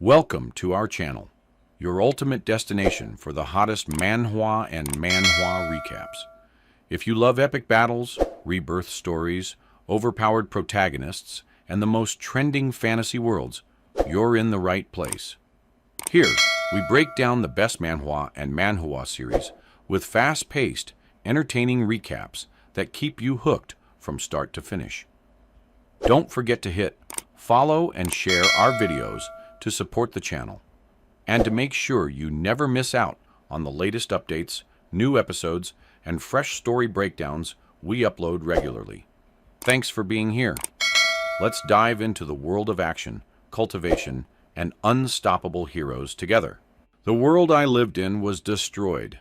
Welcome to our channel, your ultimate destination for the hottest manhwa and manhwa recaps. If you love epic battles, rebirth stories, overpowered protagonists, and the most trending fantasy worlds, you're in the right place. Here, we break down the best manhwa and manhwa series with fast-paced, entertaining recaps that keep you hooked from start to finish. Don't forget to hit follow and share our videos to support the channel, and to make sure you never miss out on the latest updates, new episodes, and fresh story breakdowns we upload regularly. Thanks for being here. Let's dive into the world of action, cultivation, and unstoppable heroes together. The world I lived in was destroyed.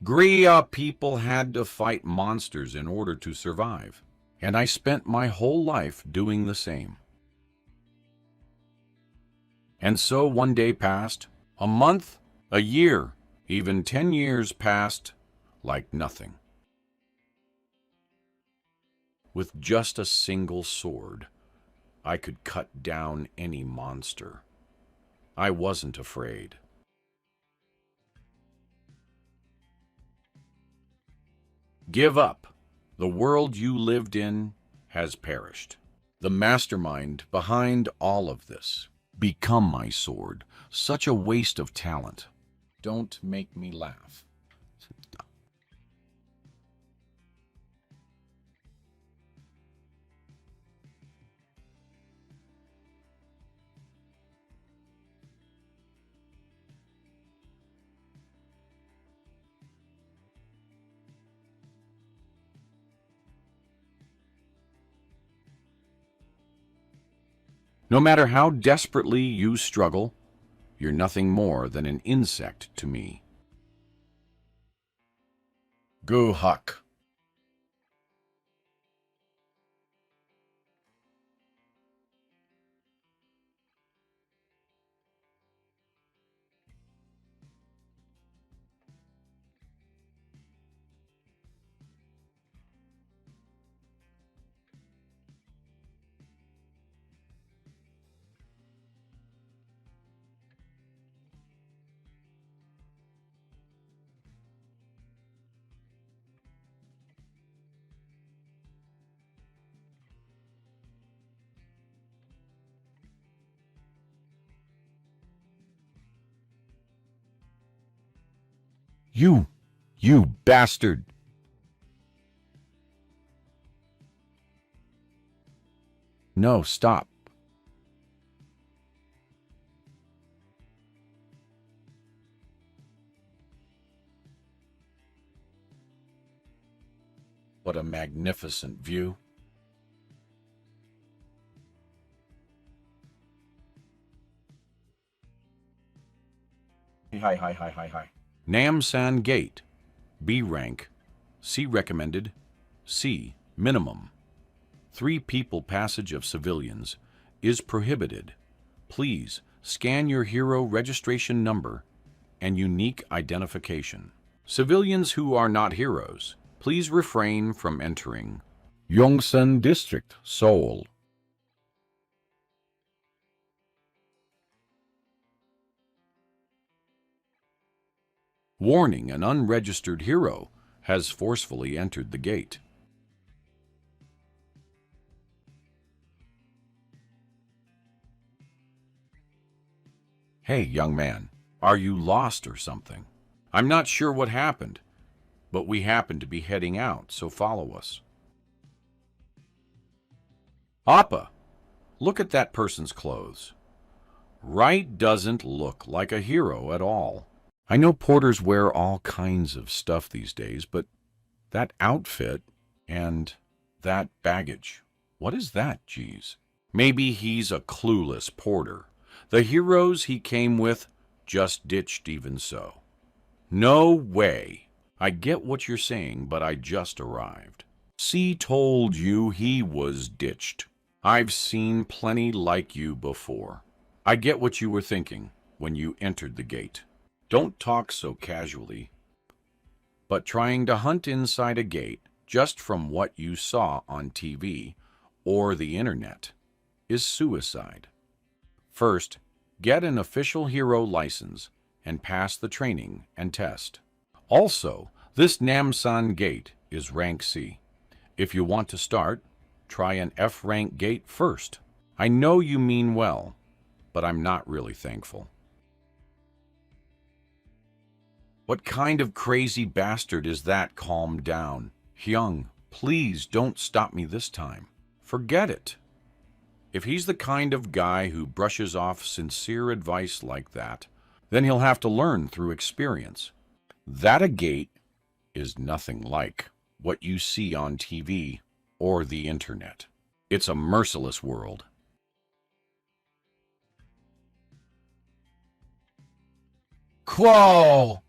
Gria people had to fight monsters in order to survive, and I spent my whole life doing the same. And so one day passed, a month, a year, even 10 years passed like nothing. With just a single sword, I could cut down any monster. I wasn't afraid. Give up. The world you lived in has perished. The mastermind behind all of this. Become my sword. Such a waste of talent. Don't make me laugh. No matter how desperately you struggle, you're nothing more than an insect to me. Go Huck. You bastard! No, stop. What a magnificent view. Hi. Namsan Gate. B rank. C recommended. C minimum. 3 people passage of civilians is prohibited. Please scan your hero registration number and unique identification. Civilians who are not heroes, please refrain from entering. Yongsan District, Seoul. Warning, an unregistered hero has forcefully entered the gate. Hey, young man, are you lost or something? I'm not sure what happened, but we happen to be heading out, so follow us. Appa, look at that person's clothes. Right doesn't look like a hero at all. I know porters wear all kinds of stuff these days, but that outfit and that baggage, what is that, geez? Maybe he's a clueless porter. The heroes he came with just ditched even so. No way. I get what you're saying, but I just arrived. C told you he was ditched. I've seen plenty like you before. I get what you were thinking when you entered the gate. Don't talk so casually. But trying to hunt inside a gate just from what you saw on TV or the internet is suicide. First, get an official hero license and pass the training and test. Also, this Namsan gate is rank C. If you want to start, try an F rank gate first. I know you mean well, but I'm not really thankful. What kind of crazy bastard is that? Calm down. Hyung, please don't stop me this time. Forget it. If he's the kind of guy who brushes off sincere advice like that, then he'll have to learn through experience. That a gate is nothing like what you see on TV or the internet. It's a merciless world. Quo!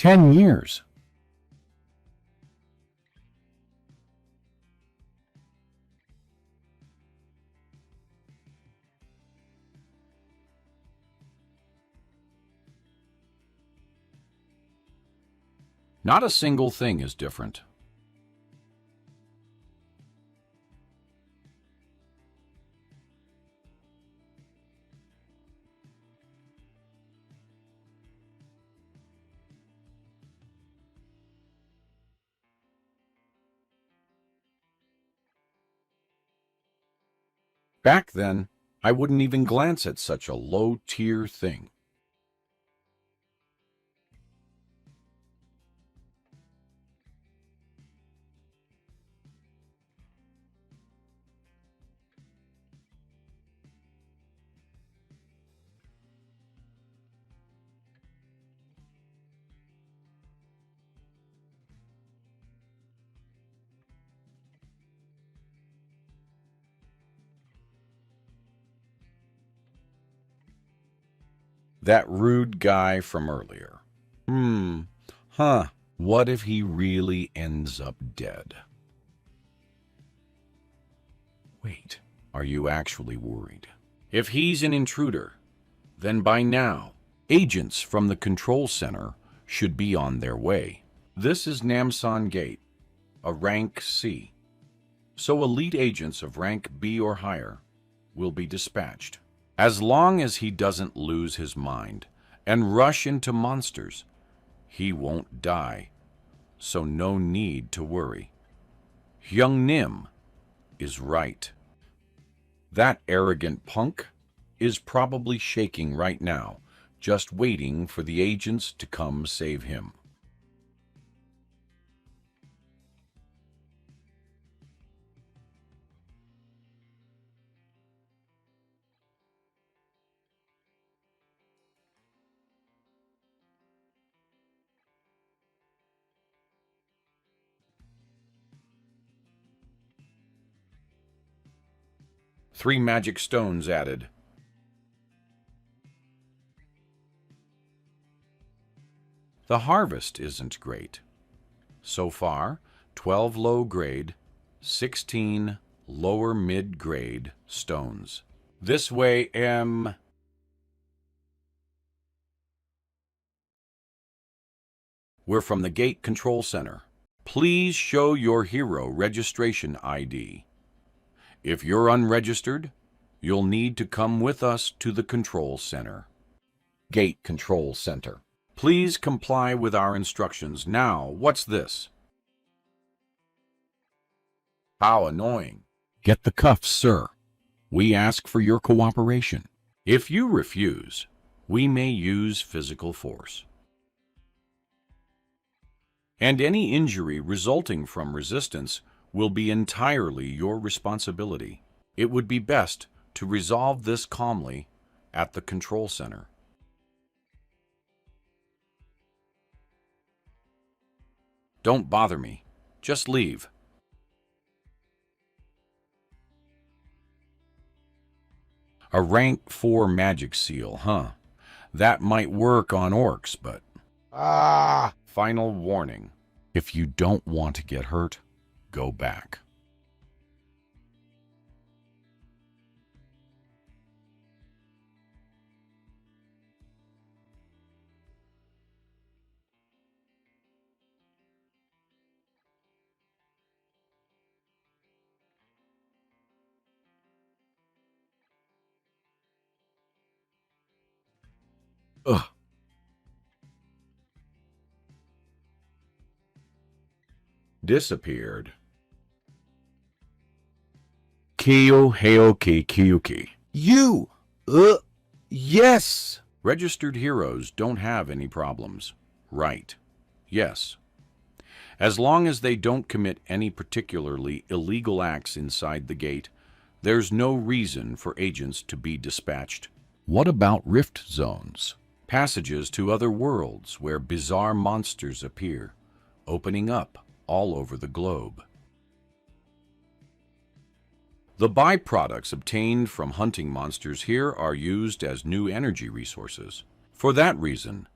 10 years. Not a single thing is different. Back then, I wouldn't even glance at such a low-tier thing. That rude guy from earlier. What if he really ends up dead? Wait, are you actually worried? If he's an intruder, then by now, agents from the control center should be on their way. This is Namsan Gate, a rank C. So elite agents of rank B or higher will be dispatched. As long as he doesn't lose his mind and rush into monsters, he won't die, so no need to worry. Hyung Nim is right. That arrogant punk is probably shaking right now, just waiting for the agents to come save him. Three magic stones added. The harvest isn't great. So far, 12 low-grade, 16 lower mid-grade stones. This way, we're from the Gate Control Center. Please show your hero registration ID. If you're unregistered, you'll need to come with us to the Control Center. Gate Control Center. Please comply with our instructions. Now, what's this? How annoying. Get the cuffs, sir. We ask for your cooperation. If you refuse, we may use physical force. And any injury resulting from resistance will be entirely your responsibility. It would be best to resolve this calmly at the control center. Don't bother me. Just leave. A rank 4 magic seal, huh? That might work on orcs, but... Final warning. If you don't want to get hurt, go back. Ugh. Disappeared. Kiyo Heoki Kiyuki. You! Yes! Registered heroes don't have any problems. Right. Yes. As long as they don't commit any particularly illegal acts inside the gate, there's no reason for agents to be dispatched. What about rift zones? Passages to other worlds where bizarre monsters appear, opening up all over the globe. The byproducts obtained from hunting monsters here are used as new energy resources. For that reason,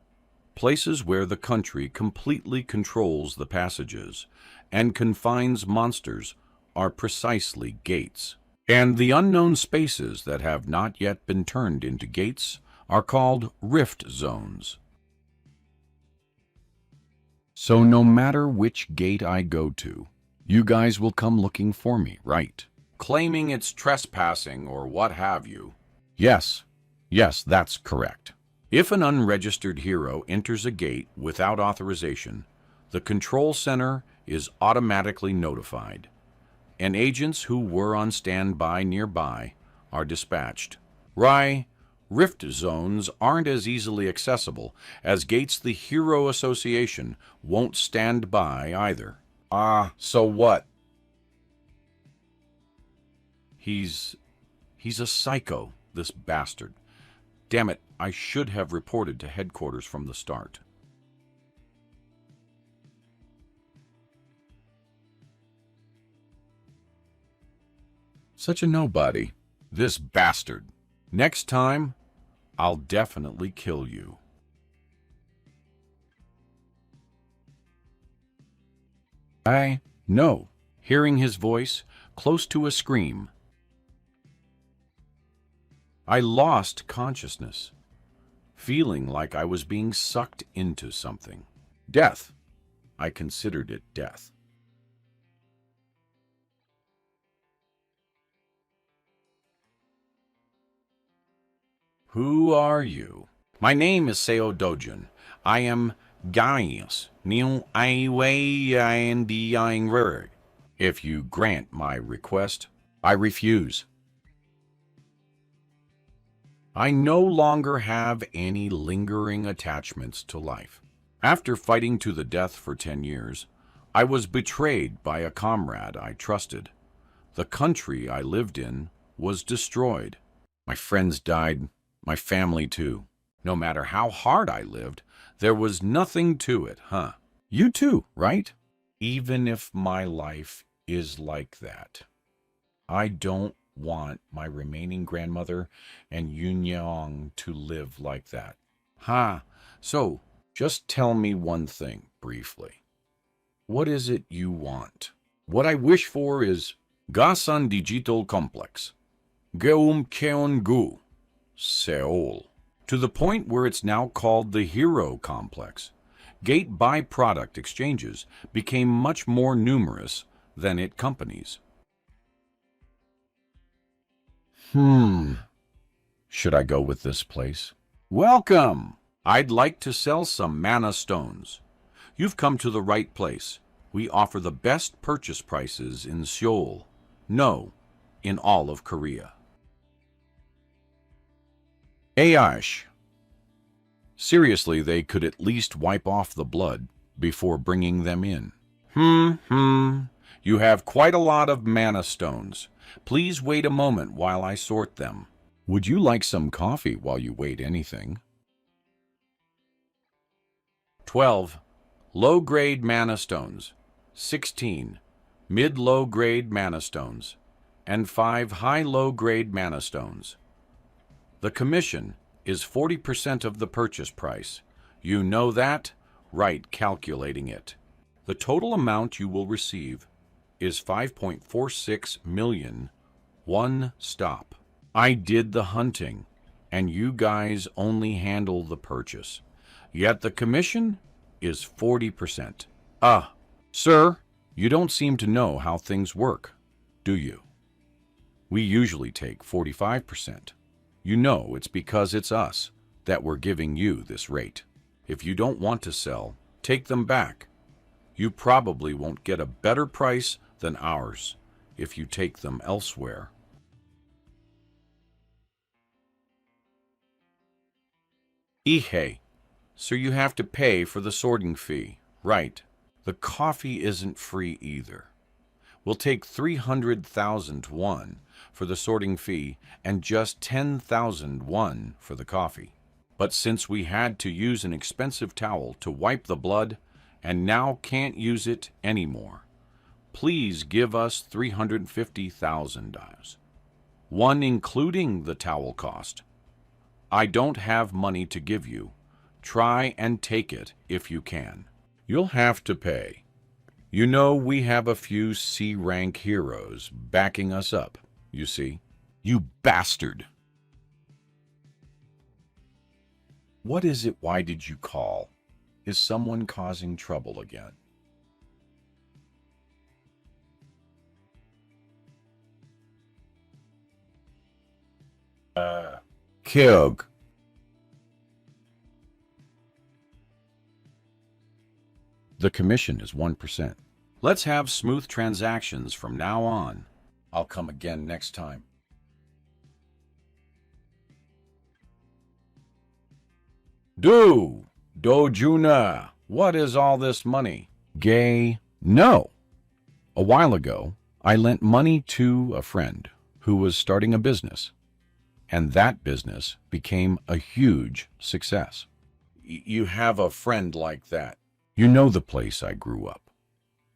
places where the country completely controls the passages and confines monsters are precisely gates. And the unknown spaces that have not yet been turned into gates are called rift zones. So no matter which gate I go to, you guys will come looking for me, right? Claiming it's trespassing or what have you. Yes, that's correct. If an unregistered hero enters a gate without authorization, the control center is automatically notified, and agents who were on standby nearby are dispatched. Rift zones aren't as easily accessible as gates the Hero Association won't stand by either. So what? He's a psycho, this bastard. Damn it, I should have reported to headquarters from the start. Such a nobody, this bastard. Next time, I'll definitely kill you. No. Hearing his voice, close to a scream, I lost consciousness, feeling like I was being sucked into something. Death. I considered it death. Who are you? My name is Seo Dojun. I am Gaius Niu Aiwei and If you grant my request, I refuse. I no longer have any lingering attachments to life. After fighting to the death for 10 years, I was betrayed by a comrade I trusted. The country I lived in was destroyed. My friends died, my family too. No matter how hard I lived, there was nothing to it, huh? You too, right? Even if my life is like that, I don't want my remaining grandmother and Yunyong to live like that. So, just tell me one thing, briefly. What is it you want? What I wish for is Gasan Digital Complex, Geum Seoul, to the point where it's now called the Hero Complex. Gate byproduct exchanges became much more numerous than it companies. Should I go with this place? Welcome! I'd like to sell some mana stones. You've come to the right place. We offer the best purchase prices in Seoul. No, in all of Korea. Aish. Seriously, they could at least wipe off the blood before bringing them in. You have quite a lot of mana stones. Please wait a moment while I sort them. Would you like some coffee while you wait anything? 12. Low-grade mana stones. 16. Mid-low-grade mana stones. And 5 high-low-grade mana stones. The commission is 40% of the purchase price. You know that? Right, calculating it. The total amount you will receive is 5.46 million. One stop. I did the hunting, and you guys only handle the purchase. Yet the commission is 40%. Sir, you don't seem to know how things work, do you? We usually take 45%. You know it's because it's us, that we're giving you this rate. If you don't want to sell, take them back. You probably won't get a better price than ours if you take them elsewhere. Ihe, so you have to pay for the sorting fee, right? The coffee isn't free either. We'll take 300,000 won for the sorting fee and just 10,000 won for the coffee. But since we had to use an expensive towel to wipe the blood and now can't use it anymore, please give us 350,000 one including the towel cost. I don't have money to give you. Try and take it if you can. You'll have to pay. You know we have a few C-rank heroes backing us up, you see. You bastard! What is it? Why did you call? Is someone causing trouble again? Kyog. The commission is 1%. Let's have smooth transactions from now on. I'll come again next time. Dojuna, what is all this money? Gay, no. A while ago, I lent money to a friend who was starting a business, and that business became a huge success. You have a friend like that? You know the place I grew up.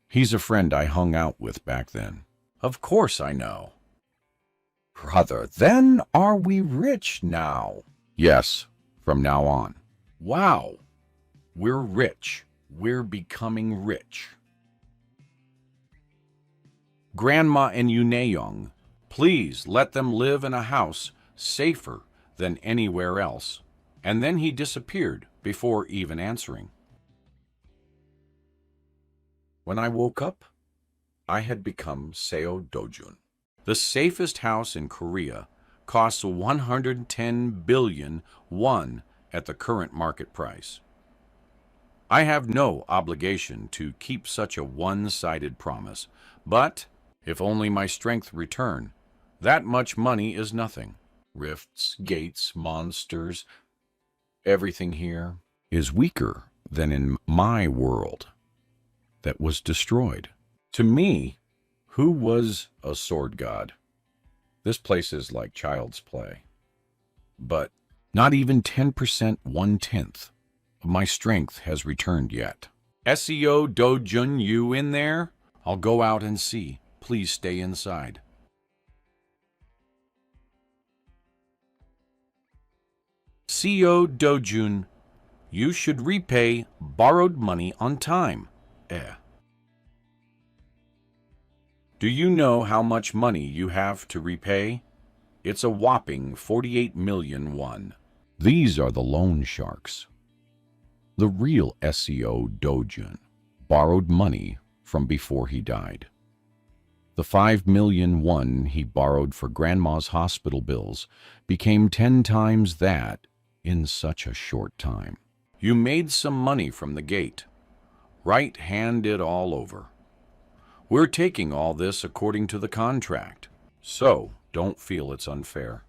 He's a friend I hung out with back then. Of course I know. Brother, then are we rich now? Yes, from now on. Wow, we're rich. We're becoming rich. Grandma and Yuneyong, please let them live in a house safer than anywhere else. And then he disappeared before even answering. When I woke up, I had become Seo Dojun. The safest house in Korea costs 110 billion won at the current market price. I have no obligation to keep such a one-sided promise, but if only my strength return, that much money is nothing. Rifts, gates, monsters, everything here is weaker than in my world that was destroyed. To me, who was a sword god? This place is like child's play. But not even 10%, 1/10 of my strength has returned yet. SEO Dojun, you in there? I'll go out and see. Please stay inside. CEO Dojun, you should repay borrowed money on time. Do you know how much money you have to repay? It's a whopping 48 million won. These are the loan sharks. The real SEO Dojun borrowed money from before he died. The 5 million won he borrowed for grandma's hospital bills became 10 times that in such a short time. You made some money from the gate. Right hand it all over. We're taking all this according to the contract, so don't feel it's unfair.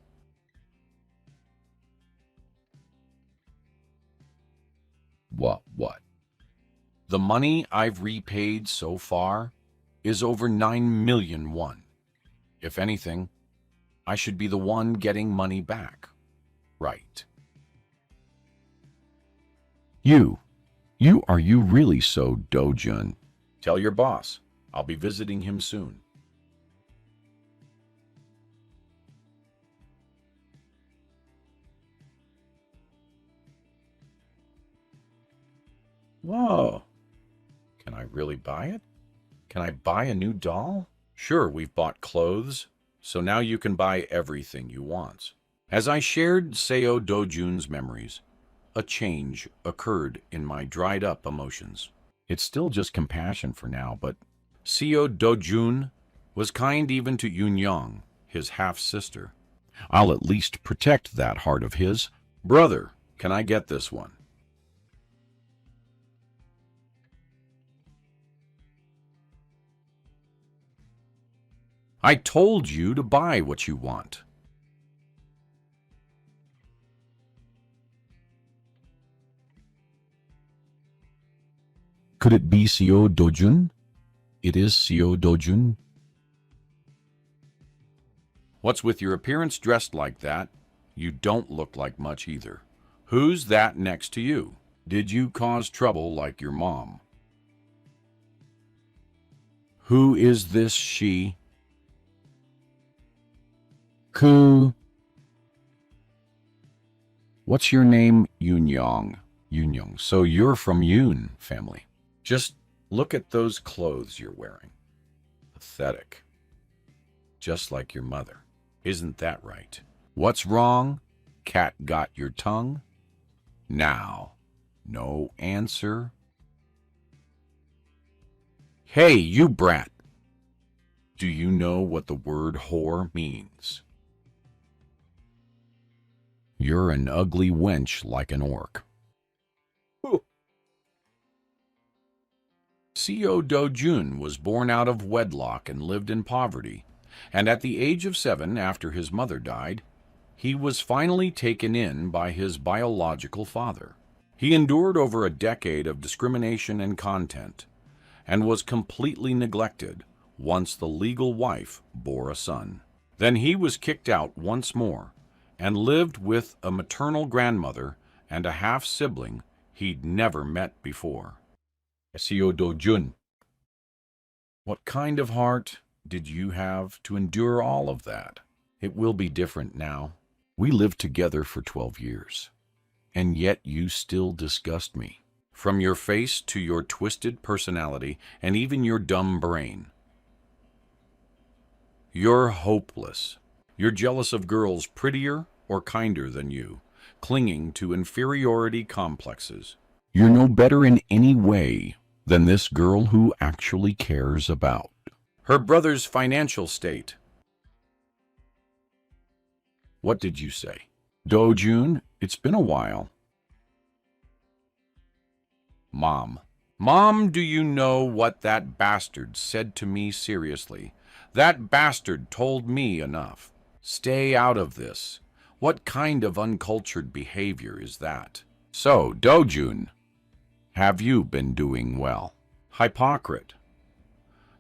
What? The money I've repaid so far is over 9 million won. If anything, I should be the one getting money back. Right. Are you really so Dojun? Tell your boss. I'll be visiting him soon. Whoa. Can I really buy it? Can I buy a new doll? Sure, we've bought clothes, so now you can buy everything you want. As I shared Seo Dojun's memories, a change occurred in my dried-up emotions. It's still just compassion for now, but Seo Dojun was kind even to Yunyong, his half-sister. I'll at least protect that heart of his. Brother, Can I get this one? I told you to buy what you want. Could it be Seo Dojun? It is Seo Dojun. What's with your appearance dressed like that? You don't look like much either. Who's that next to you? Did you cause trouble like your mom? Who is this she? Ku. What's your name? Yunyong. Yunyong. So you're from Yun family. Just look at those clothes you're wearing. Pathetic. Just like your mother. Isn't that right? What's wrong? Cat got your tongue? Now, no answer? Hey, you brat! Do you know what the word whore means? You're an ugly wench like an orc. Seo Do-jun was born out of wedlock and lived in poverty, and at the age of 7, after his mother died, he was finally taken in by his biological father. He endured over a decade of discrimination and contempt, and was completely neglected once the legal wife bore a son. Then he was kicked out once more, and lived with a maternal grandmother and a half-sibling he'd never met before. Seo Do-jun, what kind of heart did you have to endure all of that? It will be different now. We lived together for 12 years, and yet you still disgust me. From your face to your twisted personality and even your dumb brain. You're hopeless. You're jealous of girls prettier or kinder than you, clinging to inferiority complexes. You're no better in any way than this girl who actually cares about her brother's financial state. What did you say? Do-jun, it's been a while. Mom. Mom, do you know what that bastard said to me seriously? That bastard told me enough. Stay out of this. What kind of uncultured behavior is that? So, Do-jun, have you been doing well? Hypocrite.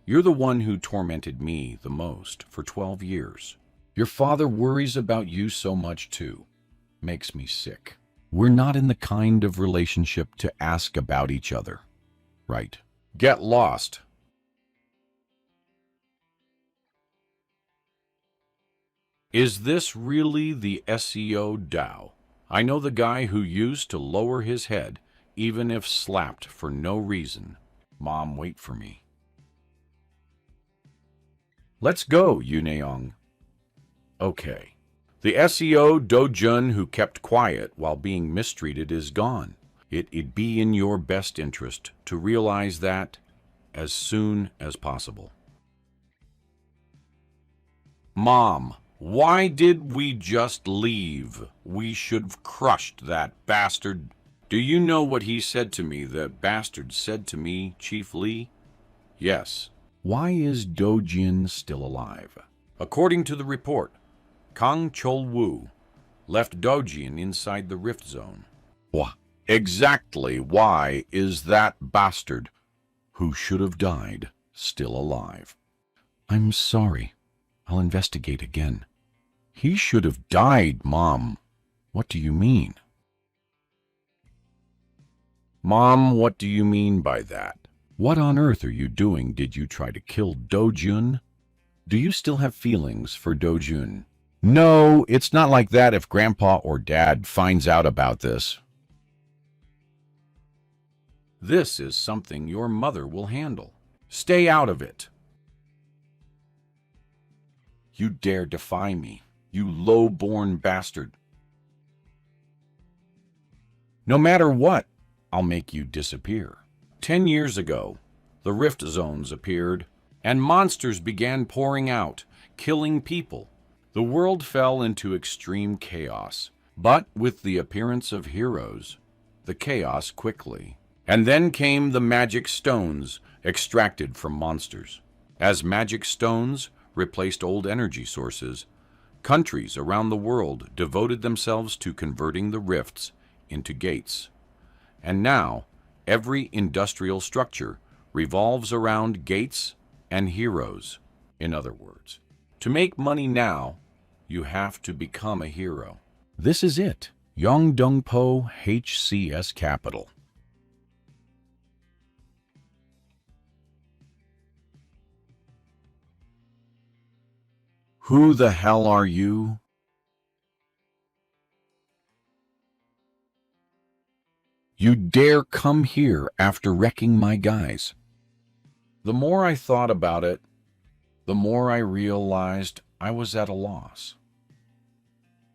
You're the one who tormented me the most for 12 years. Your father worries about you so much too. Makes me sick. We're not in the kind of relationship to ask about each other, right? Get lost. Is this really the SEO Dao? I know the guy who used to lower his head even if slapped for no reason. Mom, wait for me. Let's go, Yuneong. Okay. The SEO Do-jun who kept quiet while being mistreated is gone. It'd be in your best interest to realize that as soon as possible. Mom, why did we just leave? We should have crushed that bastard. Do you know what he said to me, the bastard said to me, Chief Lee? Yes. Why is Do-jun still alive? According to the report, Kang Chol-woo left Do-jun inside the rift zone. What? Exactly why is that bastard, who should have died, still alive? I'm sorry. I'll investigate again. He should have died, Mom. What do you mean? Mom, what do you mean by that? What on earth are you doing? Did you try to kill Do-jun? Do you still have feelings for Do-jun? No, it's not like that if Grandpa or Dad finds out about this. This is something your mother will handle. Stay out of it. You dare defy me, you low-born bastard. No matter what, I'll make you disappear. 10 years ago, the rift zones appeared, and monsters began pouring out, killing people. The world fell into extreme chaos, But with the appearance of heroes, the chaos quickly. And then came the magic stones extracted from monsters. As magic stones replaced old energy sources, countries around the world devoted themselves to converting the rifts into gates. And now, every industrial structure revolves around gates and heroes. In other words, to make money now, you have to become a hero. This is it. Yongdongpo HCS Capital. Who the hell are you? You dare come here after wrecking my guys? The more I thought about it, the more I realized I was at a loss.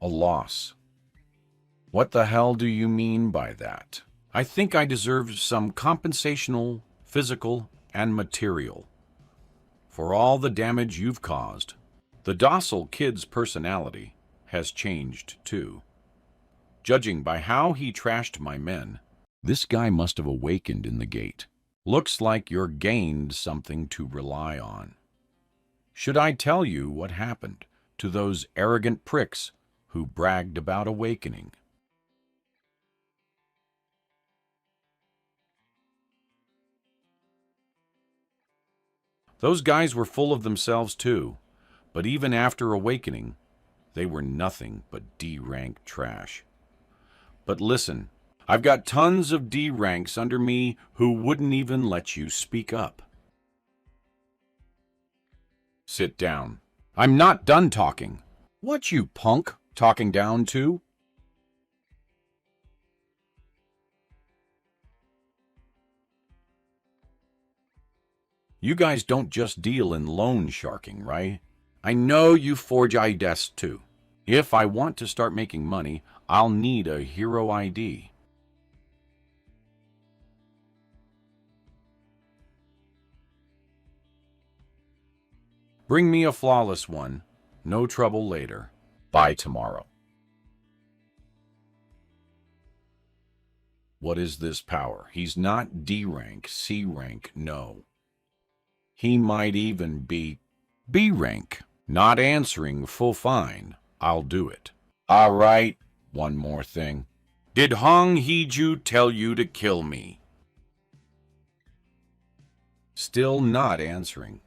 A loss. What the hell do you mean by that? I think I deserve some compensational, physical, and material for all the damage you've caused. The docile kid's personality has changed too. Judging by how he trashed my men, This guy must have awakened in the gate. looks like you're gained something to rely on. Should I tell you what happened to those arrogant pricks who bragged about awakening? Those guys were full of themselves too, but even after awakening, they were nothing but D-rank trash. But listen, I've got tons of D ranks under me who wouldn't even let you speak up. Sit down. I'm not done talking. What you punk talking down to? You guys don't just deal in loan sharking, right? I know you forge IDs too. If I want to start making money, I'll need a hero ID. Bring me a flawless one. No trouble later. By tomorrow. What is this power? He's not D rank, C rank, no. He might even be B rank. Not answering full fine. I'll do it. All right, one more thing. Did Hong Heeju tell you to kill me? Still not answering.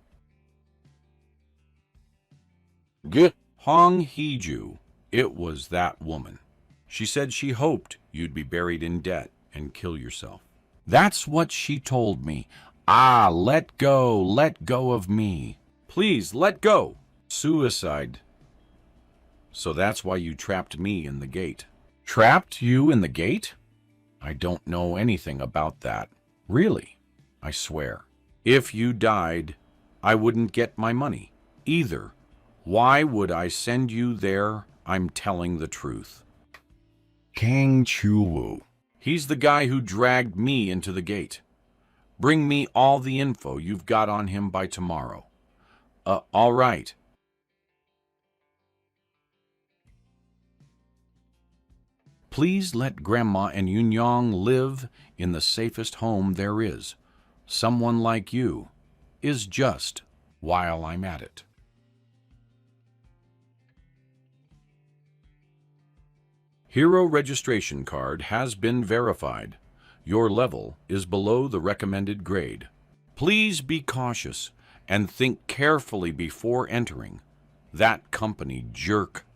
Hong Heeju. It was that woman. She said she hoped you'd be buried in debt and kill yourself. That's what she told me. Ah, let go of me. Please, let go. Suicide. So that's why you trapped me in the gate. Trapped you in the gate? I don't know anything about that. Really, I swear. If you died, I wouldn't get my money either. Why would I send you there? I'm telling the truth. Kang Chu-woo. He's the guy who dragged me into the gate. Bring me all the info you've got on him by tomorrow. All right. Please let Grandma and Yunyong live in the safest home there is. Someone like you is just while I'm at it. Hero registration card has been verified. Your level is below the recommended grade. Please be cautious and think carefully before entering. That company jerk.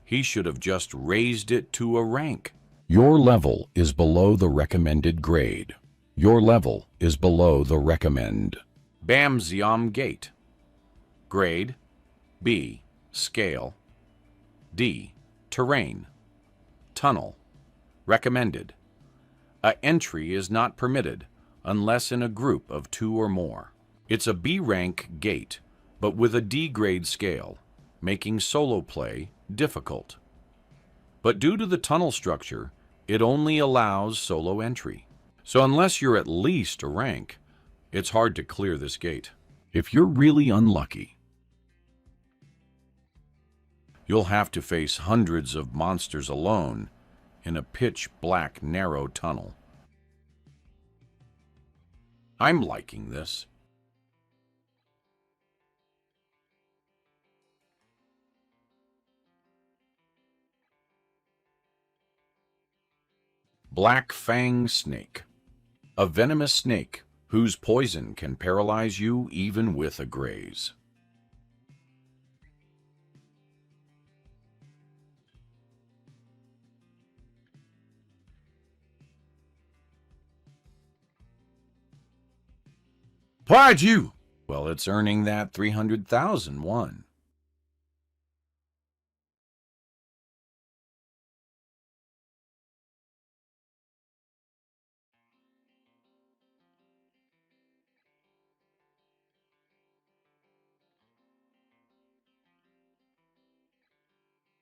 He should have just raised it to a rank. Your level is below the recommended grade. Your level is below the recommend. Bamziam Gate. Grade B. Scale. D. Terrain. Tunnel. Recommended. A entry is not permitted unless in a group of 2 or more. It's a B rank gate, but with a D grade scale, making solo play difficult. But due to the tunnel structure, it only allows solo entry. So unless you're at least a rank, it's hard to clear this gate. If you're really unlucky, You'll have to face hundreds of monsters alone in a pitch-black, narrow tunnel. I'm liking this. Black Fang Snake. A venomous snake whose poison can paralyze you even with a graze. Why'd you? Well, it's earning that 300,000 won.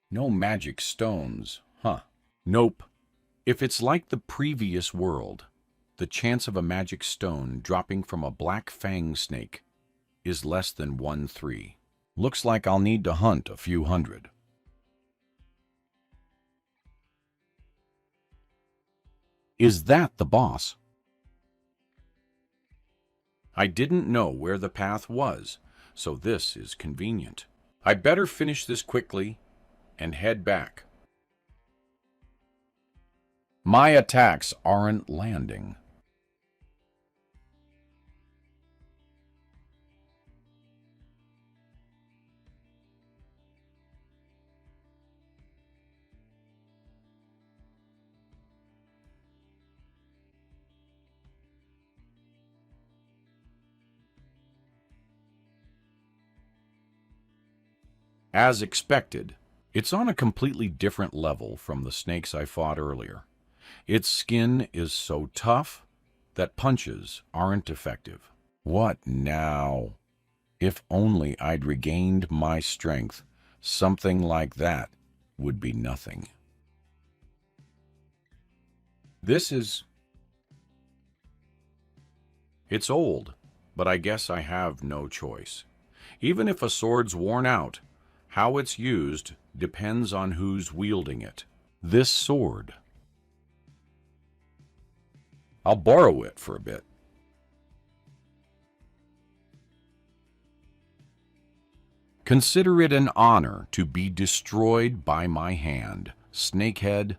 No magic stones, huh? Nope. If it's like the previous world, the chance of a magic stone dropping from a black fang snake is less than 1/3. Looks like I'll need to hunt a few hundred. Is that the boss? I didn't know where the path was, so this is convenient. I better finish this quickly and head back. My attacks aren't landing. As expected, it's on a completely different level from the snakes I fought earlier. Its skin is so tough that punches aren't effective. What now? If only I'd regained my strength, something like that would be nothing. It's old, but I guess I have no choice. Even if a sword's worn out, how it's used depends on who's wielding it. This sword. I'll borrow it for a bit. Consider it an honor to be destroyed by my hand, snakehead.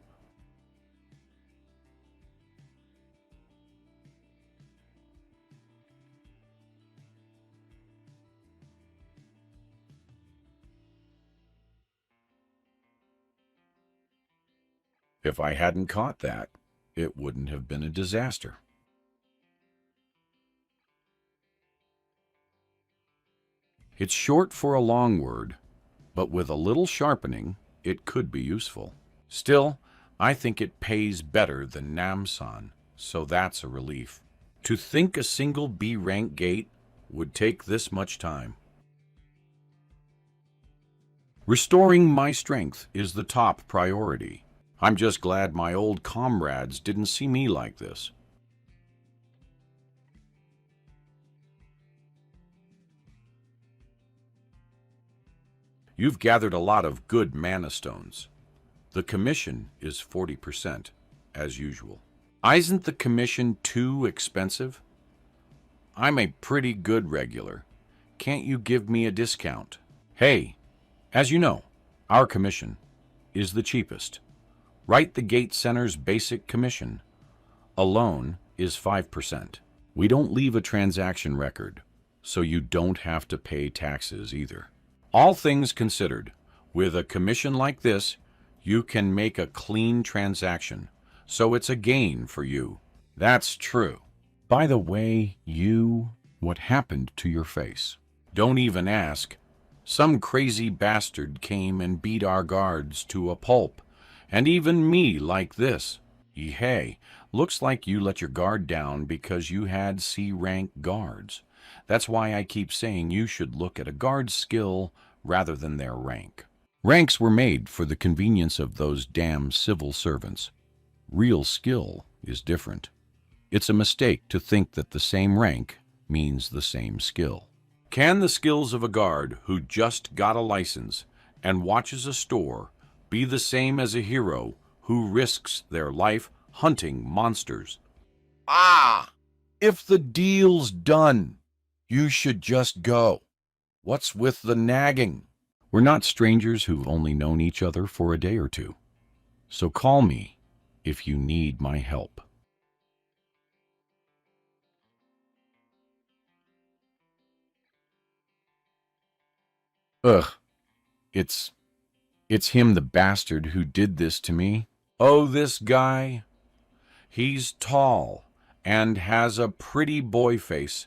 If I hadn't caught that, it wouldn't have been a disaster. It's short for a long word, but with a little sharpening, it could be useful. Still, I think it pays better than Namsan, so that's a relief. To think a single B rank gate would take this much time. Restoring my strength is the top priority. I'm just glad my old comrades didn't see me like this. You've gathered a lot of good mana stones. The commission is 40%, as usual. Isn't the commission too expensive? I'm a pretty good regular. Can't you give me a discount? Hey, as you know, our commission is the cheapest. Right, the Gate Center's basic commission alone is 5%. We don't leave a transaction record, so you don't have to pay taxes either. All things considered, with a commission like this, you can make a clean transaction, so it's a gain for you. That's true. By the way, what happened to your face? Don't even ask. Some crazy bastard came and beat our guards to a pulp. And even me like this. Hey, looks like you let your guard down because you had C-rank guards. That's why I keep saying you should look at a guard's skill rather than their rank. Ranks were made for the convenience of those damn civil servants. Real skill is different. It's a mistake to think that the same rank means the same skill. Can the skills of a guard who just got a license and watches a store be the same as a hero who risks their life hunting monsters. Ah! If the deal's done, you should just go. What's with the nagging? We're not strangers who've only known each other for a day or two. So call me if you need my help. Ugh, it's him, the bastard who did this to me. Oh, this guy? He's tall and has a pretty boy face,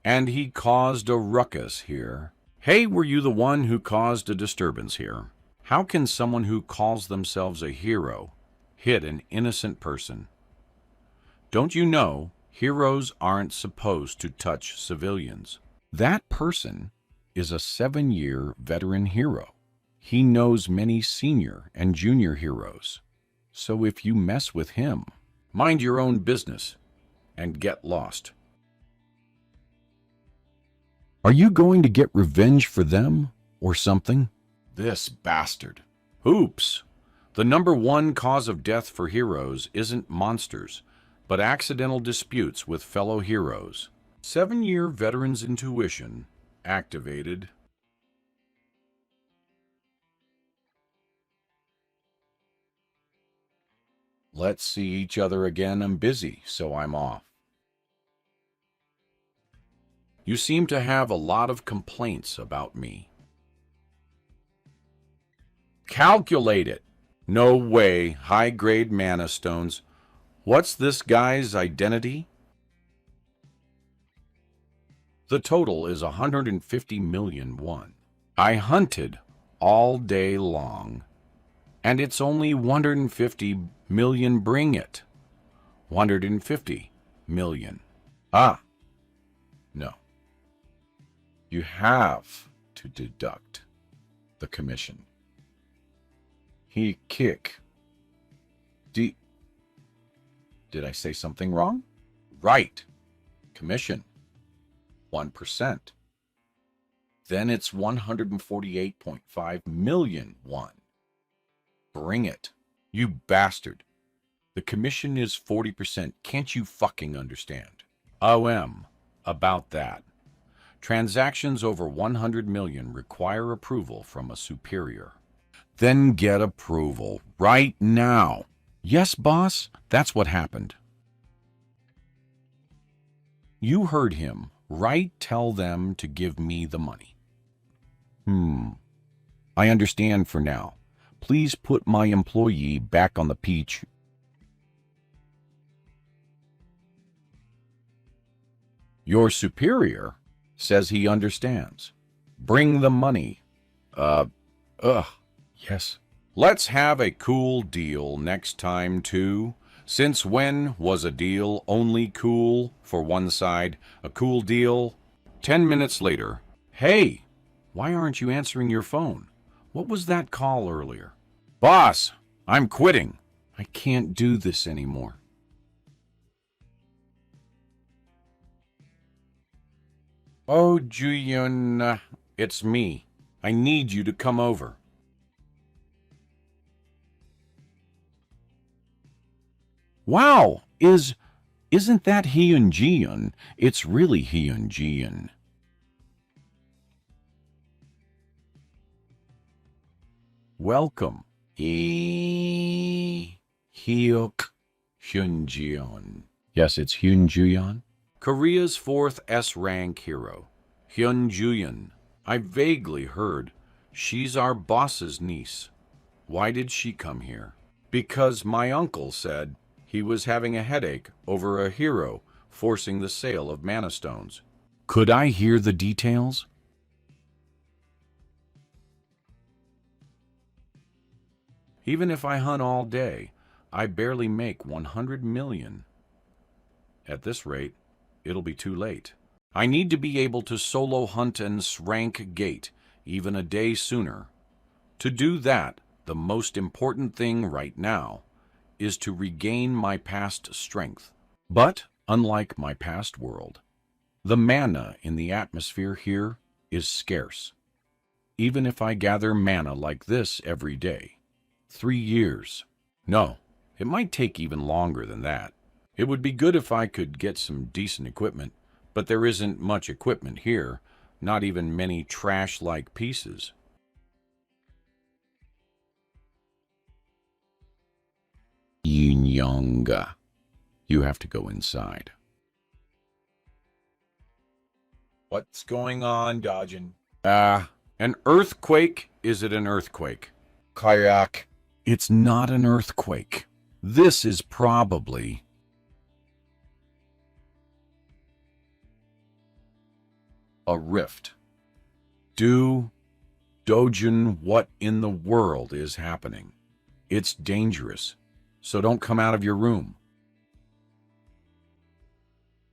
and he caused a ruckus here. Hey, were you the one who caused a disturbance here? How can someone who calls themselves a hero hit an innocent person? Don't you know heroes aren't supposed to touch civilians? That person is a 7-year veteran hero. He knows many senior and junior heroes. So if you mess with him, mind your own business and get lost. Are you going to get revenge for them or something? This bastard. Oops. The #1 cause of death for heroes isn't monsters, but accidental disputes with fellow heroes. 7-year veteran's intuition activated. Let's see each other again. I'm busy, so I'm off. You seem to have a lot of complaints about me. Calculate it. No way, high-grade mana stones. What's this guy's identity? The total is 150 million won. I hunted all day long, and it's only 150 million. Bring it. 150 million. Ah, no. You have to deduct the commission. He kick. Did I say something wrong? Right. Commission. 1%. Then it's 148.5 million won. Bring it. You bastard. The commission is 40%. Can't you fucking understand? About that. Transactions over 100 million require approval from a superior. Then get approval right now. Yes, boss, that's what happened. You heard him. Right? Tell them to give me the money. I understand for now. Please put my employee back on the peach. Your superior says he understands. Bring the money. Yes. Let's have a cool deal next time, too. Since when was a deal only cool for one side? A cool deal? 10 minutes later. Hey, why aren't you answering your phone? What was that call earlier? Boss, I'm quitting. I can't do this anymore. Oh, Juyun, it's me. I need you to come over. Wow, isn't that Hyun-jiun? It's really Hyun-jiun. Welcome. Hyuk Hyun-jiun. Yes, it's Hyun-jiun. Korea's 4th S-rank hero, Hyun Juyun. I vaguely heard she's our boss's niece. Why did she come here? Because my uncle said he was having a headache over a hero forcing the sale of mana stones. Could I hear the details? Even if I hunt all day, I barely make 100 million. At this rate, it'll be too late. I need to be able to solo hunt and rank gate even a day sooner. To do that, the most important thing right now is to regain my past strength. But, unlike my past world, the mana in the atmosphere here is scarce. even if I gather mana like this every day. 3 years. No, it might take even longer than that. It would be good if I could get some decent equipment, but there isn't much equipment here, not even many trash-like pieces. Yunga. You have to go inside. What's going on, Dodgin? An earthquake? Is it an earthquake? Kayak. It's not an earthquake. This is probably a rift. Dojin, what in the world is happening? It's dangerous, so don't come out of your room.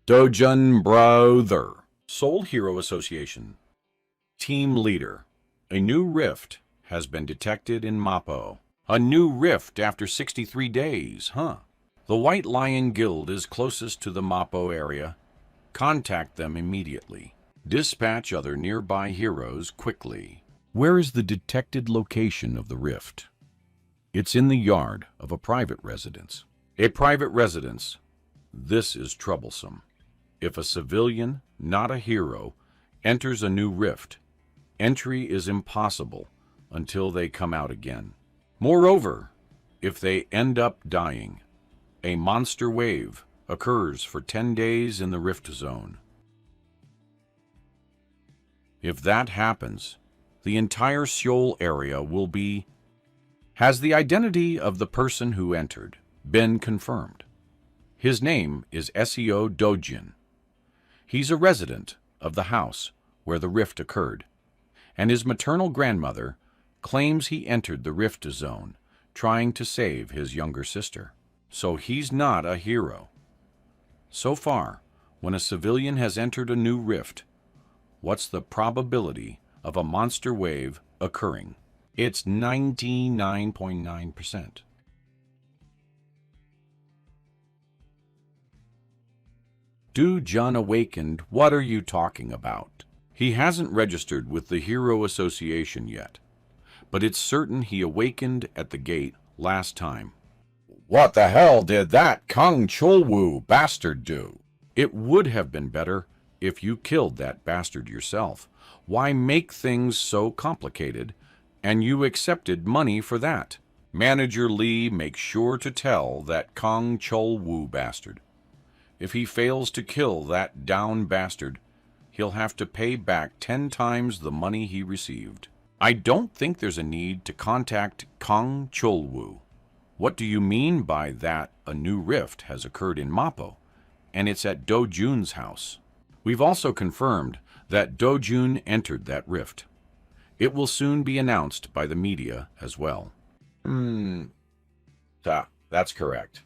Dojin brother. Soul Hero Association. Team leader. A new rift has been detected in Mappo. A new rift after 63 days, huh? The White Lion Guild is closest to the Mappo area. Contact them immediately. Dispatch other nearby heroes quickly. Where is the detected location of the rift? It's in the yard of a private residence. A private residence. This is troublesome. If a civilian, not a hero, enters a new rift, entry is impossible until they come out again. Moreover, if they end up dying, a monster wave occurs for 10 days in the rift zone. If that happens, the entire Seoul area will be... Has the identity of the person who entered been confirmed? His name is Seo Dojin. He's a resident of the house where the rift occurred, and his maternal grandmother claims he entered the rift zone trying to save his younger sister. So he's not a hero. So far, when a civilian has entered a new rift, what's the probability of a monster wave occurring? It's 99.9%. Jun awakened. What are you talking about? He hasn't registered with the Hero Association yet, but it's certain he awakened at the gate last time. What the hell did that Kung Cholwoo bastard do? It would have been better if you killed that bastard yourself. Why make things so complicated? And you accepted money for that. Manager Lee makes sure to tell that Kung Cholwoo bastard. If he fails to kill that down bastard, he'll have to pay back 10 times the money he received. I don't think there's a need to contact Kung Cholwoo. What do you mean by that a new rift has occurred in Mappo, and it's at Dojun's house? We've also confirmed that Dojun entered that rift. It will soon be announced by the media as well. That's correct.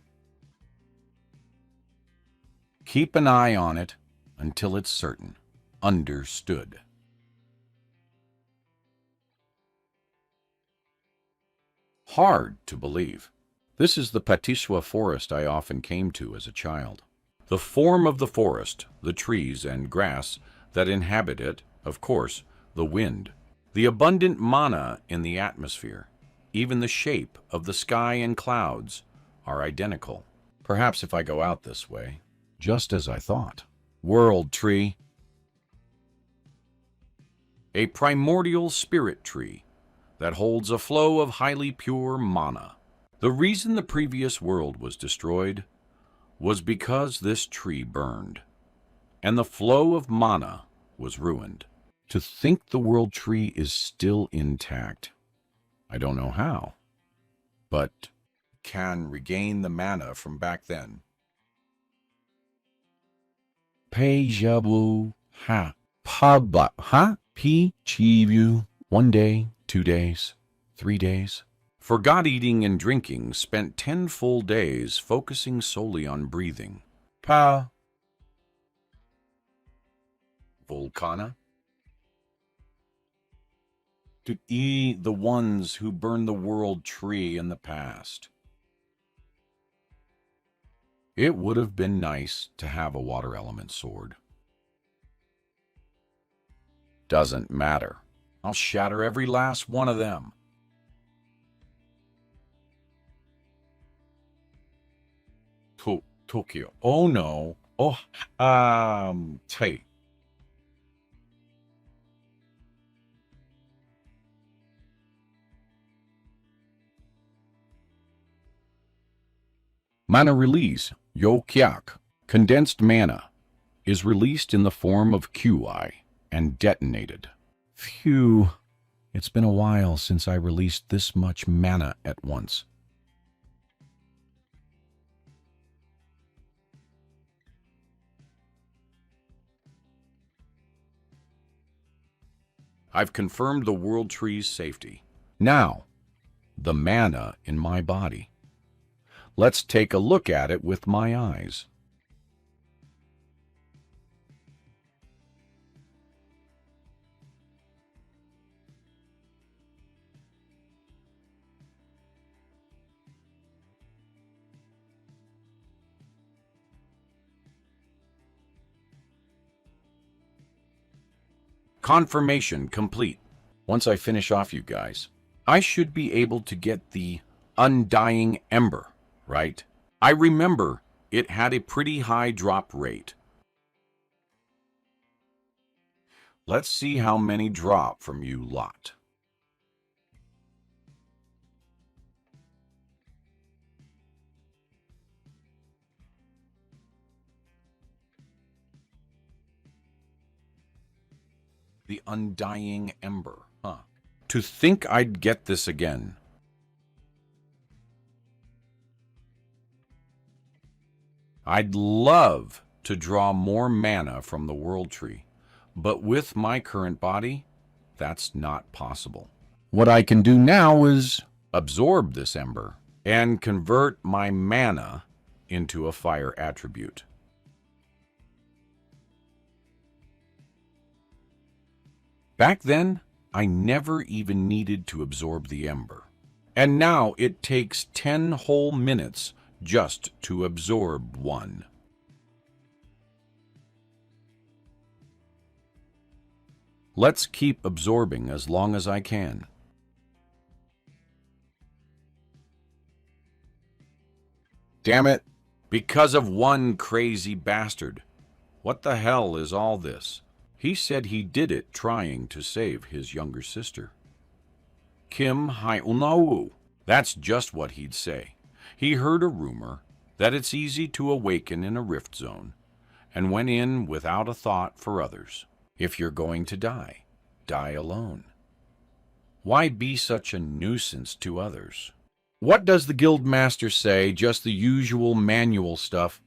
Keep an eye on it until it's certain. Understood. Hard to believe. This is the Patiswa forest I often came to as a child. The form of the forest, the trees and grass that inhabit it, of course, the wind, the abundant mana in the atmosphere, even the shape of the sky and clouds are identical. Perhaps if I go out this way, just as I thought. World tree. A primordial spirit tree that holds a flow of highly pure mana. The reason the previous world was destroyed was because this tree burned, and the flow of mana was ruined. To think the world tree is still intact. I don't know how, but can regain the mana from back then. Pejabu ha paba ha pi chivu 1 day, 2 days, 3 days. Forgot eating and drinking, spent 10 full days focusing solely on breathing. Pa Volcana. To eat the ones who burned the world tree in the past. It would have been nice to have a water element sword. Doesn't matter. I'll shatter every last one of them. Tokyo. Oh no. Oh, hey. Mana release, Yokyak, condensed mana, is released in the form of QI and detonated. Phew, it's been a while since I released this much mana at once. I've confirmed the world tree's safety. Now, the mana in my body. Let's take a look at it with my eyes. Confirmation complete. Once I finish off you guys, I should be able to get the undying ember, right? I remember it had a pretty high drop rate. Let's see how many drop from you lot. The undying ember, huh? To think I'd get this again. I'd love to draw more mana from the world tree, but with my current body, that's not possible. What I can do now is absorb this ember and convert my mana into a fire attribute. Back then, I never even needed to absorb the ember. And now it takes 10 whole minutes just to absorb one. Let's keep absorbing as long as I can. Damn it! Because of one crazy bastard. What the hell is all this? He said he did it trying to save his younger sister. Kim Hai-unau. That's just what he'd say. He heard a rumor that it's easy to awaken in a rift zone and went in without a thought for others. If you're going to die, die alone. Why be such a nuisance to others? What does the guild master say? Just the usual manual stuff,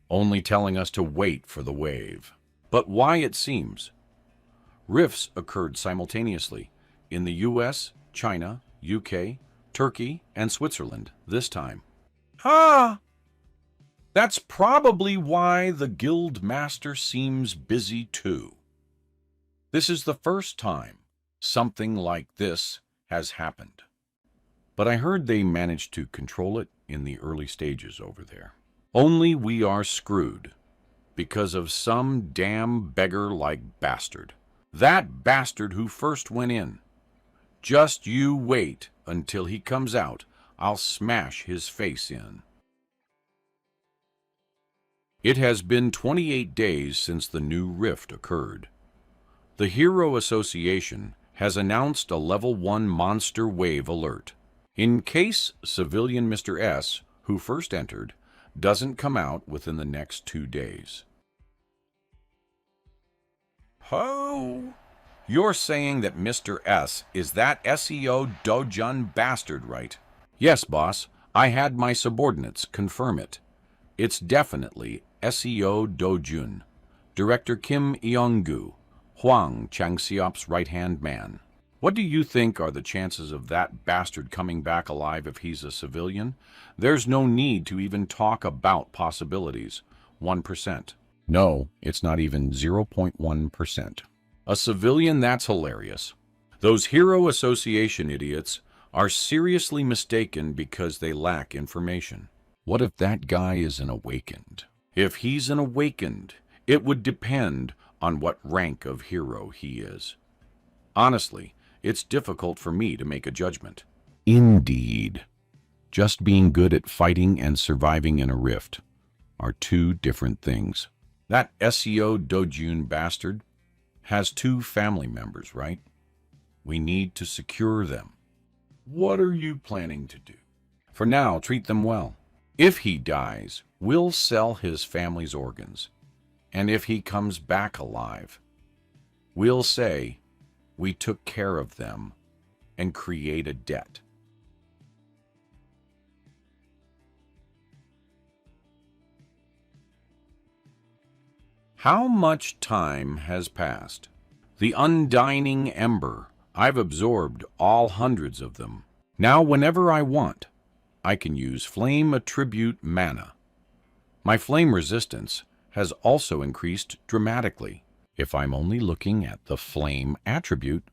only telling us to wait for the wave. But why it seems? Rifts occurred simultaneously in the US, China, UK, Turkey, and Switzerland this time. That's probably why the guild master seems busy too. This is the first time something like this has happened. But I heard they managed to control it in the early stages over there. Only we are screwed because of some damn beggar-like bastard. That bastard who first went in. Just you wait until he comes out. I'll smash his face in. It has been 28 days since the new rift occurred. The Hero Association has announced a Level 1 monster wave alert. In case civilian Mr. S, who first entered, doesn't come out within the next 2 days. Oh, you're saying that Mr. S is that SEO Dojun bastard, right? Yes, boss. I had my subordinates confirm it. It's definitely SEO Dojun, Director Kim Eong-gu, Huang Changxiop's right-hand man. What do you think are the chances of that bastard coming back alive if he's a civilian? There's no need to even talk about possibilities. 1%. No, it's not even 0.1%. A civilian, that's hilarious. Those Hero Association idiots are seriously mistaken because they lack information. What if that guy is an awakened? If he's an awakened, it would depend on what rank of hero he is. Honestly, it's difficult for me to make a judgment. Indeed. Just being good at fighting and surviving in a rift are two different things. That SEO Dojun bastard has two family members, right? We need to secure them. What are you planning to do? For now, treat them well. If he dies, we'll sell his family's organs. And if he comes back alive, we'll say we took care of them and create a debt. How much time has passed? The undying ember. I've absorbed all hundreds of them. Now, whenever I want, I can use flame attribute mana. My flame resistance has also increased dramatically. If I'm only looking at the flame attribute,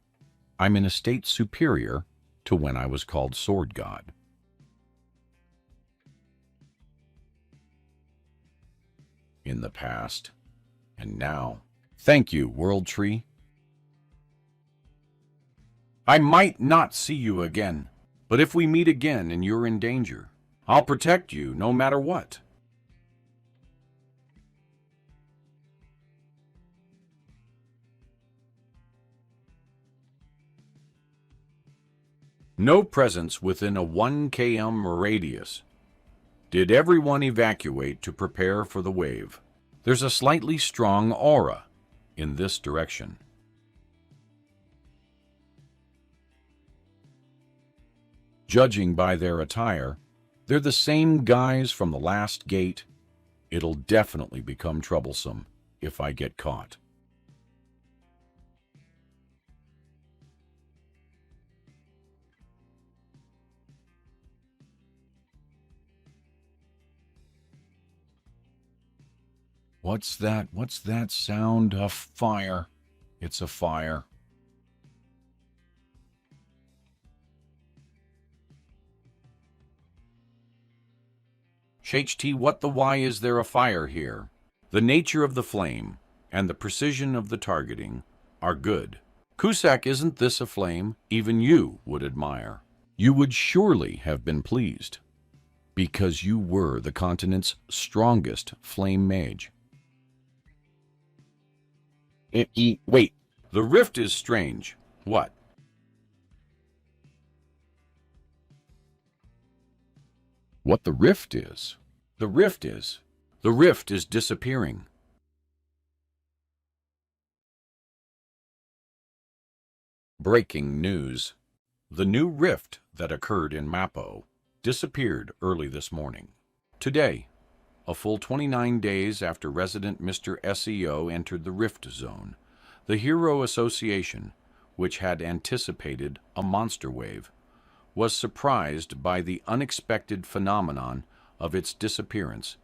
I'm in a state superior to when I was called Sword God. In the past, and now. Thank you, World Tree. I might not see you again, but if we meet again and you're in danger, I'll protect you no matter what. No presence within a 1 km radius. Did everyone evacuate to prepare for the wave? There's a slightly strong aura in this direction. Judging by their attire, they're the same guys from the last gate. It'll definitely become troublesome if I get caught. What's that? What's that sound? A fire. It's a fire. HT, what the why is there a fire here? The nature of the flame and the precision of the targeting are good. Cusack, isn't this a flame even you would admire? You would surely have been pleased, because you were the continent's strongest flame mage. Wait, the rift is strange. What? What the rift is? The rift is. The rift is disappearing. Breaking news. The new rift that occurred in Mappo disappeared early this morning. Today, a full 29 days after resident Mr. SEO entered the rift zone, the Hero Association, which had anticipated a monster wave, was surprised by the unexpected phenomenon of its disappearance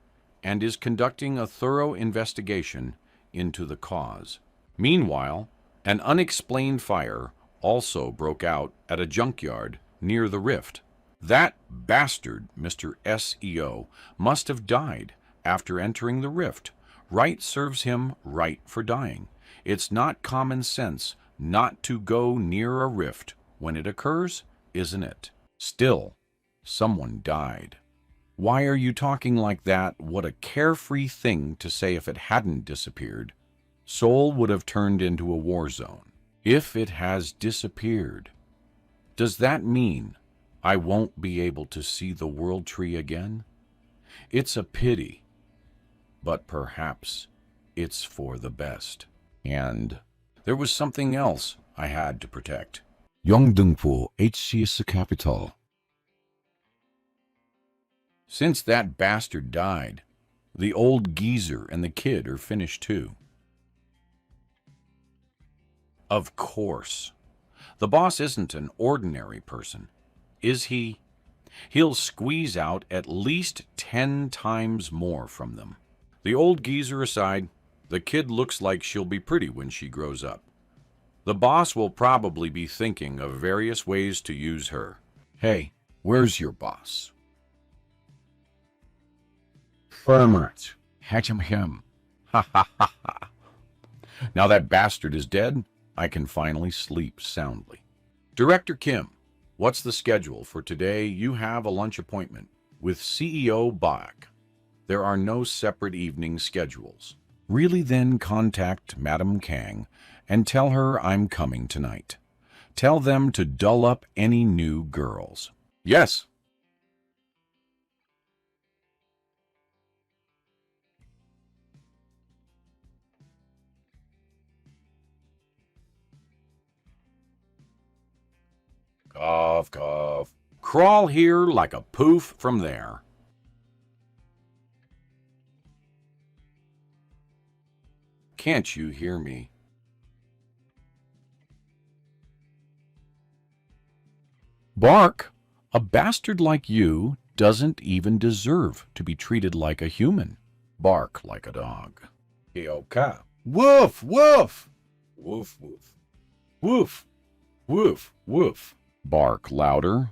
and is conducting a thorough investigation into the cause. Meanwhile, an unexplained fire also broke out at a junkyard near the rift. That bastard, Mr. SEO, must have died after entering the rift. Right serves him right for dying. It's not common sense not to go near a rift when it occurs, isn't it? Still, someone died. Why are you talking like that? What a carefree thing to say. If it hadn't disappeared, Seoul would have turned into a war zone. If it has disappeared, does that mean I won't be able to see the World Tree again? It's a pity, but perhaps it's for the best. And there was something else I had to protect. Yongdongpo HCS Capital. Since that bastard died, the old geezer and the kid are finished too. Of course. The boss isn't an ordinary person, is he? He'll squeeze out at least 10 times more from them. The old geezer aside, the kid looks like she'll be pretty when she grows up. The boss will probably be thinking of various ways to use her. Hey, where's your boss? Firmert. Hatcham him. Ha ha ha ha. Now that bastard is dead, I can finally sleep soundly. Director Kim, what's the schedule for today? You have a lunch appointment with CEO Bach. There are no separate evening schedules. Really, then contact Madam Kang and tell her I'm coming tonight. Tell them to dull up any new girls. Yes. Cough, cough. Crawl here like a poof from there. Can't you hear me? Bark, a bastard like you doesn't even deserve to be treated like a human. Bark like a dog. Yoka. Woof, woof. Woof, woof. Woof, woof, woof. Bark louder.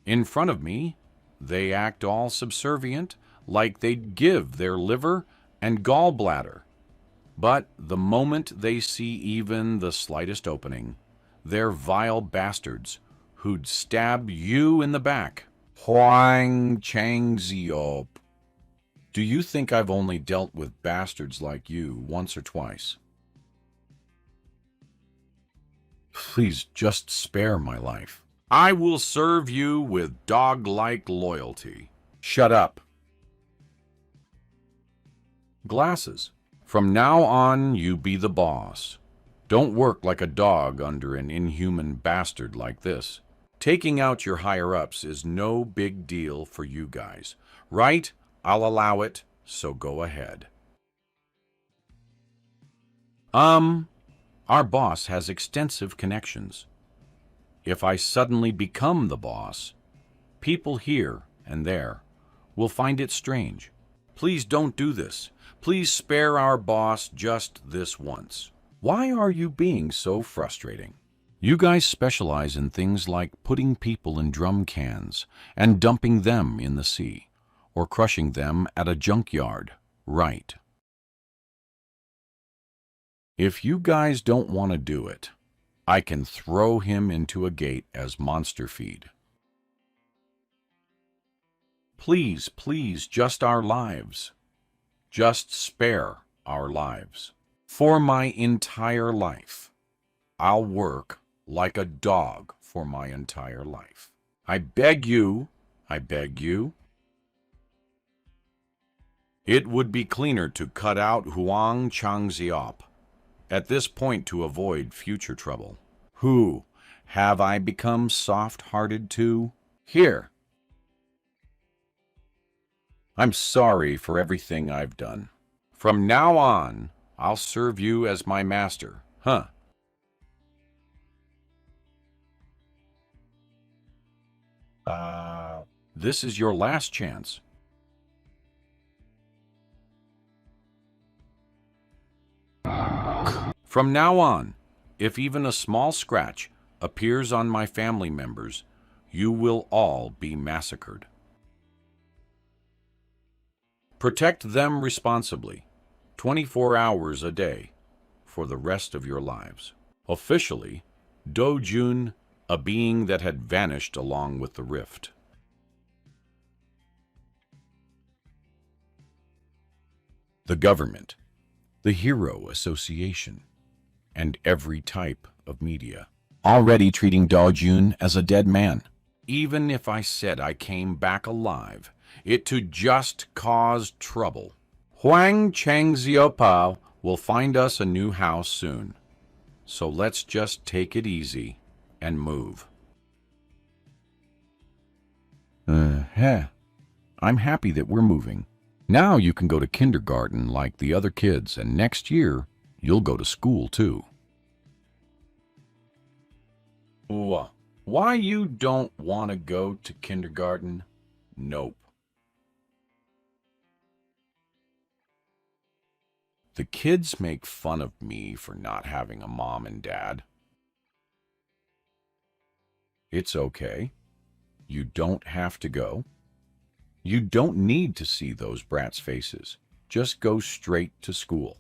In front of me, they act all subservient, like they'd give their liver and gallbladder. But the moment they see even the slightest opening, they're vile bastards who'd stab you in the back. Huang Chang Ziop. Do you think I've only dealt with bastards like you once or twice? Please just spare my life. I will serve you with dog-like loyalty. Shut up. Glasses. From now on, you be the boss. Don't work like a dog under an inhuman bastard like this. Taking out your higher-ups is no big deal for you guys. Right? I'll allow it, so go ahead. Our boss has extensive connections. If I suddenly become the boss, people here and there will find it strange. Please don't do this. Please spare our boss just this once. Why are you being so frustrating? You guys specialize in things like putting people in drum cans and dumping them in the sea, or crushing them at a junkyard, right? If you guys don't want to do it, I can throw him into a gate as monster feed. Please, please, just our lives. Just spare our lives. For my entire life, I'll work like a dog for my entire life. I beg you, I beg you. It would be cleaner to cut out Huang Changziop at this point to avoid future trouble. Who? Have I become soft-hearted too? Here. I'm sorry for everything I've done. From now on, I'll serve you as my master, huh? This is your last chance. From now on, if even a small scratch appears on my family members, you will all be massacred. Protect them responsibly, 24 hours a day, for the rest of your lives. Officially, Do-jun, a being that had vanished along with the rift. The government, the Hero Association, and every type of media, already treating Do-jun as a dead man. Even if I said I came back alive, it to just cause trouble. Huang Changziopao will find us a new house soon. So let's just take it easy and move. I'm happy that we're moving. Now you can go to kindergarten like the other kids, and next year you'll go to school too. Why you don't want to go to kindergarten? Nope. The kids make fun of me for not having a mom and dad. It's okay. You don't have to go. You don't need to see those brats' faces. Just go straight to school.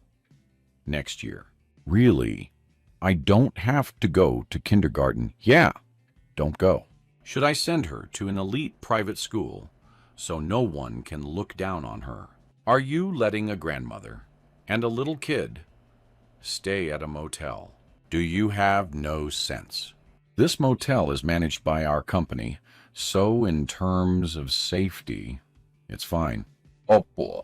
next year. Really? I don't have to go to kindergarten. Yeah, don't go. Should I send her to an elite private school so no one can look down on her? Are you letting a grandmother and a little kid stay at a motel? Do you have no sense? This motel is managed by our company, so in terms of safety, it's fine. Oppa.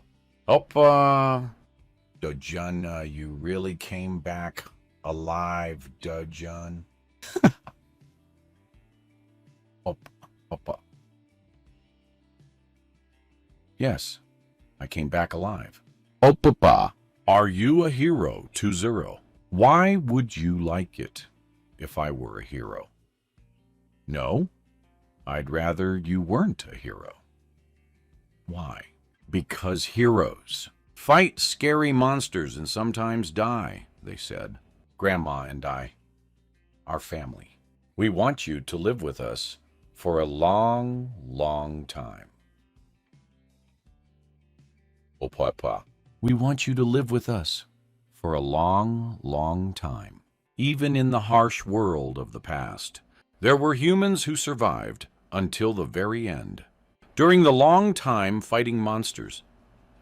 Dojun, you really came back alive, Dojun. Oppa. Yes, I came back alive. Oppa. Are you a hero, 2-0? Why would you like it if I were a hero? No, I'd rather you weren't a hero. Why? Because heroes Fight scary monsters and sometimes die, they said. Grandma and I are family. We want you to live with us for a long, long time. Oppa. We want you to live with us for a long, long time. Even in the harsh world of the past, there were humans who survived until the very end. During the long time fighting monsters,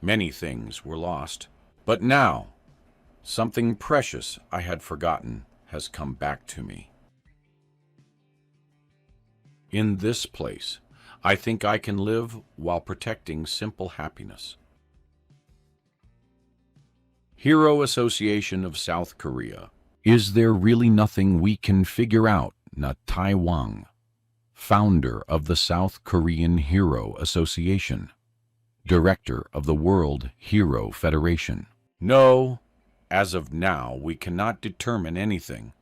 many things were lost. But now, something precious I had forgotten has come back to me. In this place, I think I can live while protecting simple happiness. Hero Association of South Korea. Is there really nothing we can figure out? Na Taiwan, founder of the South Korean Hero Association, director of the World Hero Federation. No, as of now, we cannot determine anything.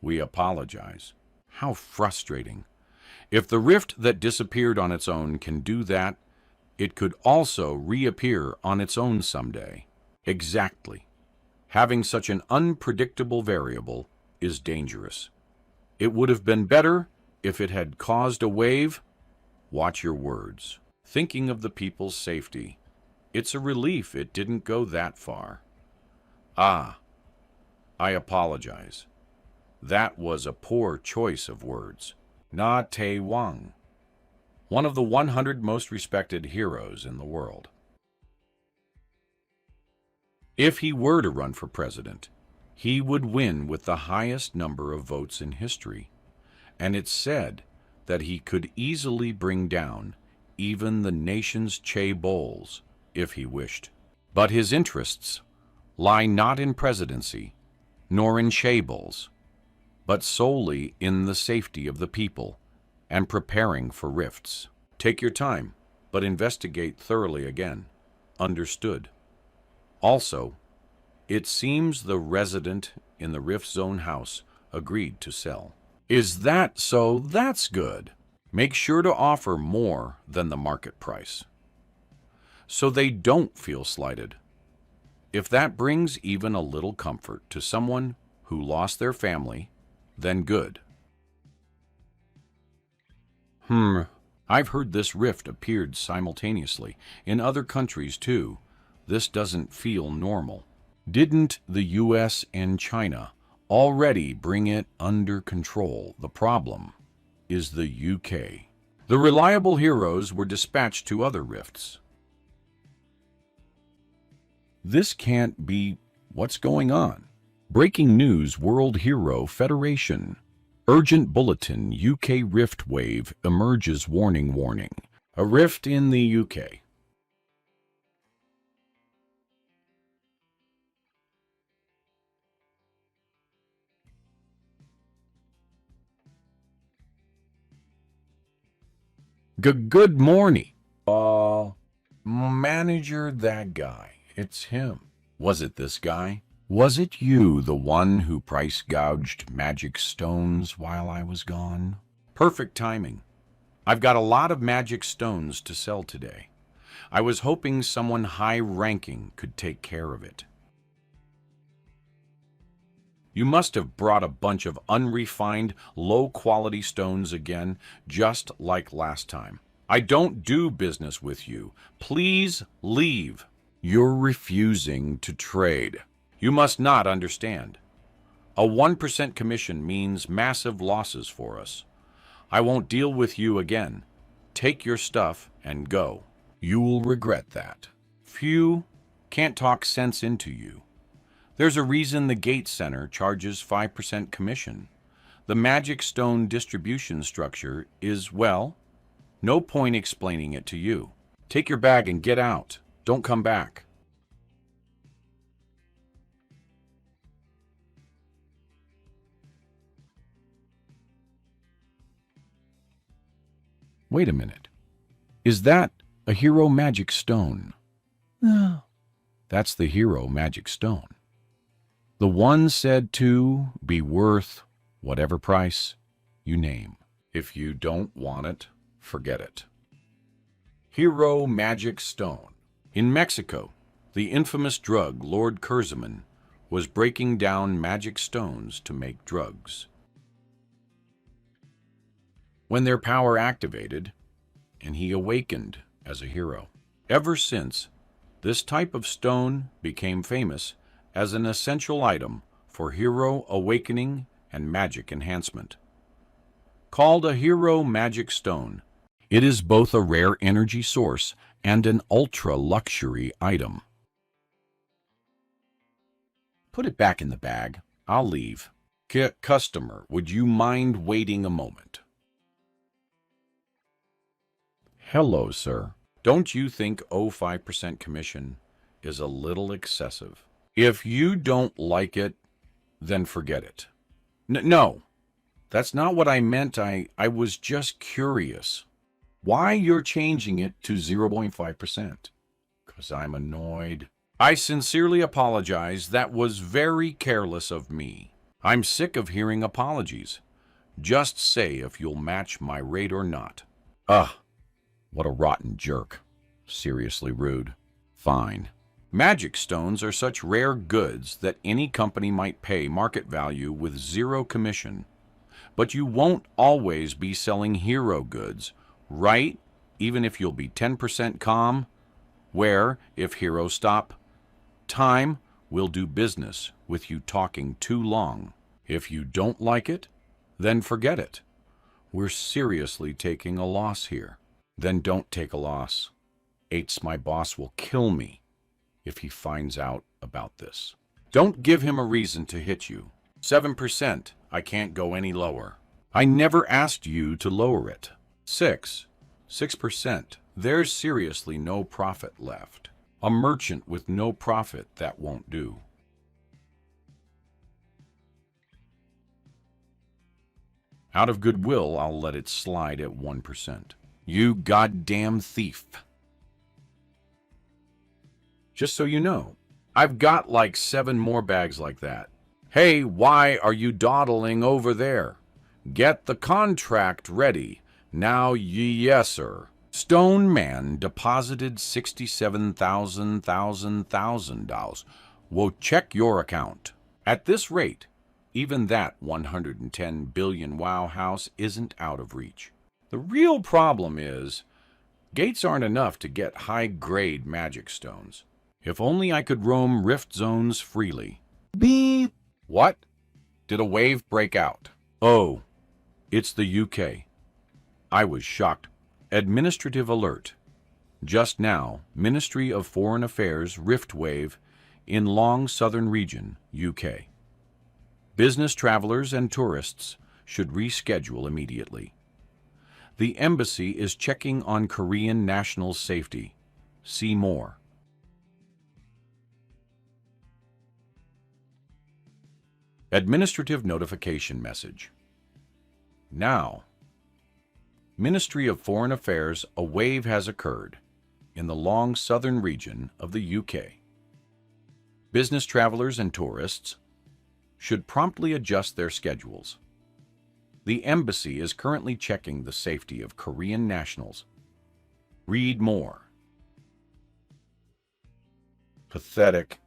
We apologize. How frustrating. If the rift that disappeared on its own can do that, it could also reappear on its own someday. Exactly. Having such an unpredictable variable is dangerous. It would have been better if it had caused a wave. Watch your words. Thinking of the people's safety, it's a relief it didn't go that far. I apologize. That was a poor choice of words. Na Tae Wang, one of the 100 most respected heroes in the world. If he were to run for president, he would win with the highest number of votes in history, and it's said that he could easily bring down even the nation's chaebols if he wished. But his interests lie not in presidency, nor in chaebols, but solely in the safety of the people and preparing for rifts. Take your time, but investigate thoroughly again. Understood. Also, it seems the resident in the Rift Zone house agreed to sell. Is that so? That's good. Make sure to offer more than the market price, so they don't feel slighted. If that brings even a little comfort to someone who lost their family, then good. I've heard this rift appeared simultaneously in other countries too. This doesn't feel normal. Didn't the US and China already bring it under control? The problem is the UK. The reliable heroes were dispatched to other rifts. This can't be. What's going on? Breaking news: World Hero Federation. Urgent bulletin: UK rift wave emerges. Warning, warning. A rift in the UK. Good morning. Manager, that guy. It's him. Was it this guy? Was it you, the one who price gouged magic stones while I was gone? Perfect timing. I've got a lot of magic stones to sell today. I was hoping someone high-ranking could take care of it. You must have brought a bunch of unrefined, low-quality stones again, just like last time. I don't do business with you. Please leave. You're refusing to trade. You must not understand. A 1% commission means massive losses for us. I won't deal with you again. Take your stuff and go. You'll regret that. Few can't talk sense into you. There's a reason the Gate Center charges 5% commission. The magic stone distribution structure is, well, no point explaining it to you. Take your bag and get out. Don't come back. Wait a minute. Is that a hero magic stone? No. That's the hero magic stone. The one said to be worth whatever price you name. If you don't want it, forget it. Hero magic stone. In Mexico, the infamous drug Lord Curzon was breaking down magic stones to make drugs. When their power activated, and he awakened as a hero. Ever since, this type of stone became famous as an essential item for hero awakening and magic enhancement. Called a hero magic stone, it is both a rare energy source and an ultra-luxury item. Put it back in the bag. I'll leave. Customer, would you mind waiting a moment? Hello, sir. Don't you think 5% commission is a little excessive? If you don't like it, then forget it. No, that's not what I meant. I was just curious. Why you're changing it to 0.5%? Because I'm annoyed. I sincerely apologize. That was very careless of me. I'm sick of hearing apologies. Just say if you'll match my rate or not. Ugh. What a rotten jerk. Seriously rude. Fine. Magic stones are such rare goods that any company might pay market value with zero commission. But you won't always be selling hero goods, right? Even if you'll be 10% calm, where, if heroes stop, time will do business with you talking too long. If you don't like it, then forget it. We're seriously taking a loss here. Then don't take a loss. Ates, my boss, will kill me if he finds out about this. Don't give him a reason to hit you. 7%. I can't go any lower. I never asked you to lower it. 6%. There's seriously no profit left. A merchant with no profit, that won't do. Out of goodwill, I'll let it slide at 1%. You goddamn thief. Just so you know, I've got like 7 more bags like that. Hey, why are you dawdling over there? Get the contract ready. Now, yes, sir. Stone Man deposited $67,000. We'll check your account. At this rate, even that 110 billion wow house isn't out of reach. The real problem is, gates aren't enough to get high-grade magic stones. If only I could roam rift zones freely. Beep! What? Did a wave break out? Oh, it's the UK. I was shocked. Administrative alert. Just now, Ministry of Foreign Affairs rift wave in Long Southern Region, UK. Business travelers and tourists should reschedule immediately. The embassy is checking on Korean national safety. See more. Administrative notification message. Now, Ministry of Foreign Affairs, a wave has occurred in the Long Southern region of the UK. Business travelers and tourists should promptly adjust their schedules. The embassy is currently checking the safety of Korean nationals. Read more. Pathetic,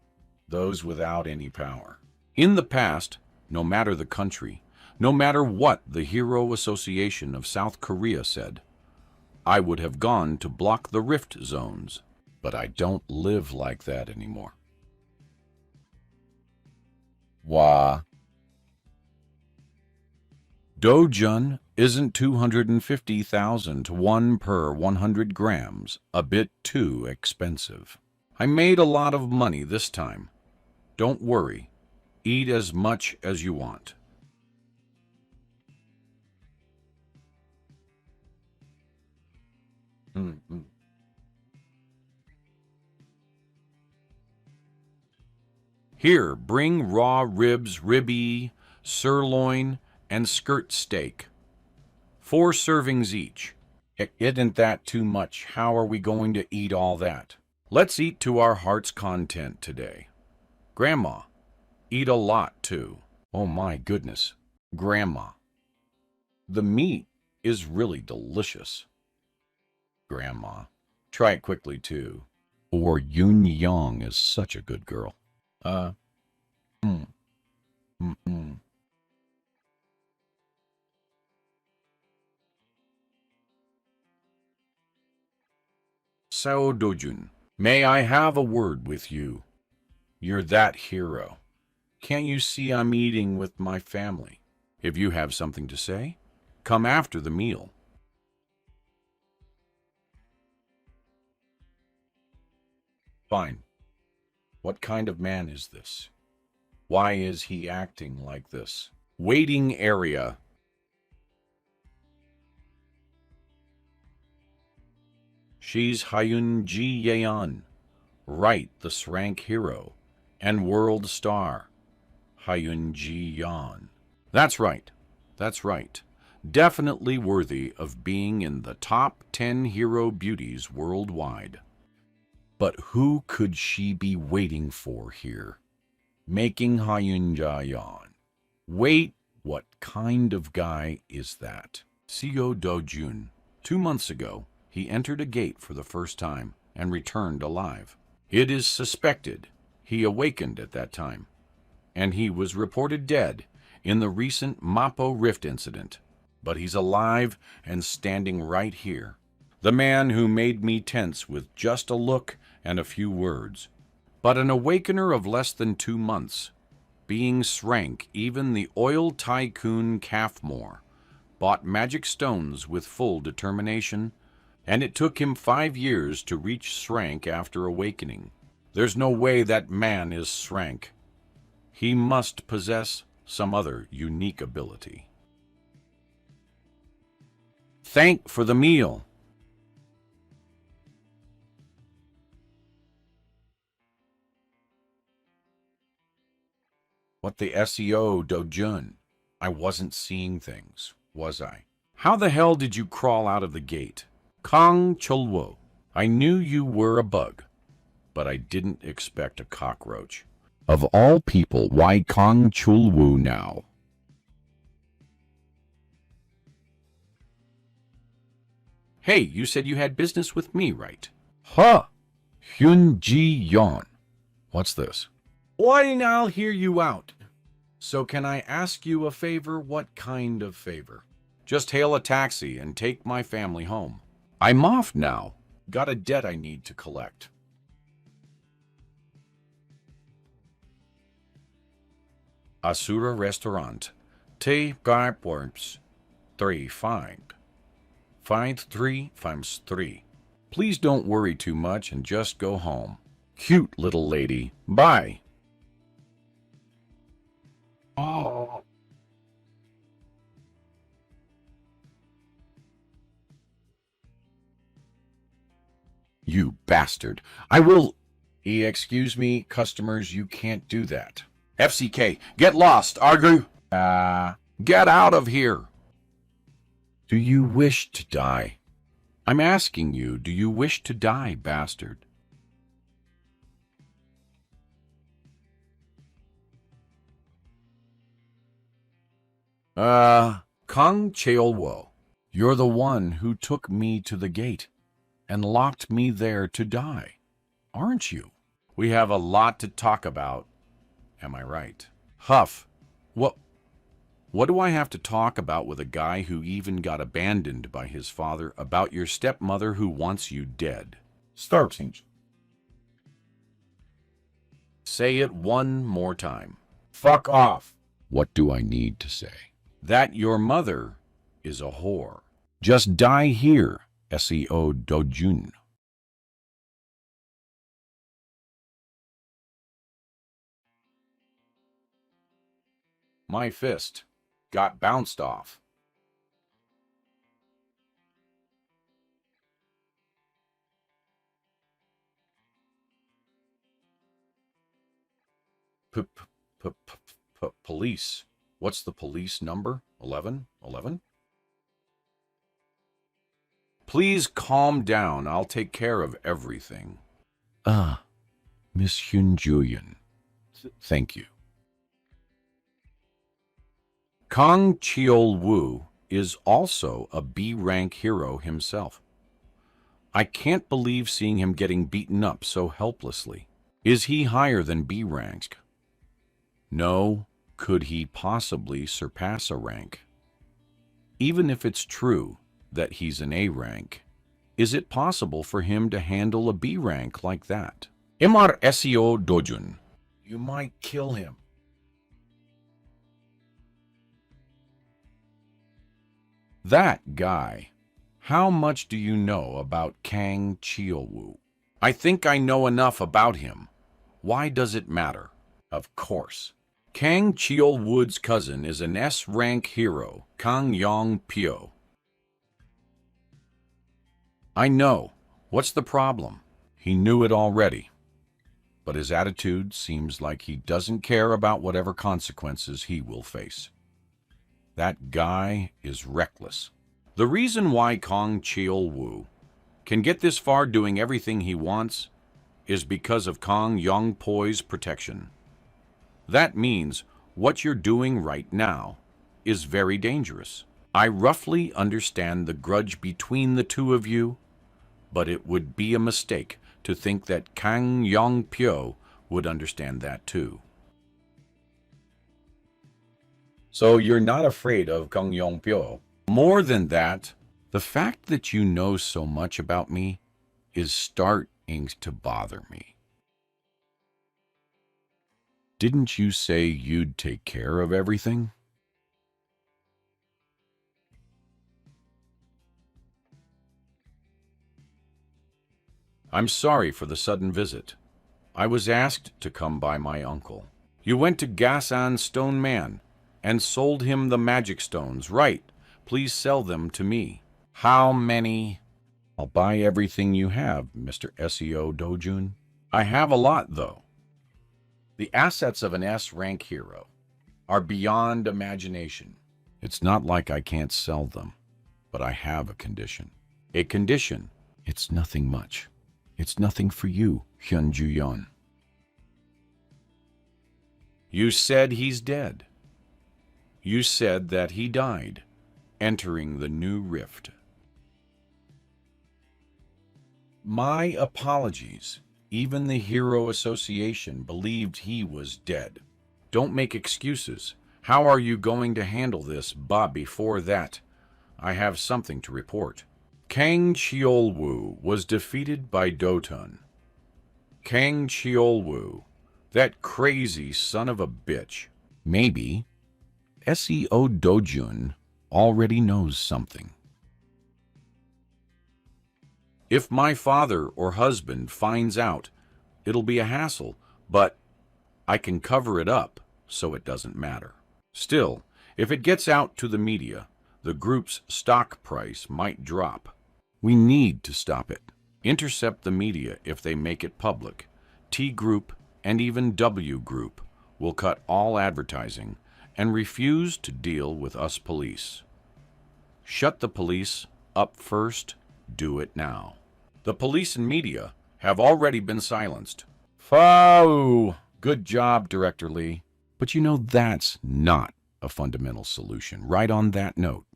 those without any power. In the past, no matter the country, no matter what the Hero Association of South Korea said, I would have gone to block the rift zones, but I don't live like that anymore. Wah. Dojun isn't 250,000 to 1 per 100 grams, a bit too expensive. I made a lot of money this time. Don't worry. Eat as much as you want. Here, bring raw ribs, ribeye, sirloin, and skirt steak. 4 servings each. Isn't that too much? How are we going to eat all that? Let's eat to our heart's content today. Grandma, eat a lot too. Oh my goodness, Grandma. The meat is really delicious. Grandma, try it quickly too. Or Yun Yang is such a good girl. Mm, mm, mm. Sao Dojun, may I have a word with you? You're that hero. Can't you see I'm eating with my family? If you have something to say, come after the meal. Fine. What kind of man is this? Why is he acting like this? Waiting area. She's Hyun Ji Yeon. Right, the Srank hero. And world star. Hyun Ji Yeon. That's right. That's right. Definitely worthy of being in the top 10 hero beauties worldwide. But who could she be waiting for here? Making Hyun Jayon. Wait, what kind of guy is that? Seo Do-jun. 2 months ago, he entered a gate for the first time and returned alive. It is suspected he awakened at that time, and he was reported dead in the recent Mappo Rift incident. But he's alive and standing right here. The man who made me tense with just a look and a few words. But an awakener of less than 2 months. Being Srank, even the oil tycoon Calfmore bought magic stones with full determination, and it took him 5 years to reach Srank after awakening. There's no way that man is Srank. He must possess some other unique ability. Thank for the meal. What the SEO Dojun? I wasn't seeing things, was I? How the hell did you crawl out of the gate? Kong Cholwo. I knew you were a bug, but I didn't expect a cockroach. Of all people, why Kong Cholwo now? Hey, you said you had business with me, right? Huh. Hyun Ji Yeon. What's this? Why, I'll hear you out. So can I ask you a favor? What kind of favor? Just hail a taxi and take my family home. I'm off now. Got a debt I need to collect. Asura Restaurant. T. Garporps. 3 5. 5 3 5 3. Please don't worry too much and just go home. Cute little lady. Bye. Oh. You bastard. I will... Excuse me, customers, you can't do that. FCK, get lost, argue. Get out of here. Do you wish to die? I'm asking you, do you wish to die, bastard? Kong Cheolwo, you're the one who took me to the gate and locked me there to die, aren't you? We have a lot to talk about, am I right? Huff, what do I have to talk about with a guy who even got abandoned by his father about your stepmother who wants you dead? Starting. Say it one more time. Fuck off. What do I need to say? That your mother is a whore. Just die here, SEO Dojun. My fist got bounced off. Police. What's the police number? 11? 11? Please calm down. I'll take care of everything. Ah, Miss Hyun Julian. Thank you. Kang Cheol-woo is also a B-rank hero himself. I can't believe seeing him getting beaten up so helplessly. Is he higher than B rank? No, could he possibly surpass a rank? Even if it's true that he's an A rank, is it possible for him to handle a B rank like that? Imar SEO Dojun. You might kill him. That guy. How much do you know about Kang Cheol-woo? I think I know enough about him. Why does it matter? Of course. Kang Cheol-woo's cousin is an S-rank hero, Kang Yong-pyo. I know. What's the problem? He knew it already. But his attitude seems like he doesn't care about whatever consequences he will face. That guy is reckless. The reason why Kang Cheol-woo can get this far doing everything he wants is because of Kang Yong-po's protection. That means what you're doing right now is very dangerous. I roughly understand the grudge between the two of you, but it would be a mistake to think that Kang Yong-pyo would understand that too. So you're not afraid of Kang Yong-pyo? More than that, the fact that you know so much about me is starting to bother me. Didn't you say you'd take care of everything? I'm sorry for the sudden visit. I was asked to come by my uncle. You went to Gasan Stone Man and sold him the magic stones, right? Please sell them to me. How many? I'll buy everything you have, Mr. SEO Dojun. I have a lot, though. The assets of an S-rank hero are beyond imagination. It's not like I can't sell them, but I have a condition. A condition? It's nothing much. It's nothing for you, Hyun Ju-yeon. You said he's dead. You said that he died, entering the new rift. My apologies. Even the Hero Association believed he was dead. Don't make excuses. How are you going to handle this, but before that, I have something to report. Kang Cheol-woo was defeated by Dotun. Kang Cheol-woo, that crazy son of a bitch. Maybe SEO Dojun already knows something. If my father or husband finds out, it'll be a hassle, but I can cover it up so it doesn't matter. Still, if it gets out to the media, the group's stock price might drop. We need to stop it. Intercept the media if they make it public. T Group and even W Group will cut all advertising and refuse to deal with us police. Shut the police up first. Do it now. The police and media have already been silenced. Phew! Good job, Director Lee. But you know that's not a fundamental solution. Right on that note.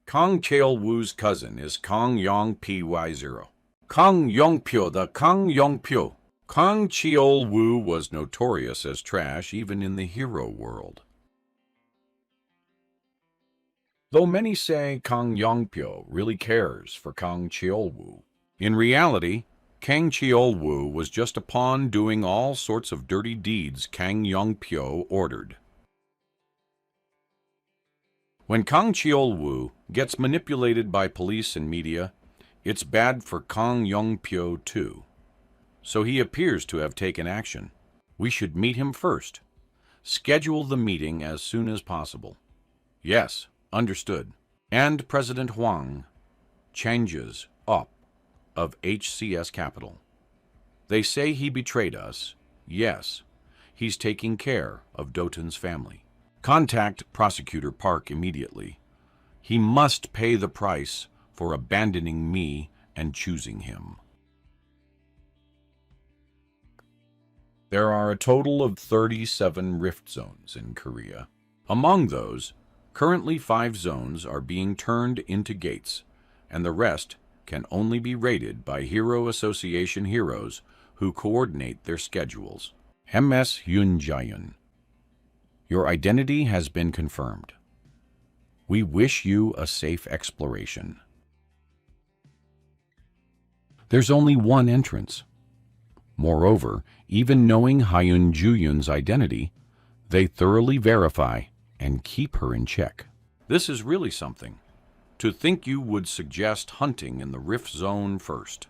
Kang Cheol-woo's cousin is Kang Yong-pyo. Kang Yong-pyo, the Kang Yong-pyo. Kang Cheol-woo was notorious as trash even in the hero world. Though many say Kang Yong-pyo really cares for Kang Cheol-woo, in reality, Kang Cheol-woo was just a pawn doing all sorts of dirty deeds Kang Yong-pyo ordered. When Kang Cheol-woo gets manipulated by police and media, it's bad for Kang Yong-pyo too. So he appears to have taken action. We should meet him first. Schedule the meeting as soon as possible. Yes, understood. And President Huang changes up of HCS Capital. They say he betrayed us. Yes, he's taking care of Doton's family. Contact Prosecutor Park immediately. He must pay the price for abandoning me and choosing him. There are a total of 37 rift zones in Korea. Among those, currently 5 zones are being turned into gates, and the rest can only be raided by Hero Association heroes who coordinate their schedules. MS Yoon Jae-yun, your identity has been confirmed. We wish you a safe exploration. There's only one entrance. Moreover, even knowing Hyun Ju-yun's identity, they thoroughly verify and keep her in check. This is really something. To think you would suggest hunting in the Rift Zone first.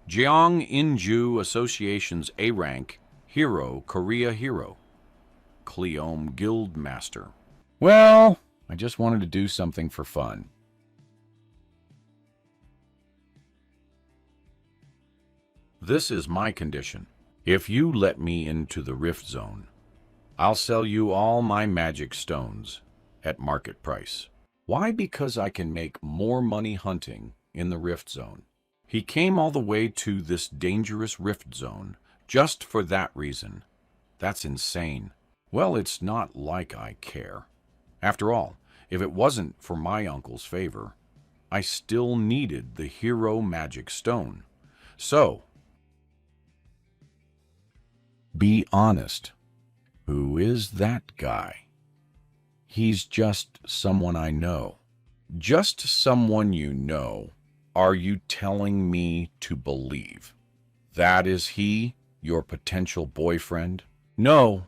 Jeong In-ju Association's A-rank, Hero, Korea Hero. Cleome Guild Master. Well, I just wanted to do something for fun. This is my condition. If you let me into the Rift Zone, I'll sell you all my magic stones at market price. Why? Because I can make more money hunting in the Rift Zone. He came all the way to this dangerous Rift Zone just for that reason. That's insane. Well, it's not like I care. After all, if it wasn't for my uncle's favor, I still needed the hero magic stone. So, be honest. Who is that guy? He's just someone I know. Just someone you know. Are you telling me to believe? That is he, your potential boyfriend? No,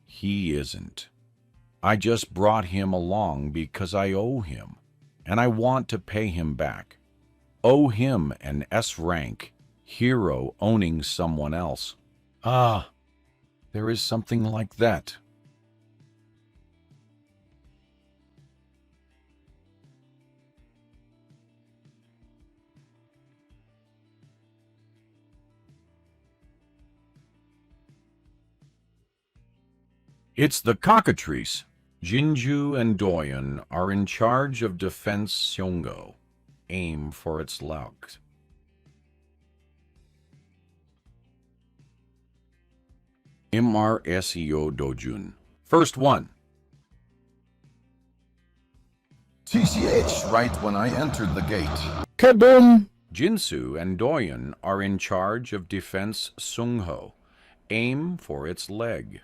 he isn't. I just brought him along because I owe him, and I want to pay him back. Owe him an S-rank hero owning someone else. Ah, there is something like that. It's the cockatrice. Jinju and Doyen are in charge of Defense Seonggo. Aim for its luck. MRSEO Dojun. First one. TCH right when I entered the gate. Kaboom! Jinsu and Doyen are in charge of Defense Sungho. Aim for its leg.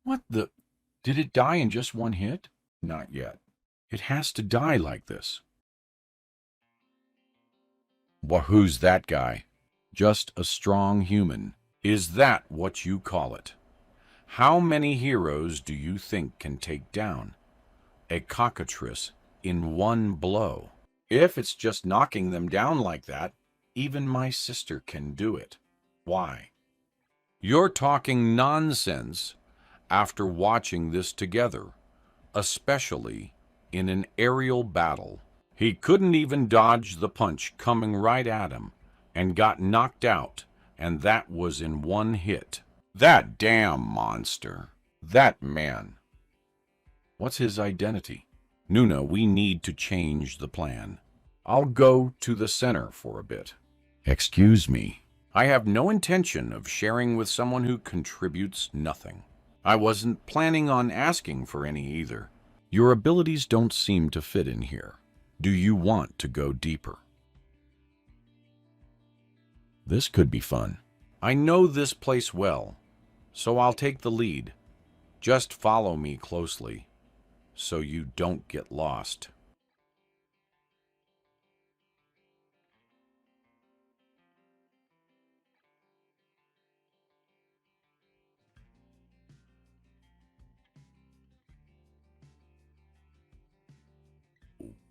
What the? Did it die in just one hit? Not yet. It has to die like this. Well, who's that guy? Just a strong human. Is that what you call it? How many heroes do you think can take down a cockatrice in one blow? If it's just knocking them down like that, even my sister can do it. Why? You're talking nonsense after watching this together, especially in an aerial battle. He couldn't even dodge the punch coming right at him and got knocked out, and that was in one hit. That damn monster. That man. What's his identity? Nuna, we need to change the plan. I'll go to the center for a bit. Excuse me. I have no intention of sharing with someone who contributes nothing. I wasn't planning on asking for any either. Your abilities don't seem to fit in here. Do you want to go deeper? This could be fun. I know this place well, so I'll take the lead. Just follow me closely, so you don't get lost.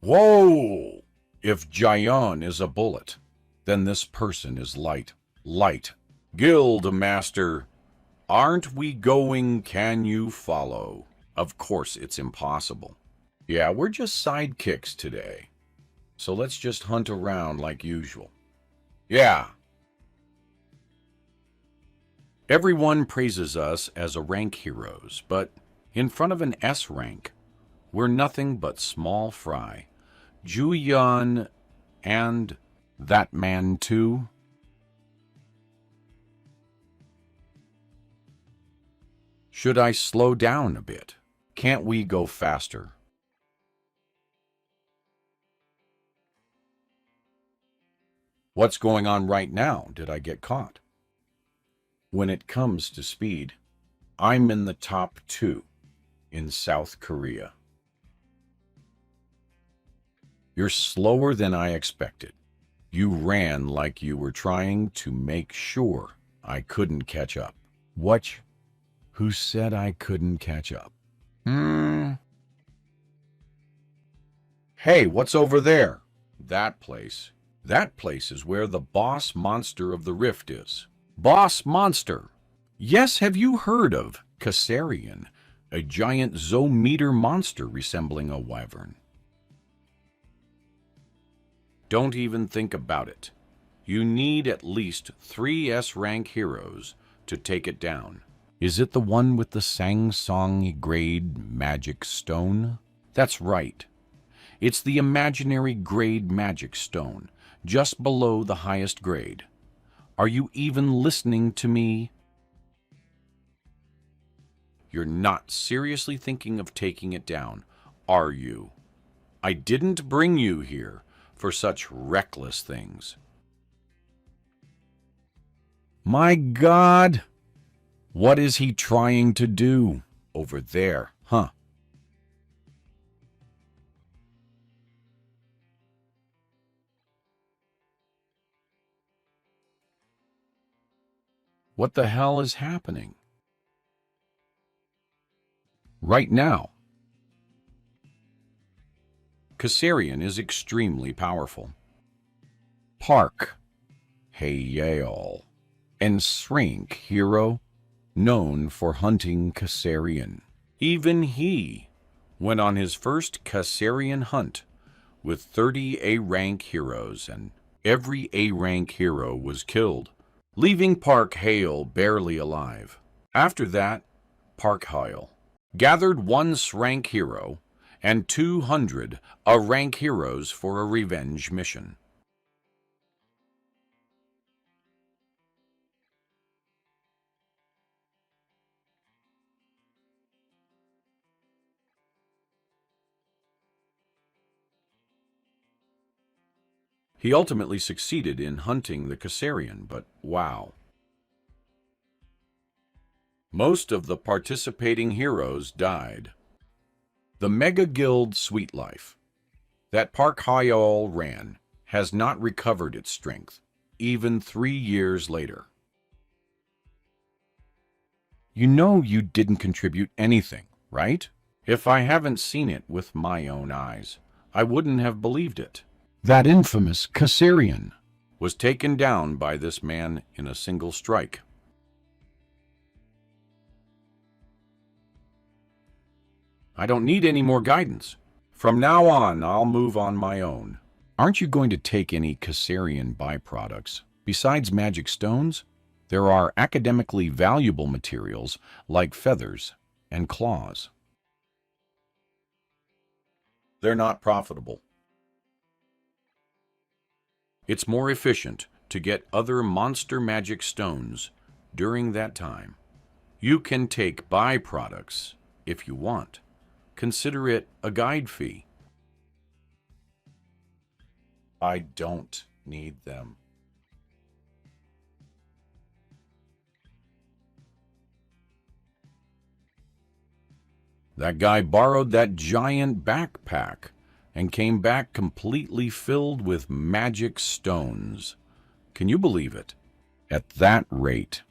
Whoa! If Jayon is a bullet, then this person is light. Light. Guild Master, aren't we going? Can you follow? Of course, it's impossible. Yeah, we're just sidekicks today. So let's just hunt around like usual. Yeah. Everyone praises us as a rank heroes, but in front of an S rank, we're nothing but small fry. Juyan and that man too. Should I slow down a bit? Can't we go faster? What's going on right now? Did I get caught? When it comes to speed, I'm in the top 2 in South Korea. You're slower than I expected. You ran like you were trying to make sure I couldn't catch up. What? Who said I couldn't catch up? Hey, what's over there? That place. That place is where the boss monster of the rift is. Boss monster. Yes, have you heard of Kassarian, a giant zoometer monster resembling a wyvern? Don't even think about it. You need at least 3 S-rank heroes to take it down. Is it the one with the Sang-Song grade magic stone? That's right. It's the imaginary grade magic stone, just below the highest grade. Are you even listening to me? You're not seriously thinking of taking it down, are you? I didn't bring you here for such reckless things. My God! What is he trying to do? Over there, huh? What the hell is happening? Right now, Kassarian is extremely powerful. Park Hae-yeol, and Shrink hero, known for hunting Kassarian. Even he went on his first Kassarian hunt with 30 A-rank heroes, and every A-rank hero was killed, leaving Park Hae-yeol barely alive. After that, Park Hae-yeol gathered 1 rank hero and 200 A-rank heroes for a revenge mission. He ultimately succeeded in hunting the Kassarian, but wow. Most of the participating heroes died. The Mega Guild Sweet Life that Park Hae-yeol ran has not recovered its strength, even 3 years later. You know you didn't contribute anything, right? If I haven't seen it with my own eyes, I wouldn't have believed it. That infamous Kassarian Was taken down by this man in a single strike. I don't need any more guidance. From now on, I'll move on my own. Aren't you going to take any Kassarian byproducts? Besides magic stones, there are academically valuable materials like feathers and claws. They're not profitable. It's more efficient to get other monster magic stones during that time. You can take byproducts if you want, Consider it a guide fee. I don't need them. That guy borrowed that giant backpack and came back completely filled with magic stones. Can you believe it? At that rate,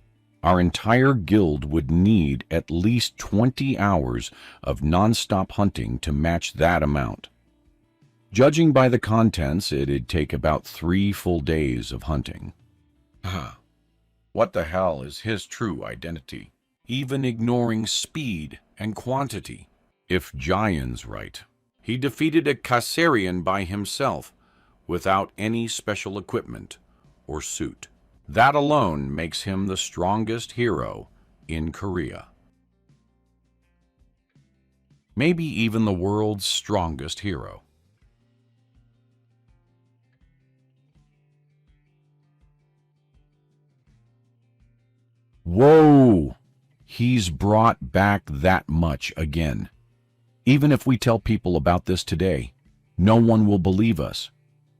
our entire guild would need at least 20 hours of non-stop hunting to match that amount. Judging by the contents, it'd take about 3 full days of hunting. What the hell is his true identity? Even ignoring speed and quantity. If Jayan's right, he defeated a Kaisarian by himself without any special equipment or suit. That alone makes him the strongest hero in Korea. Maybe even the world's strongest hero. Whoa! He's brought back that much again. Even if we tell people about this today, no one will believe us,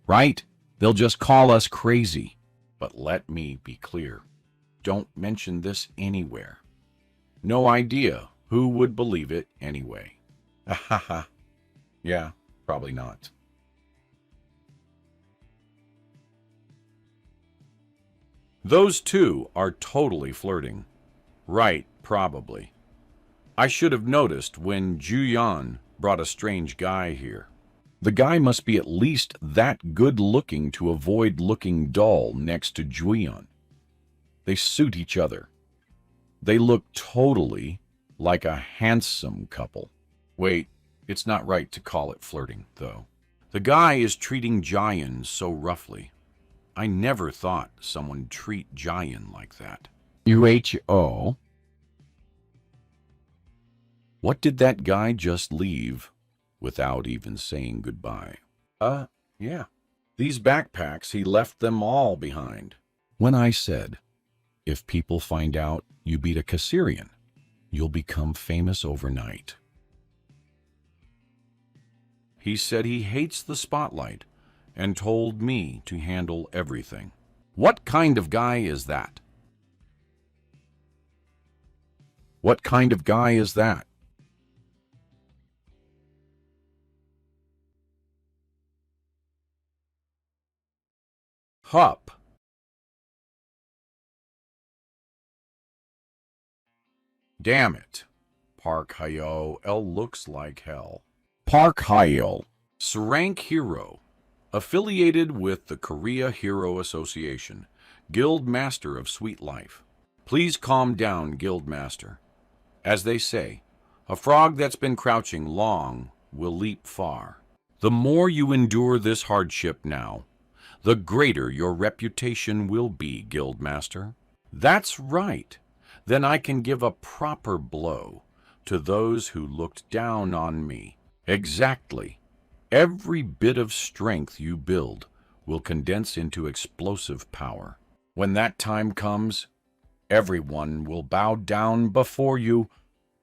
right? They'll just call us crazy. But let me be clear. Don't mention this anywhere. No idea who would believe it anyway. Ahaha. Yeah, probably not. Those two are totally flirting. Right, probably. I should have noticed when Juyan brought a strange guy here. The guy must be at least that good-looking to avoid looking dull next to Juyan. They suit each other. They look totally like a handsome couple. Wait, it's not right to call it flirting, though. The guy is treating Jayan so roughly. I never thought someone'd treat Jayan like that. UHO? What did that guy just leave without even saying goodbye? Yeah. These backpacks, he left them all behind. When I said, if people find out you beat a Kaisarian, you'll become famous overnight. He said he hates the spotlight and told me to handle everything. What kind of guy is that? What kind of guy is that? Hup. Damn it. Park Hyo, L looks like hell. Park Hyo, rank hero, affiliated with the Korea Hero Association, Guild Master of Sweet Life. Please calm down, Guild Master. As they say, a frog that's been crouching long will leap far. The more you endure this hardship now, the greater your reputation will be, Guild Master. That's right. Then I can give a proper blow to those who looked down on me. Exactly. Every bit of strength you build will condense into explosive power. When that time comes, everyone will bow down before you,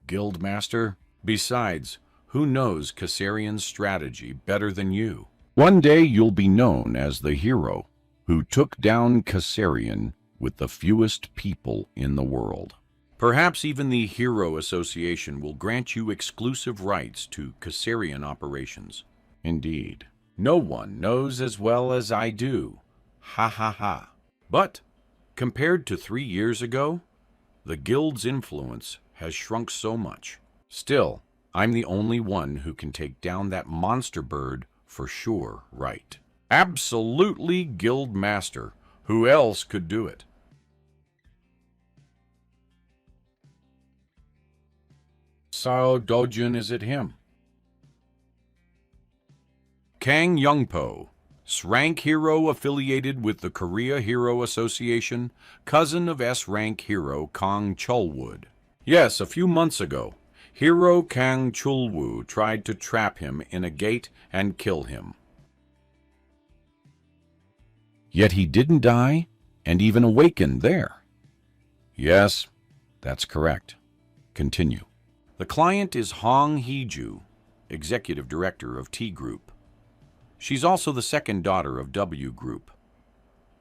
Guild Master. Besides, who knows Kaisarian's strategy better than you? One day you'll be known as the hero who took down Kaisarian with the fewest people in the world. Perhaps even the Hero Association will grant you exclusive rights to Kaisarian operations. Indeed. No one knows as well as I do. Ha ha ha. But, compared to 3 years ago, the Guild's influence has shrunk so much. Still, I'm the only one who can take down that monster bird for sure, right? Absolutely, Guild Master. Who else could do it? Sao Dojun, is it him? Kang Youngpo, S-rank hero affiliated with the Korea Hero Association, cousin of S-rank hero Kang Chulwood. Yes, a few months ago, hero Kang Chulwoo tried to trap him in a gate and kill him. Yet he didn't die and even awakened there. Yes, that's correct. Continue. The client is Hong Heeju, executive director of T Group. She's also the second daughter of W Group.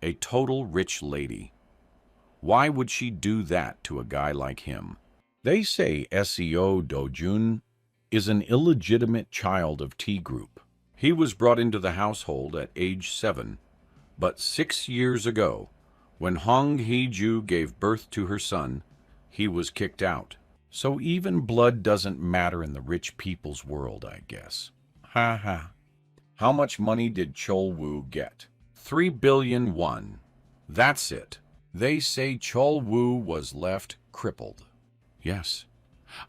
A total rich lady. Why would she do that to a guy like him? They say SEO Dojun is an illegitimate child of T Group. He was brought into the household at age 7, but 6 years ago, when Hong Hee-ju gave birth to her son, he was kicked out. So even blood doesn't matter in the rich people's world, I guess. Ha ha. How much money did Chol-woo get? 3 billion won. That's it. They say Chol-woo was left crippled. Yes.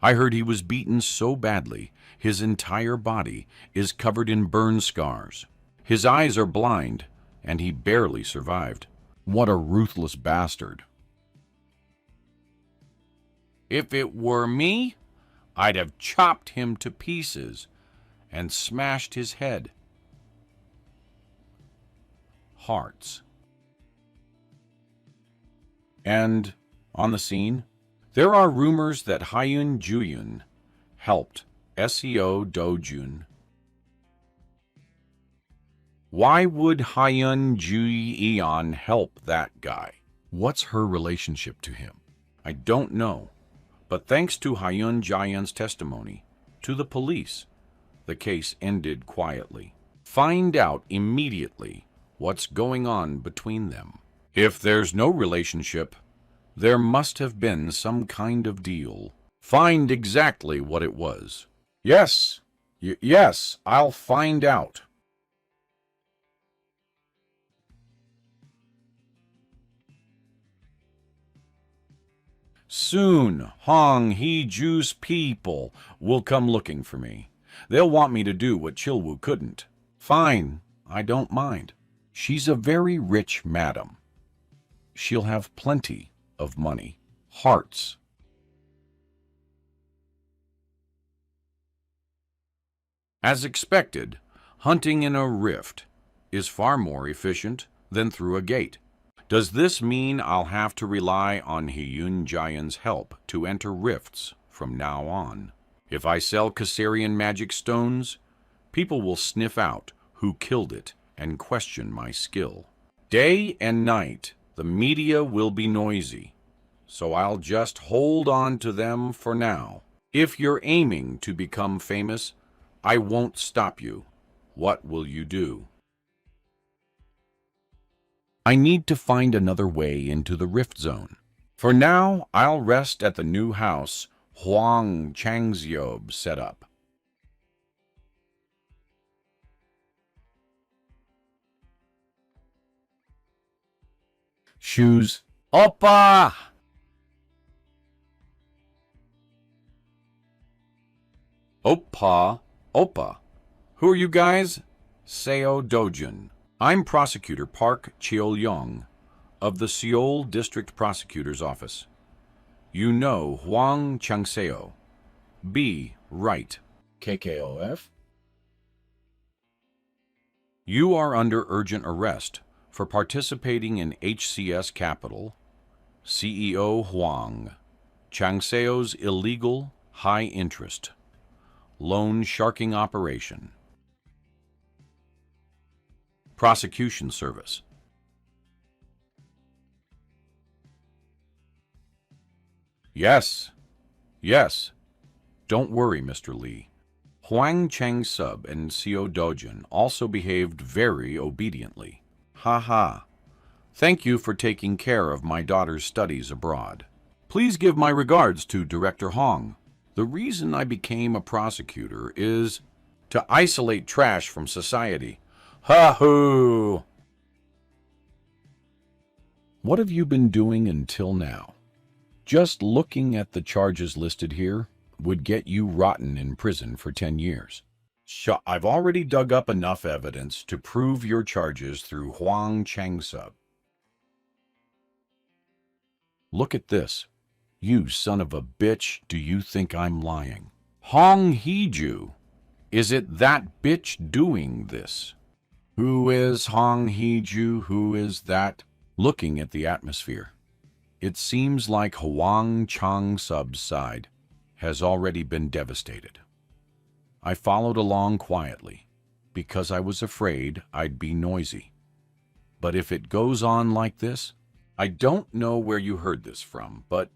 I heard he was beaten so badly, his entire body is covered in burn scars. His eyes are blind, and he barely survived. What a ruthless bastard. If it were me, I'd have chopped him to pieces and smashed his head. Hearts. And on the scene, there are rumors that Hyun Juyun helped SEO Dojun. Why would Hyun Ju-eon help that guy? What's her relationship to him? I don't know, but thanks to Hyun Jaehyun's testimony to the police, the case ended quietly. Find out immediately what's going on between them. If there's no relationship, there must have been some kind of deal. Find exactly what it was. Yes, yes, I'll find out. Soon, Hong Hee-ju's people will come looking for me. They'll want me to do what Chil-woo couldn't. Fine, I don't mind. She's a very rich madam. She'll have plenty of money. Hearts. As expected, hunting in a rift is far more efficient than through a gate. Does this mean I'll have to rely on Hyun Jaehyun's help to enter rifts from now on? If I sell Kassarian magic stones, people will sniff out who killed it and question my skill. Day and night, the media will be noisy, so I'll just hold on to them for now. If you're aiming to become famous, I won't stop you. What will you do? I need to find another way into the rift zone. For now, I'll rest at the new house Hwang Changseob set up. Shoes. Oppa! Oppa. Oppa. Who are you guys? Seo Dojun. I'm Prosecutor Park Cheol-yong of the Seoul District Prosecutor's Office. You know Hwang Changseo. Be right. KKOF? You are under urgent arrest for participating in HCS Capital, CEO Hwang Changseo's illegal, high-interest loan sharking operation. Prosecution Service. Yes, yes. Don't worry, Mr. Lee. Hwang Chang-sub and Seo Dojun also behaved very obediently. Ha ha. Thank you for taking care of my daughter's studies abroad. Please give my regards to Director Hong. The reason I became a prosecutor is to isolate trash from society. Ha-hoo! What have you been doing until now? Just looking at the charges listed here would get you rotten in prison for 10 years. I've already dug up enough evidence to prove your charges through Hwang Chang-sub. Look at this. You son of a bitch, do you think I'm lying? Hong Hee-ju. Is it that bitch doing this? Who is Hong Hee-ju? Who is that? Looking at the atmosphere, it seems like Hwang Chang-sub's side has already been devastated. I followed along quietly, because I was afraid I'd be noisy. But if it goes on like this, I don't know where you heard this from, but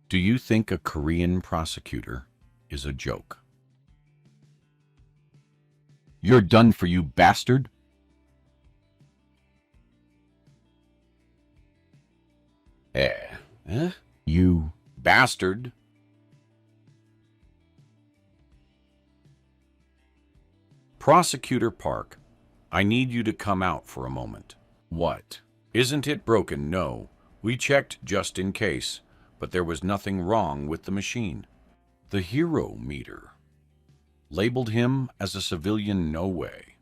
do you think a Korean prosecutor is a joke? You're done for, you bastard! You bastard! Prosecutor Park, I need you to come out for a moment. What? Isn't it broken? No. We checked just in case, but there was nothing wrong with the machine. The hero meter. Labeled him as a civilian? No way.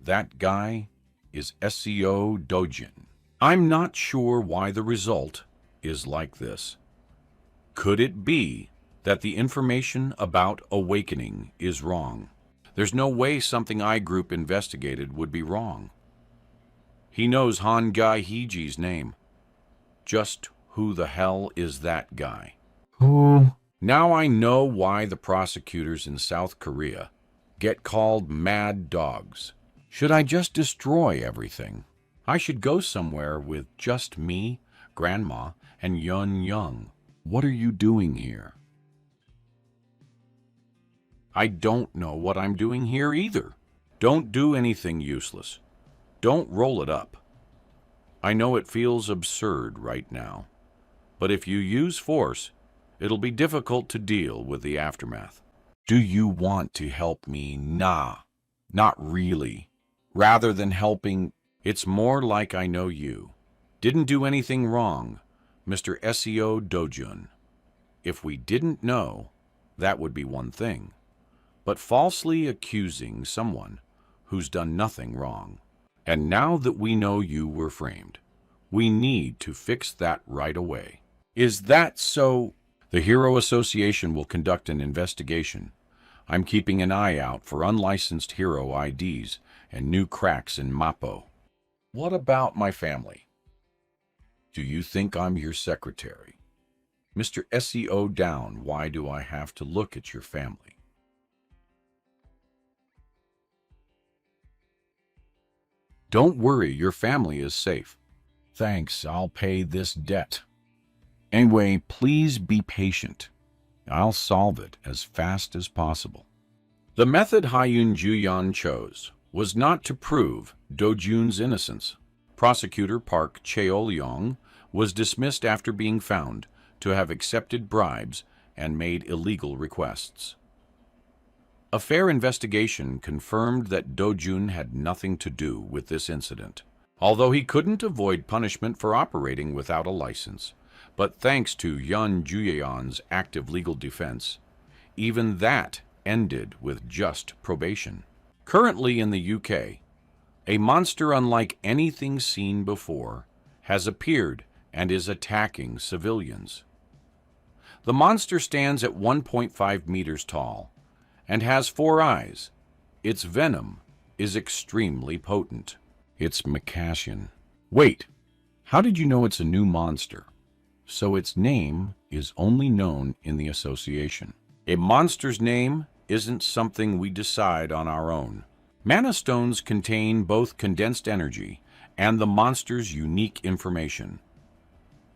That guy is SEO Dojin. I'm not sure why the result is like this. Could it be that the information about awakening is wrong? There's no way something I Group investigated would be wrong. He knows Han Gai Heeji's name. Just who the hell is that guy? Who? Now I know why the prosecutors in South Korea get called mad dogs. Should I just destroy everything? I should go somewhere with just me, Grandma, and Yun Young. What are you doing here? I don't know what I'm doing here either. Don't do anything useless. Don't roll it up. I know it feels absurd right now, but if you use force, it'll be difficult to deal with the aftermath. Do you want to help me? Nah, not really. Rather than helping, it's more like I know you. Didn't do anything wrong, Mr. SEO Dojun. If we didn't know, that would be one thing. But falsely accusing someone who's done nothing wrong. And now that we know you were framed, we need to fix that right away. Is that so? The Hero Association will conduct an investigation. I'm keeping an eye out for unlicensed hero IDs and new cracks in Mappo. What about my family? Do you think I'm your secretary? Mr. SEO Down, why do I have to look at your family? Don't worry, your family is safe. Thanks, I'll pay this debt. Anyway, please be patient. I'll solve it as fast as possible. The method Hyun Juyan chose was not to prove Do-jun's innocence. Prosecutor Park Cheol-yong was dismissed after being found to have accepted bribes and made illegal requests. A fair investigation confirmed that Do-jun had nothing to do with this incident, although he couldn't avoid punishment for operating without a license. But thanks to Yun Juyeon's active legal defense, even that ended with just probation. Currently in the UK, a monster unlike anything seen before has appeared and is attacking civilians. The monster stands at 1.5 meters tall and has 4 eyes. Its venom is extremely potent. It's Macassian. Wait, how did you know it's a new monster? So its name is only known in the association. A monster's name isn't something we decide on our own. Mana stones contain both condensed energy and the monster's unique information.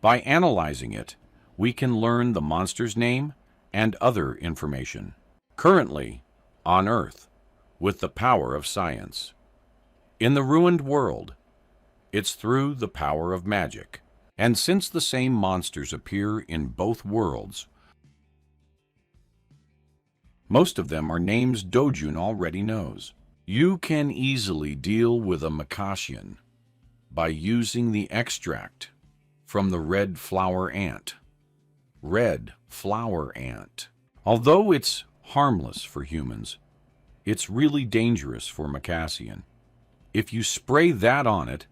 By analyzing it, we can learn the monster's name and other information. Currently, on Earth, with the power of science. In the ruined world, it's through the power of magic. And since the same monsters appear in both worlds, most of them are names Do-jun already knows. You can easily deal with a Macassian by using the extract from the red flower ant. Red flower ant. Although it's harmless for humans, it's really dangerous for Macassian. If you spray that on it,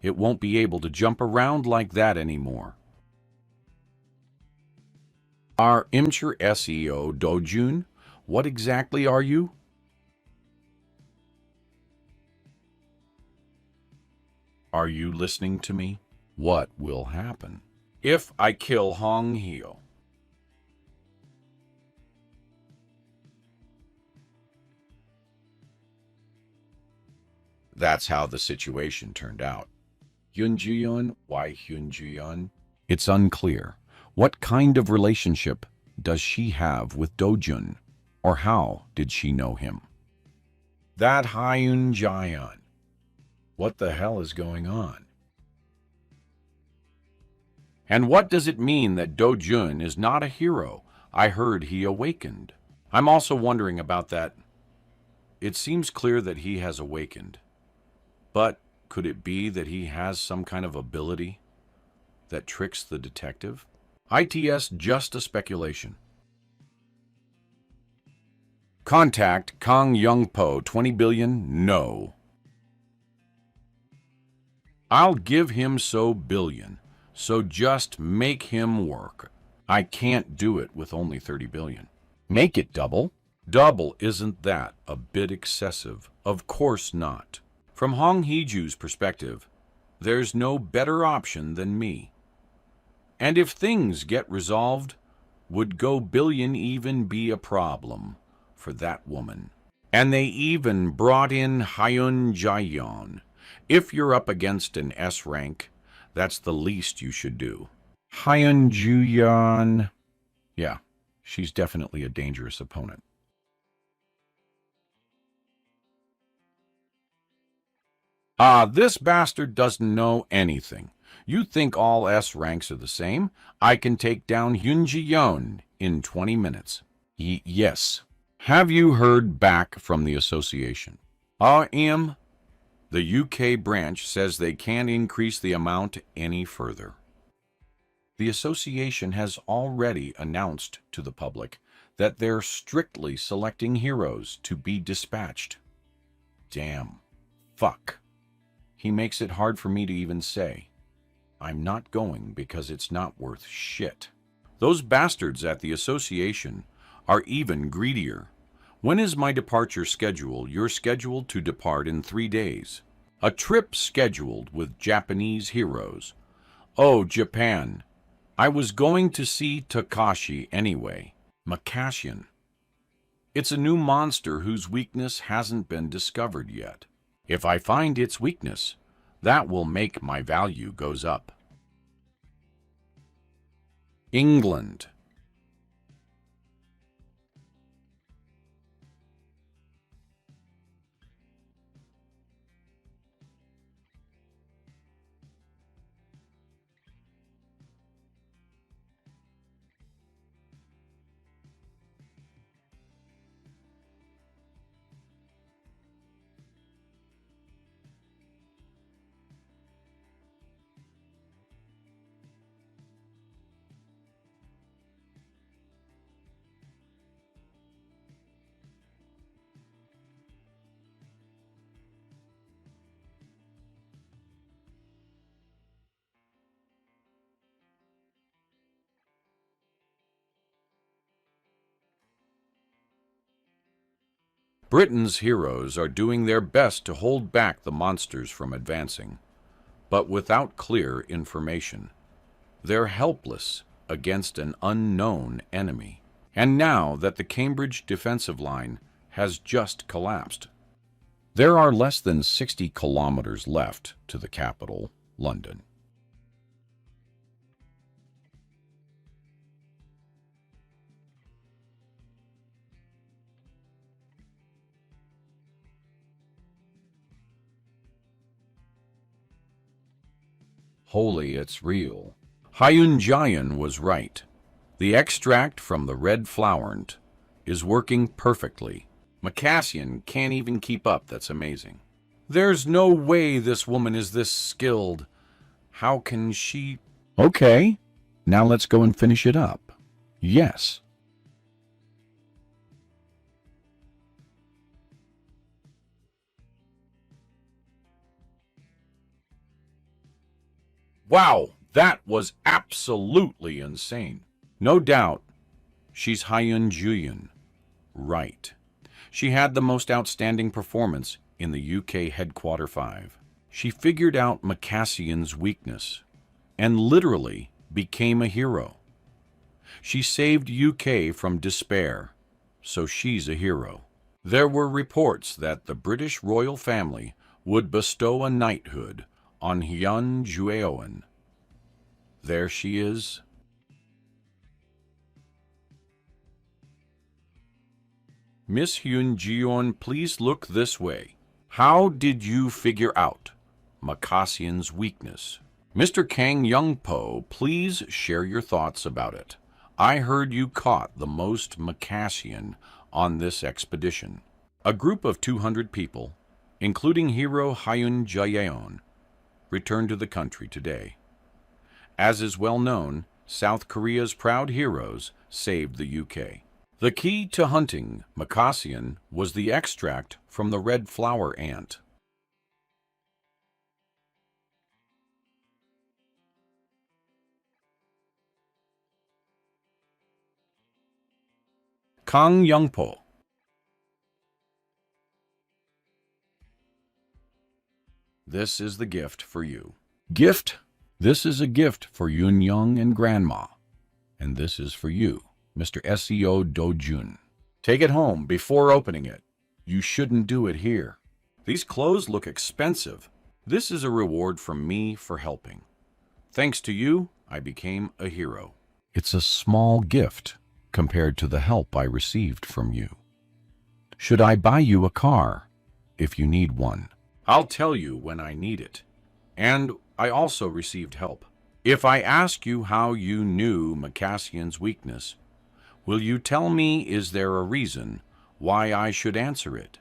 it won't be able to jump around like that anymore. Our immature SEO Do-jun, what exactly are you? Are you listening to me? What will happen if I kill Hong Hyo? That's how the situation turned out. Hyunjun, why Hyunjun? It's unclear. What kind of relationship does she have with Dojun? Or how did she know him? That Hyunjun. What the hell is going on? And what does it mean that Dojun is not a hero? I heard he awakened. I'm also wondering about that. It seems clear that he has awakened. But could it be that he has some kind of ability that tricks the detective? ITS just a speculation. Contact Kang Young-po, 20 billion? No. I'll give him so billion, so just make him work. I can't do it with only 30 billion. Make it double? Double, isn't that a bit excessive? Of course not. From Hong Hee-ju's perspective, there's no better option than me. And if things get resolved, would go billion even be a problem for that woman? And they even brought in Hyun Jaeyeon. If you're up against an S rank, that's the least you should do. Hyun Jaeyeon. Yeah, she's definitely a dangerous opponent. This bastard doesn't know anything. You think all S ranks are the same? I can take down Hyun Jaeyeon in 20 minutes. Yes. Have you heard back from the association? The UK branch says they can't increase the amount any further. The association has already announced to the public that they're strictly selecting heroes to be dispatched. Damn. Fuck. He makes it hard for me to even say. I'm not going because it's not worth shit. Those bastards at the association are even greedier. When is my departure schedule? You're scheduled to depart in 3 days. A trip scheduled with Japanese heroes. Oh, Japan. I was going to see Takashi anyway. Mangacap. It's a new monster whose weakness hasn't been discovered yet. If I find its weakness, that will make my value goes up. England. Britain's heroes are doing their best to hold back the monsters from advancing, but without clear information. They're helpless against an unknown enemy. And now that the Cambridge defensive line has just collapsed, there are less than 60 kilometers left to the capital, London. Holy, it's real. Hyun Jaeyeon was right. The extract from the red flowerant is working perfectly. Mangacap can't even keep up. That's amazing. There's no way this woman is this skilled. How can she... Okay, now let's go and finish it up. Yes. Wow, that was absolutely insane. No doubt, she's Hyun Jaeyeon. Right. She had the most outstanding performance in the UK Headquarter 5. She figured out Mangacap's weakness and literally became a hero. She saved UK from despair, so she's a hero. There were reports that the British royal family would bestow a knighthood on Hyun Jueon. There she is. Miss Hyun Jeon, please look this way. How did you figure out Makassian's weakness? Mr. Kang Young-po, please share your thoughts about it. I heard you caught the most Makassian on this expedition. A group of 200 people, including hero Hyun Jaeon, returned to the country today. As is well known, South Korea's proud heroes saved the UK. The key to hunting Makassian was the extract from the red flower ant. Kang Young-po. This is the gift for you. Gift? This is a gift for Yun Young and Grandma. And this is for you, Mr. Seo Do-jun. Take it home before opening it. You shouldn't do it here. These clothes look expensive. This is a reward from me for helping. Thanks to you, I became a hero. It's a small gift compared to the help I received from you. Should I buy you a car if you need one? I'll tell you when I need it. And I also received help. If I ask you how you knew Makassian's weakness, will you tell me is there a reason why I should answer it?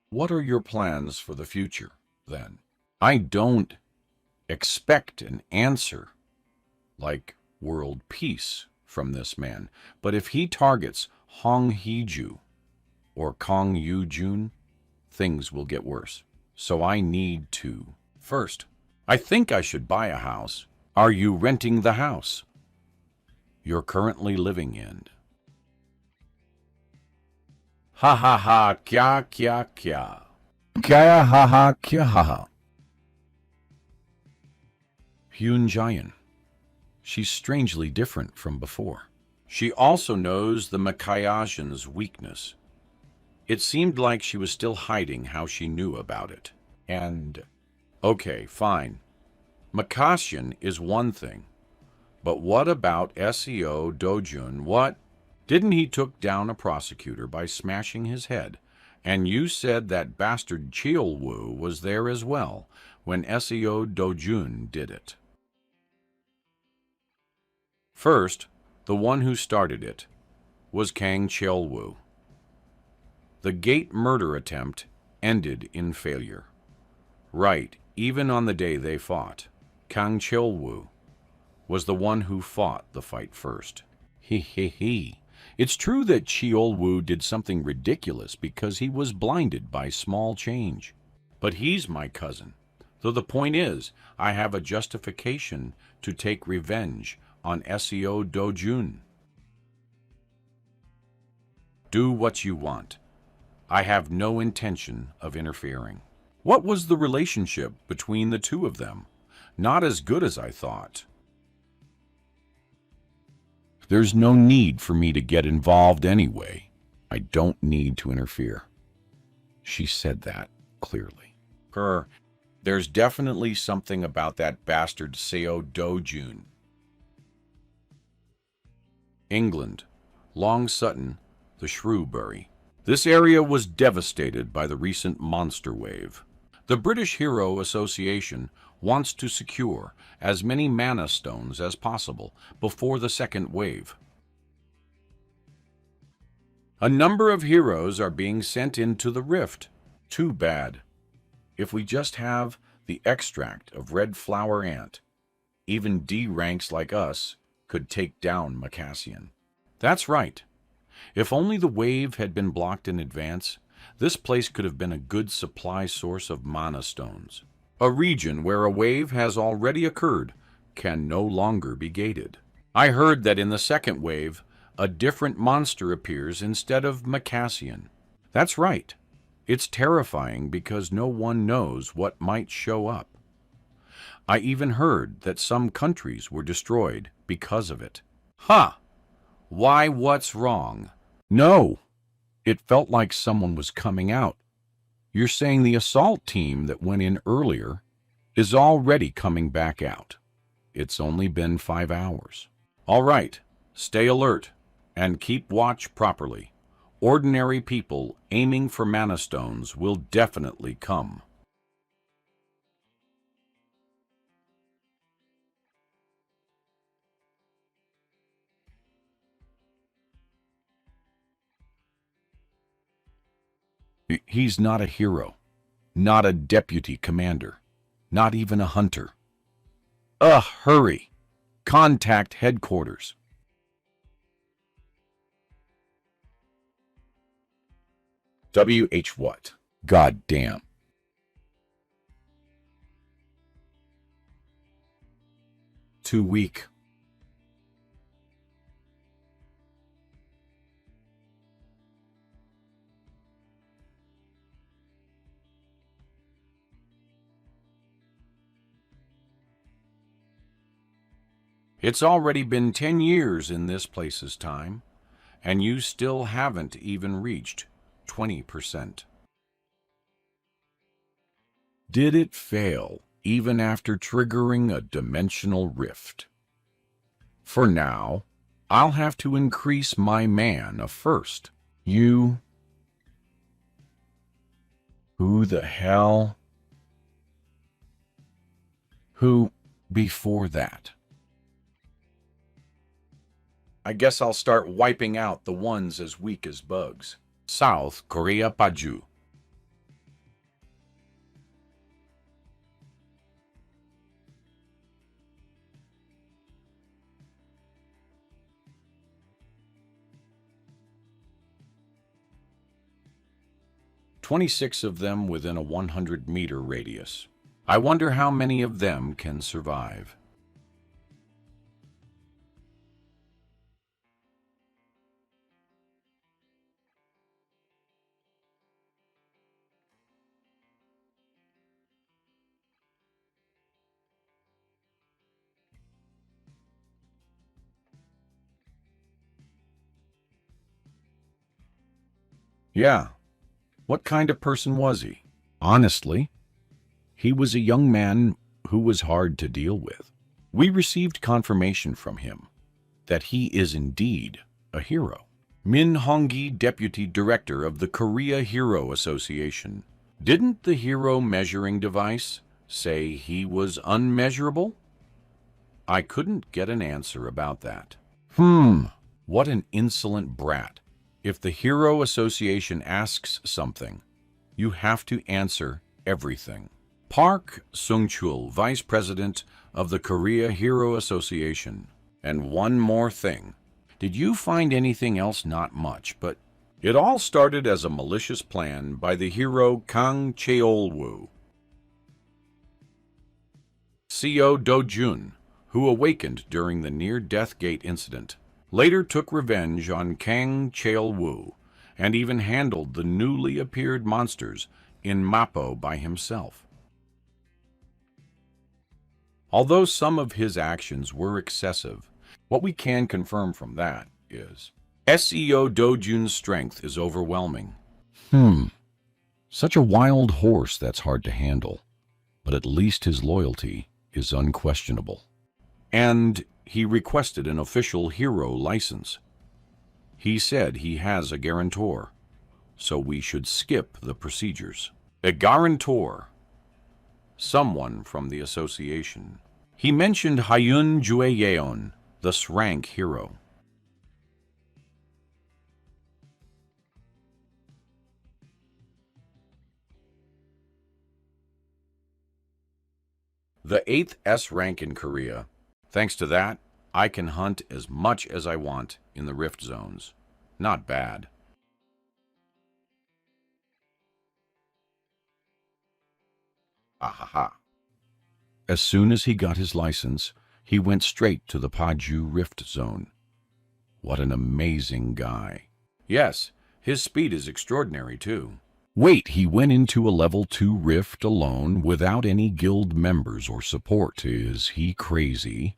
What are your plans for the future, then? I don't expect an answer like world peace from this man, but if he targets Hong Hee-ju or Kong Yoo-jun, things will get worse. So I need to. First, I think I should buy a house. Are you renting the house you're currently living in? Ha ha ha, kya kya kya. Kya ha ha kya ha ha. Hyun Jaeon. She's strangely different from before. She also knows the Makassian's weakness. It seemed like she was still hiding how she knew about it. And, okay, fine. Makassian is one thing. But what about Seo Do-jun? What? Didn't he took down a prosecutor by smashing his head? And you said that bastard Cheol-woo was there as well when Seo Do-jun did it. First, the one who started it was Kang Cheol-woo. The gate murder attempt ended in failure. Right, even on the day they fought, Kang Cheol-woo was the one who fought the fight first. He. It's true that Cheol-woo did something ridiculous because he was blinded by small change. But he's my cousin. Though the point is, I have a justification to take revenge on Seo Do-jun. Do what you want. I have no intention of interfering. What was the relationship between the two of them? Not as good as I thought. There's no need for me to get involved anyway. I don't need to interfere. She said that clearly. There's definitely something about that bastard Seo Do-jun. England, Long Sutton, the Shrewsbury. This area was devastated by the recent monster wave. The British Hero Association wants to secure as many mana stones as possible before the second wave. A number of heroes are being sent into the rift. Too bad. If we just have the extract of red flower ant, even D ranks like us could take down Makassian. That's right. If only the wave had been blocked in advance, this place could have been a good supply source of mana stones. A region where a wave has already occurred can no longer be gated. I heard that in the second wave, a different monster appears instead of Makassian. That's right. It's terrifying because no one knows what might show up. I even heard that some countries were destroyed because of it. Ha! Why, what's wrong? No, It felt like someone was coming out. You're saying the assault team that went in earlier is already coming back out. It's only been 5 hours. All right, stay alert and keep watch properly. Ordinary people aiming for mana stones will definitely come. He's not a hero, not a deputy commander, not even a hunter. Hurry! Contact headquarters. WH what? God damn. Too weak. It's already been 10 years in this place's time, and you still haven't even reached 20%. Did it fail even after triggering a dimensional rift? For now, I'll have to increase my mana first. You... Who the hell? Who before that? I guess I'll start wiping out the ones as weak as bugs. South Korea Paju. "26 of them within a 100-meter radius. I wonder how many of them can survive." Yeah. What kind of person was he? Honestly, he was a young man who was hard to deal with. We received confirmation from him that he is indeed a hero. Min Honggi, Deputy Director of the Korea Hero Association. Didn't the hero measuring device say he was unmeasurable? I couldn't get an answer about that. What an insolent brat. If the Hero Association asks something, you have to answer everything. Park Sung-chul, Vice President of the Korea Hero Association. And one more thing. Did you find anything else? Not much, but it all started as a malicious plan by the hero Kang Cheol-woo, Co Do-jun, who awakened during the near-death gate incident. Later took revenge on Kang Cheol-woo and even handled the newly appeared monsters in Mappo by himself. Although some of his actions were excessive, what we can confirm from that is SEO Do-jun's strength is overwhelming. Such a wild horse that's hard to handle, but at least his loyalty is unquestionable. And he requested an official hero license. He said he has a guarantor, so we should skip the procedures. A guarantor, someone from the association. He mentioned Hyun Jueyeon, the Srank hero. The 8th S rank in Korea. Thanks to that, I can hunt as much as I want in the rift zones. Not bad. Ahaha. As soon as he got his license, he went straight to the Paju rift zone. What an amazing guy. Yes, his speed is extraordinary too. Wait, he went into a level 2 rift alone without any guild members or support. Is he crazy?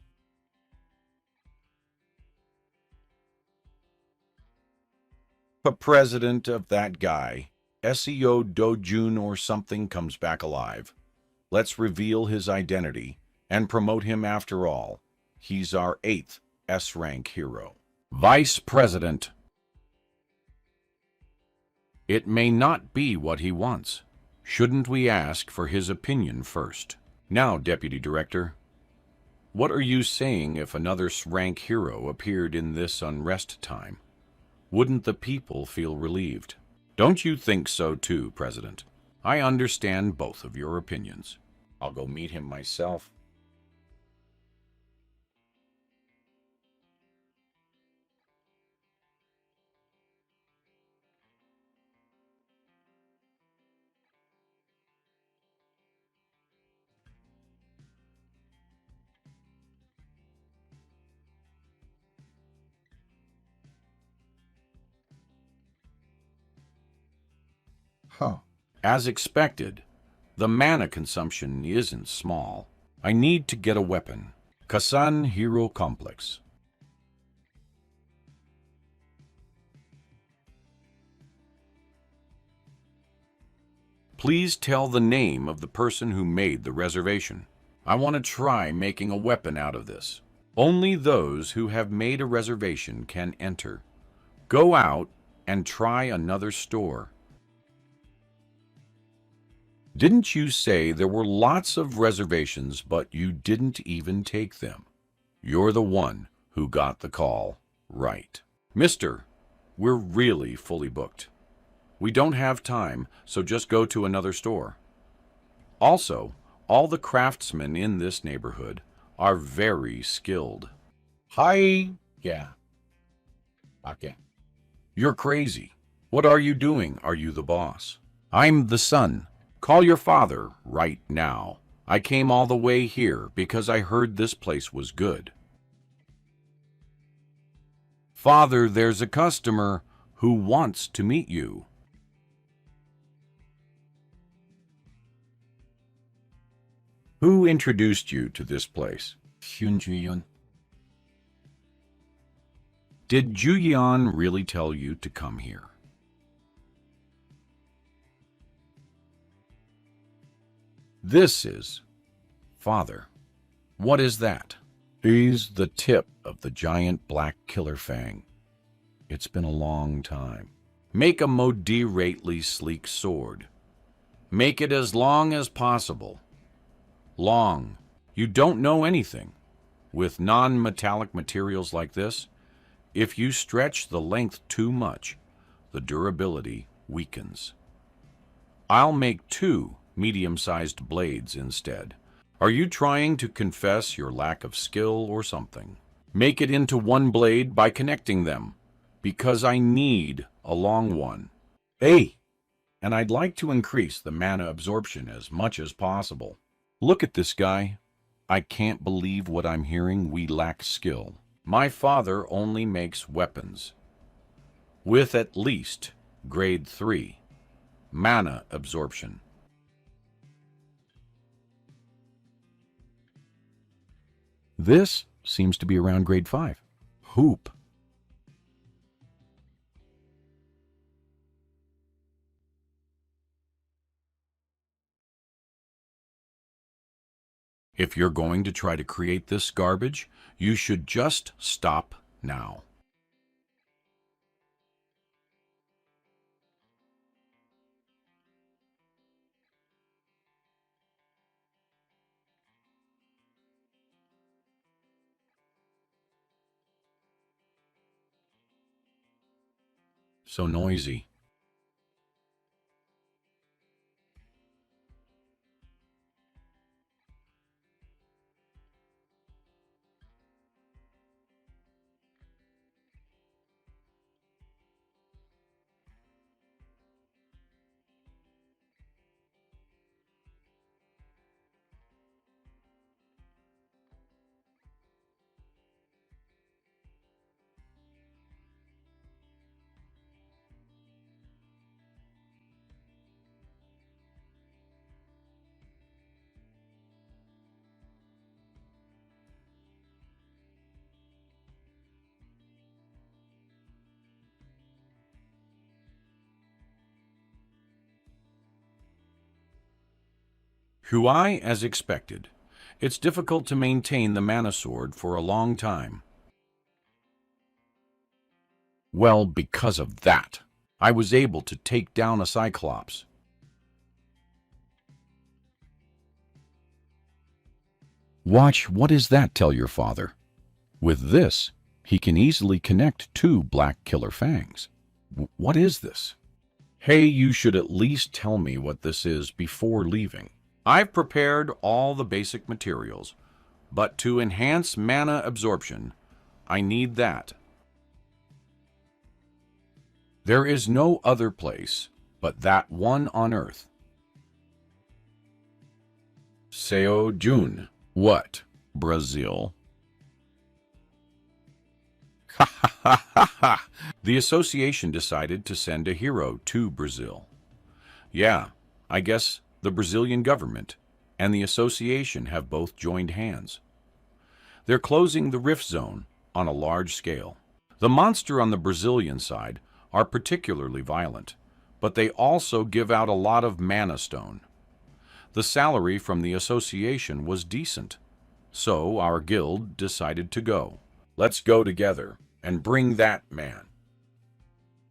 The president of that guy, SEO Dojun or something, comes back alive. Let's reveal his identity and promote him after all. He's our 8th S-rank hero. Vice President. It may not be what he wants. Shouldn't we ask for his opinion first? Now, Deputy Director, what are you saying if another S-rank hero appeared in this unrest time? Wouldn't the people feel relieved? Don't you think so too, President? I understand both of your opinions. I'll go meet him myself. Huh. As expected, the mana consumption isn't small. I need to get a weapon. Kasan Hero Complex. Please tell the name of the person who made the reservation. I want to try making a weapon out of this. Only those who have made a reservation can enter. Go out and try another store. Didn't you say there were lots of reservations, but you didn't even take them? You're the one who got the call, right? Mister, we're really fully booked. We don't have time, so just go to another store. Also, all the craftsmen in this neighborhood are very skilled. Hi. Yeah. Okay. You're crazy. What are you doing? Are you the boss? I'm the son. Call your father right now. I came all the way here because I heard this place was good. Father, there's a customer who wants to meet you. Who introduced you to this place? Hyun. Did Juyeon really tell you to come here? This is Father. What is that? He's the tip of the giant black killer fang. It's been a long time. Make a moderately sleek sword. Make it as long as possible. Long. You don't know anything. With non-metallic materials like this, if you stretch the length too much, the durability weakens. I'll make 2 medium-sized blades instead. Are you trying to confess your lack of skill or something? Make it into 1 blade by connecting them, because I need a long one. Hey! And I'd like to increase the mana absorption as much as possible. Look at this guy. I can't believe what I'm hearing. We lack skill. My father only makes weapons with at least grade 3 mana absorption. This seems to be around grade 5. Hoop. If you're going to try to create this garbage, you should just stop now. So noisy. Huai, as expected. It's difficult to maintain the mana sword for a long time. Well, because of that, I was able to take down a Cyclops. Watch, what is that? Tell your father. With this, he can easily connect two black killer fangs. What is this? Hey, you should at least tell me what this is before leaving. I've prepared all the basic materials, but to enhance mana absorption, I need that. There is no other place but that one on Earth. Seo Jun. What? Brazil? Ha ha ha ha ha! The association decided to send a hero to Brazil. Yeah, I guess the Brazilian government and the association have both joined hands. They're closing the rift zone on a large scale. The monster on the Brazilian side are particularly violent, but they also give out a lot of mana stone. The salary from the association was decent, so our guild decided to go. Let's go together and bring that man.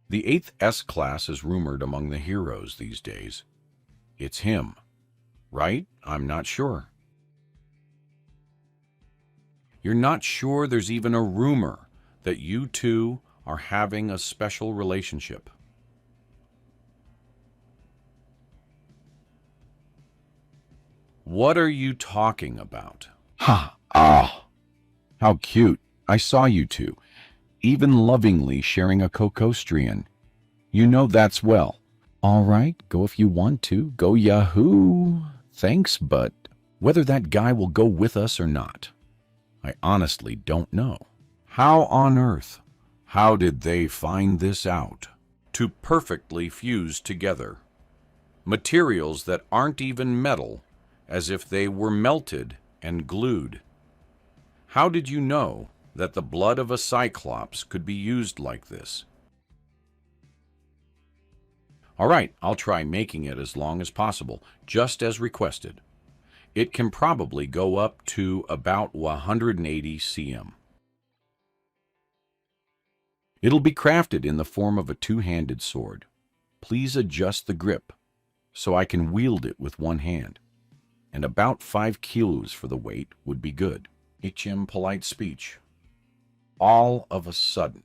The 8th S class is rumored among the heroes these days. It's him, right? I'm not sure. You're not sure there's even a rumor that you two are having a special relationship? What are you talking about? Ha! Ah! How cute. I saw you two, even lovingly sharing a cocostrian. You know that's well. All right, go if you want to. Go Yahoo! Thanks, but whether that guy will go with us or not, I honestly don't know. How on earth? How did they find this out? To perfectly fuse together materials that aren't even metal, as if they were melted and glued. How did you know that the blood of a Cyclops could be used like this? All right, I'll try making it as long as possible, just as requested. It can probably go up to about 180 cm. It'll be crafted in the form of a two-handed sword. Please adjust the grip so I can wield it with one hand. And about 5 kilos for the weight would be good. HM polite speech. All of a sudden,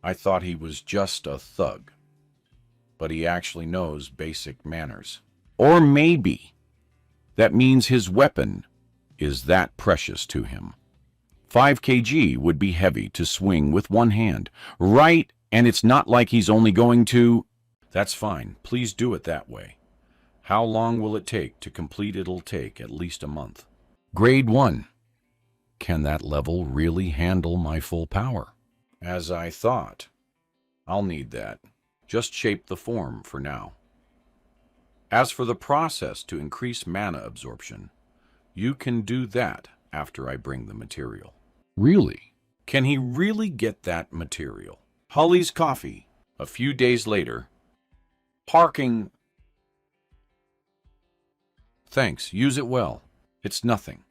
I thought he was just a thug, but he actually knows basic manners. Or maybe that means his weapon is that precious to him. 5 kg would be heavy to swing with one hand, right? And it's not like he's only going to... That's fine. Please do it that way. How long will it take to complete? It'll take at least a month. Grade 1. Can that level really handle my full power? As I thought. I'll need that. Just shape the form for now. As for the process to increase mana absorption, you can do that after I bring the material. Really? Can he really get that material? Holly's coffee. A few days later. Parking. Thanks, use it well. It's nothing.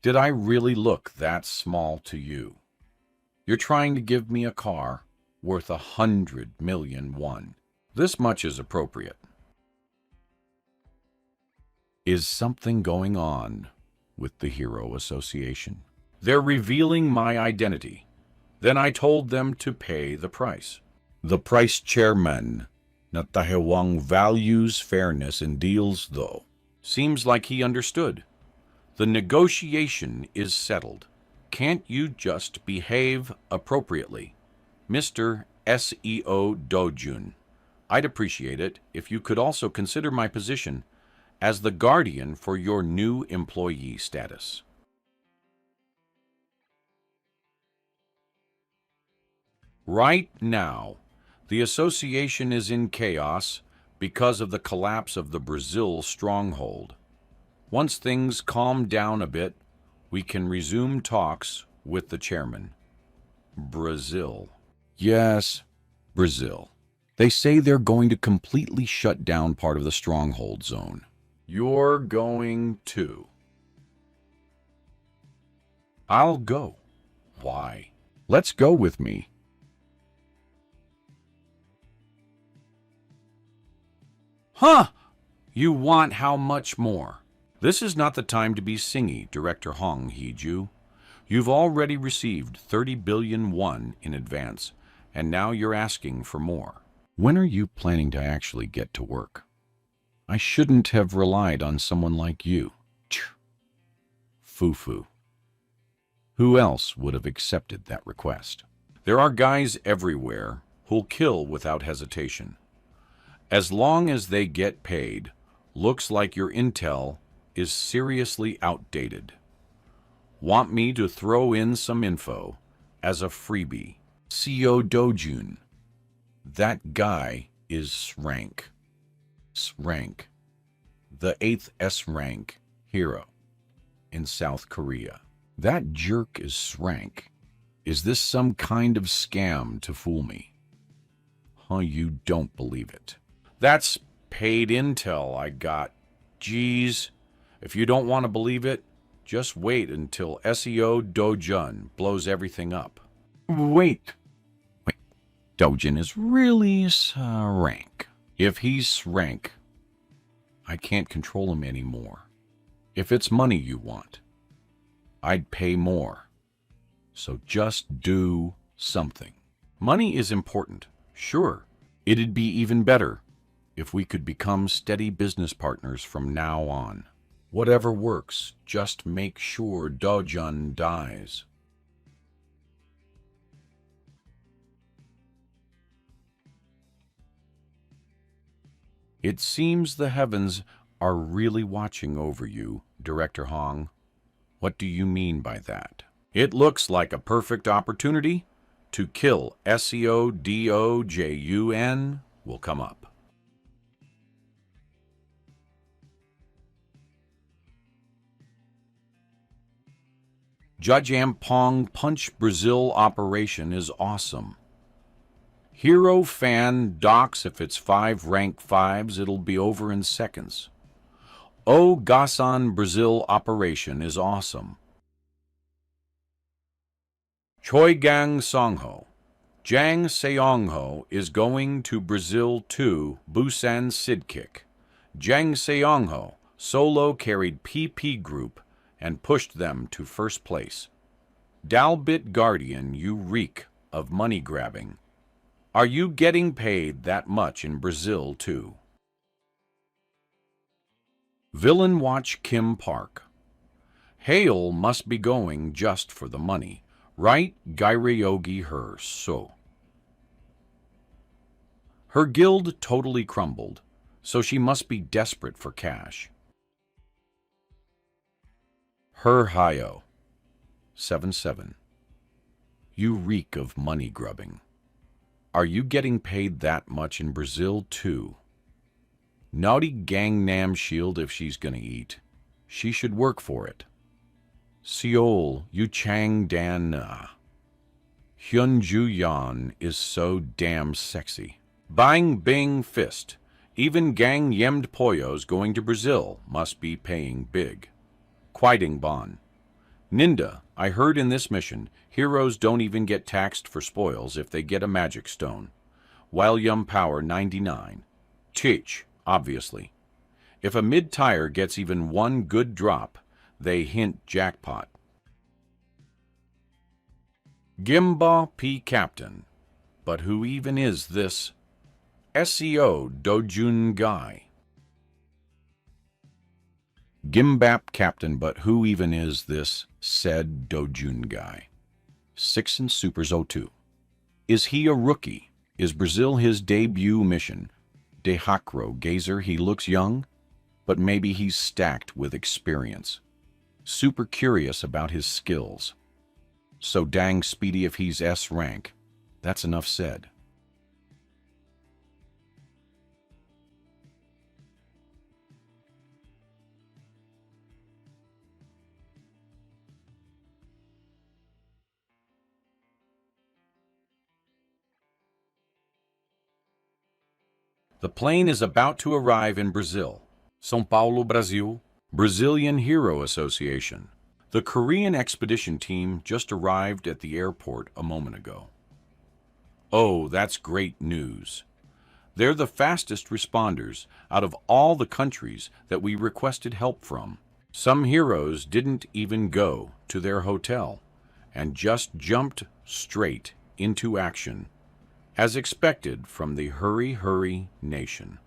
Did I really look that small to you? You're trying to give me a car worth 100 million won. This much is appropriate. Is something going on with the Hero Association? They're revealing my identity. Then I told them to pay the price. The price chairman, Natahewang, values fairness in deals, though. Seems like he understood. The negotiation is settled. Can't you just behave appropriately? Mr. SEO Dojun, I'd appreciate it if you could also consider my position as the guardian for your new employee status. Right now, the association is in chaos because of the collapse of the Brazil stronghold. Once things calm down a bit, we can resume talks with the chairman. Brazil. Yes, Brazil. They say they're going to completely shut down part of the stronghold zone. You're going to. I'll go. Why? Let's go with me. Huh! You want how much more? This is not the time to be singy, Director Hong Hee-ju. You've already received 30 billion won in advance, and now you're asking for more. When are you planning to actually get to work? I shouldn't have relied on someone like you. Foo-foo. Who else would have accepted that request? There are guys everywhere who'll kill without hesitation. As long as they get paid, looks like your intel is seriously outdated. Want me to throw in some info as a freebie? CO Dojun. That guy is rank. Rank. The 8th S rank hero in South Korea. That jerk is rank. Is this some kind of scam to fool me? Huh, you don't believe it. That's paid intel I got. Geez, if you don't want to believe it, just wait until SEO Dojun blows everything up. Wait. Dojun is really rank. If he's rank, I can't control him anymore. If it's money you want, I'd pay more. So just do something. Money is important, sure. It'd be even better if we could become steady business partners from now on. Whatever works, just make sure Dojun dies. It seems the heavens are really watching over you, Director Hong. What do you mean by that? It looks like a perfect opportunity to kill SEO Dojun will come up. Judge Ampong Punch Brazil operation is awesome. Hero fan docks if it's 5 rank 5s, it'll be over in seconds. Oh, Gasan Brazil operation is awesome. Choi Gang Songho. Jang Seongho is going to Brazil to Busan Sidkick. Jang Seongho solo carried PP Group and pushed them to first place. Dalbit Guardian, you reek of money grabbing. Are you getting paid that much in Brazil, too? Villain Watch Kim Park. Hale must be going just for the money, right? Gaireyogi her so. Her guild totally crumbled, so she must be desperate for cash. Her Hayo. 7-7. You reek of money grubbing. Are you getting paid that much in Brazil, too? Naughty Gangnam Shield if she's gonna eat. She should work for it. Seoul, you Chang Dan Na. Hyunju Yan is so damn sexy. Bang Bing Fist. Even Gang Yemd Poyos going to Brazil must be paying big. Quieting Bon. Ninda, I heard in this mission, heroes don't even get taxed for spoils if they get a magic stone. William Power 99. Teach, obviously. If a mid-tire gets even one good drop, they hint jackpot. Gimba P. Captain. But who even is this SEO Dojun guy? Gimbap Captain, but who even is this said Dojun guy? 6 and Supers 02. Is he a rookie? Is Brazil his debut mission? De Hakro Gazer, he looks young, but maybe he's stacked with experience. Super curious about his skills. So dang speedy if he's S rank. That's enough said. The plane is about to arrive in Brazil. São Paulo, Brazil. Brazilian Hero Association. The Korean expedition team just arrived at the airport a moment ago. Oh, that's great news. They're the fastest responders out of all the countries that we requested help from. Some heroes didn't even go to their hotel and just jumped straight into action, as expected from the Hurry Hurry Nation.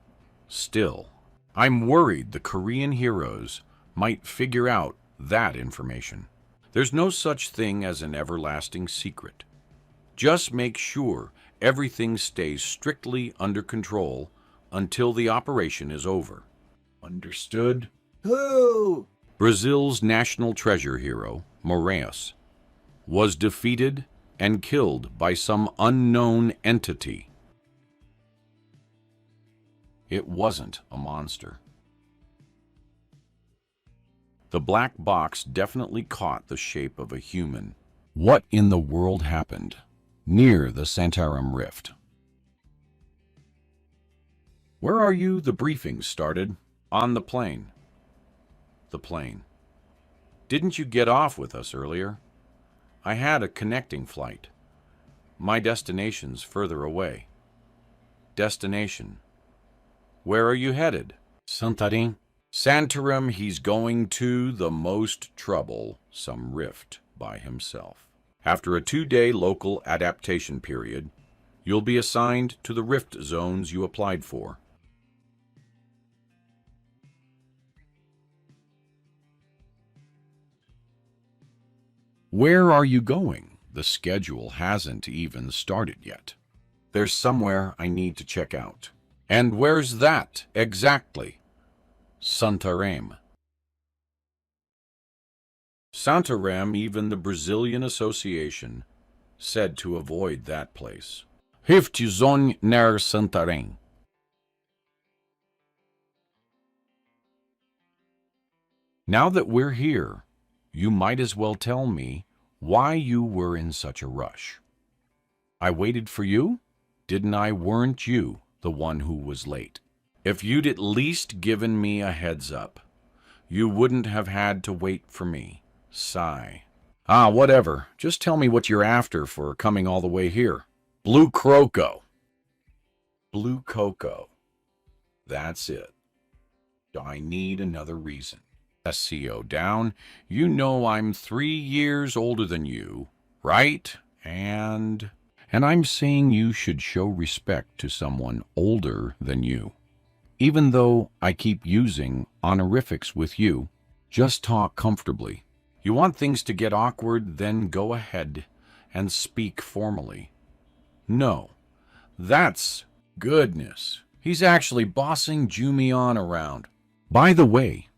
Still, I'm worried the Korean heroes might figure out that information. There's no such thing as an everlasting secret. Just make sure everything stays strictly under control until the operation is over. Understood? Who? Brazil's national treasure hero, Moraes, was defeated and killed by some unknown entity. It wasn't a monster. The black box definitely caught the shape of a human. What in the world happened near the Santarum Rift? Where are you? The briefing started. On the plane. The plane. Didn't you get off with us earlier? I had a connecting flight. My destination's further away. Destination. Where are you headed? Santarém. Santarum, he's going to the most trouble, some rift by himself. After a 2-day local adaptation period, you'll be assigned to the rift zones you applied for. Where are you going? The schedule hasn't even started yet. There's somewhere I need to check out. And where's that exactly? Santarém. Santarém, even the Brazilian Association said to avoid that place. Rift zone near Santarém. Now that we're here, you might as well tell me why you were in such a rush. I waited for you? Didn't I? Weren't you the one who was late? If you'd at least given me a heads up, you wouldn't have had to wait for me. Sigh. Ah, whatever. Just tell me what you're after for coming all the way here. Blue Croco. Blue Cocoa. That's it. I need another reason. SCO down. You know I'm 3 years older than you, right? And I'm saying you should show respect to someone older than you. Even though I keep using honorifics with you, just talk comfortably. You want things to get awkward, then go ahead and speak formally. No, that's goodness. He's actually bossing Jumion around. By the way,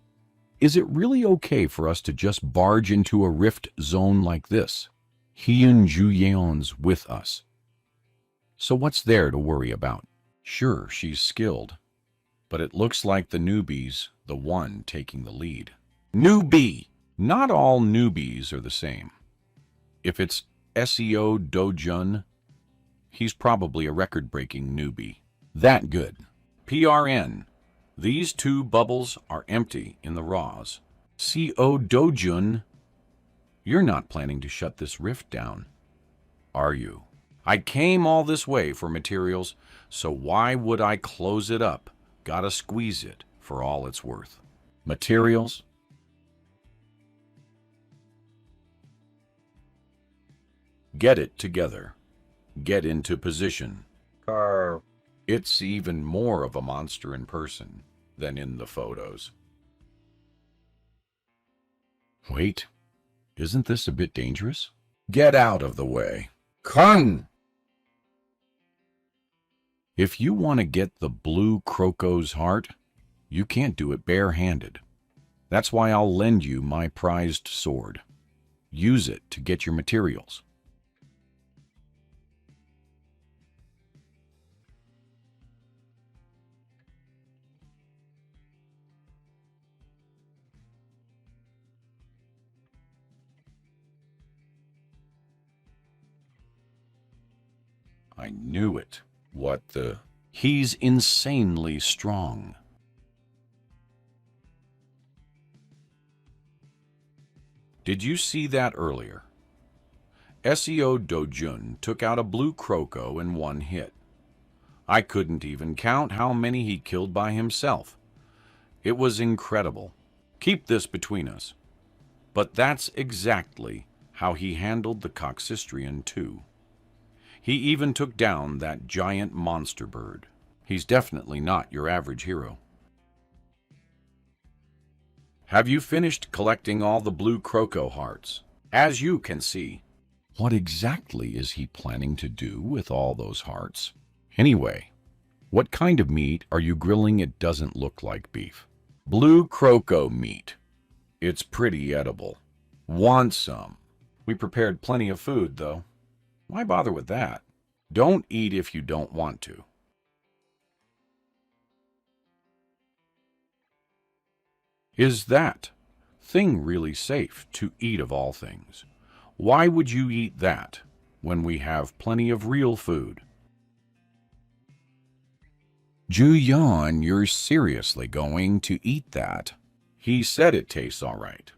is it really okay for us to just barge into a rift zone like this? Hyun Juyeon's with us. So what's there to worry about? Sure, she's skilled, but it looks like the newbie's the one taking the lead. Newbie! Not all newbies are the same. If it's SEO Dojun, he's probably a record-breaking newbie. That good. PRN. These 2 bubbles are empty in the raws. CO Dojun, you're not planning to shut this rift down, are you? I came all this way for materials, so why would I close it up? Gotta squeeze it for all it's worth. Materials? Get it together. Get into position. Carr. It's even more of a monster in person than in the photos. Wait, isn't this a bit dangerous? Get out of the way. Kun! If you want to get the blue Croco's heart, you can't do it bare-handed. That's why I'll lend you my prized sword. Use it to get your materials. I knew it. What the? He's insanely strong. Did you see that earlier? SEO Dojun took out a blue croco in one hit. I couldn't even count how many he killed by himself. It was incredible. Keep this between us. But that's exactly how he handled the Coxystrian too. He even took down that giant monster bird. He's definitely not your average hero. Have you finished collecting all the blue croco hearts? As you can see. What exactly is he planning to do with all those hearts? Anyway, what kind of meat are you grilling? It doesn't look like beef. Blue croco meat. It's pretty edible. Want some? We prepared plenty of food, though. Why bother with that? Don't eat if you don't want to. Is that thing really safe to eat of all things? Why would you eat that when we have plenty of real food? Juyan, you're seriously going to eat that? He said it tastes all right.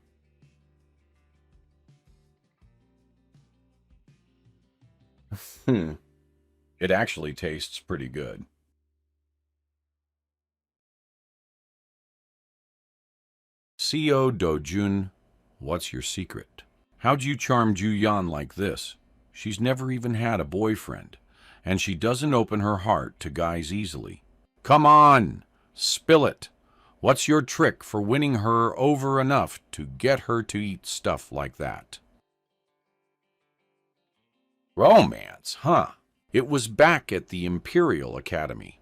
It actually tastes pretty good. CO Dojun, what's your secret? How'd you charm Juyan like this? She's never even had a boyfriend, and she doesn't open her heart to guys easily. Come on, spill it. What's your trick for winning her over enough to get her to eat stuff like that? Romance, huh? It was back at the Imperial Academy.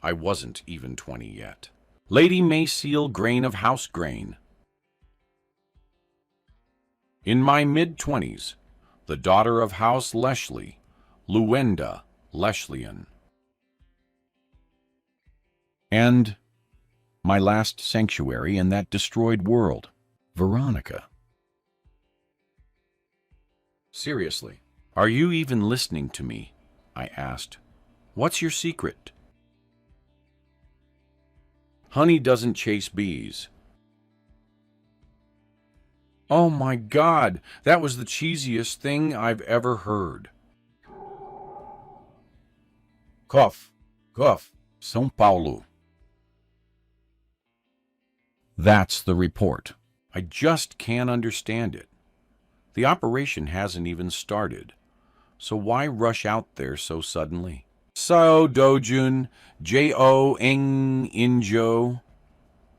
I wasn't even 20 yet. Lady Mayseal Grain of House Grain. In my mid-20s, the daughter of House Leshley, Luenda Leshlian. And my last sanctuary in that destroyed world, Veronica. Seriously, are you even listening to me? I asked. What's your secret? Honey doesn't chase bees. Oh my God, that was the cheesiest thing I've ever heard. Cough, cough, São Paulo. That's the report. I just can't understand it. The operation hasn't even started, so why rush out there so suddenly? So, Dojun, J.O. Eng Injo,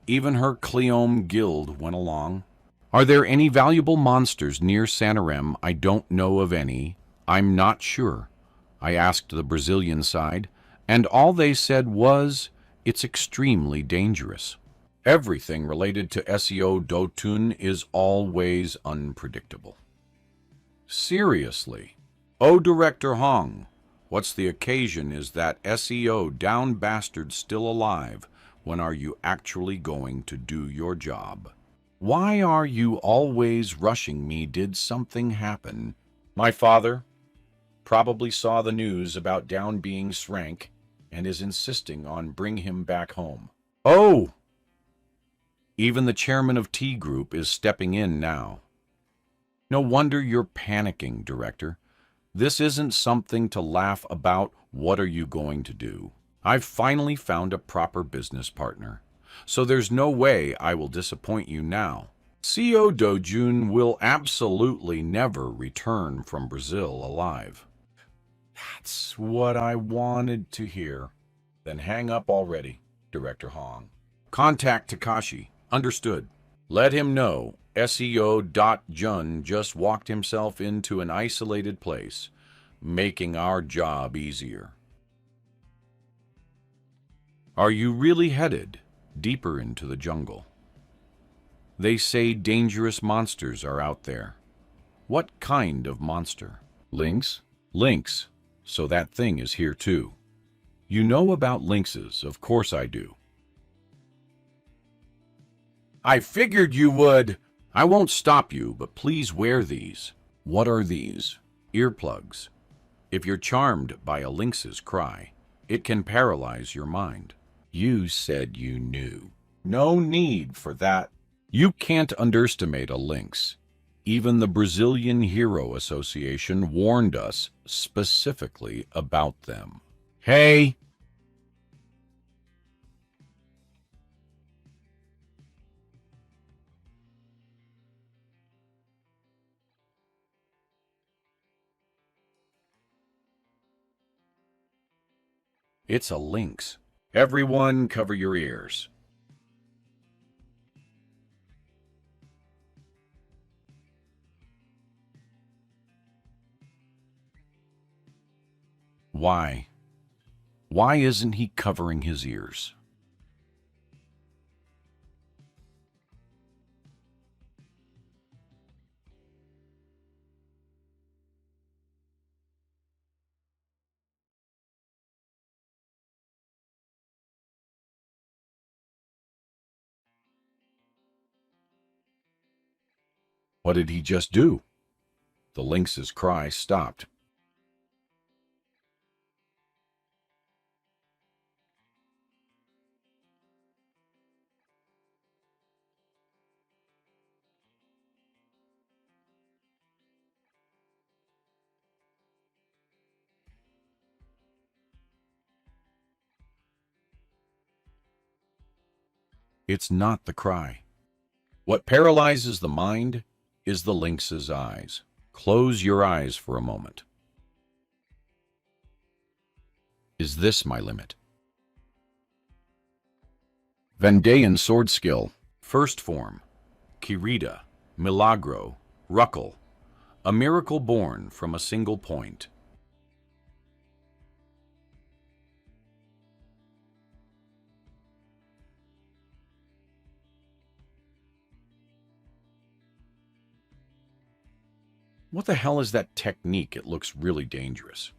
even her Cleome guild went along. Are there any valuable monsters near Santarem? I don't know of any. I'm not sure. I asked the Brazilian side, and all they said was, it's extremely dangerous. Everything related to SEO Dotun is always unpredictable. Seriously. Oh, Director Hong, what's the occasion? Is that SEO down bastard still alive? When are you actually going to do your job? Why are you always rushing me? Did something happen? My father probably saw the news about Down being shrank and is insisting on bring him back home. Oh! Even the chairman of T Group is stepping in now. No wonder you're panicking, Director. This isn't something to laugh about. What are you going to do? I've finally found a proper business partner, so there's no way I will disappoint you now. CO Dojun will absolutely never return from Brazil alive. That's what I wanted to hear. Then hang up already, Director Hong. Contact Takashi. Understood. Let him know SEO.Jun just walked himself into an isolated place, making our job easier. Are you really headed deeper into the jungle? They say dangerous monsters are out there. What kind of monster? Lynx? Lynx. So that thing is here too. You know about lynxes, of course I do. I figured you would. I won't stop you, but please wear these. What are these? Earplugs. If you're charmed by a lynx's cry, it can paralyze your mind. You said you knew. No need for that. You can't underestimate a lynx, Even the Brazilian Hero Association warned us specifically about them. Hey! It's a lynx. Everyone cover your ears. Why? Why isn't he covering his ears? What did he just do? The lynx's cry stopped. It's not the cry. What paralyzes the mind is the lynx's eyes. Close your eyes for a moment. Is this my limit? Vendean sword skill. First form. Kirita, Milagro, Ruckle. A miracle born from a single point. What the hell is that technique? It looks really dangerous.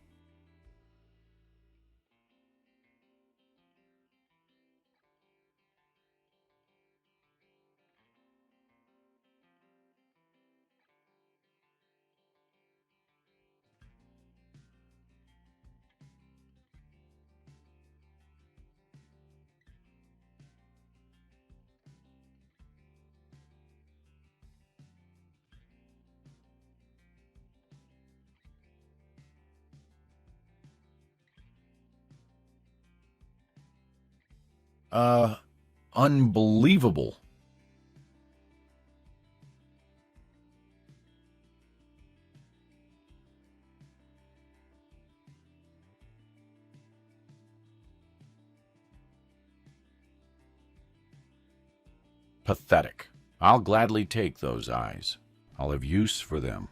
Uh, Unbelievable. Pathetic. I'll gladly take those eyes. I'll have use for them.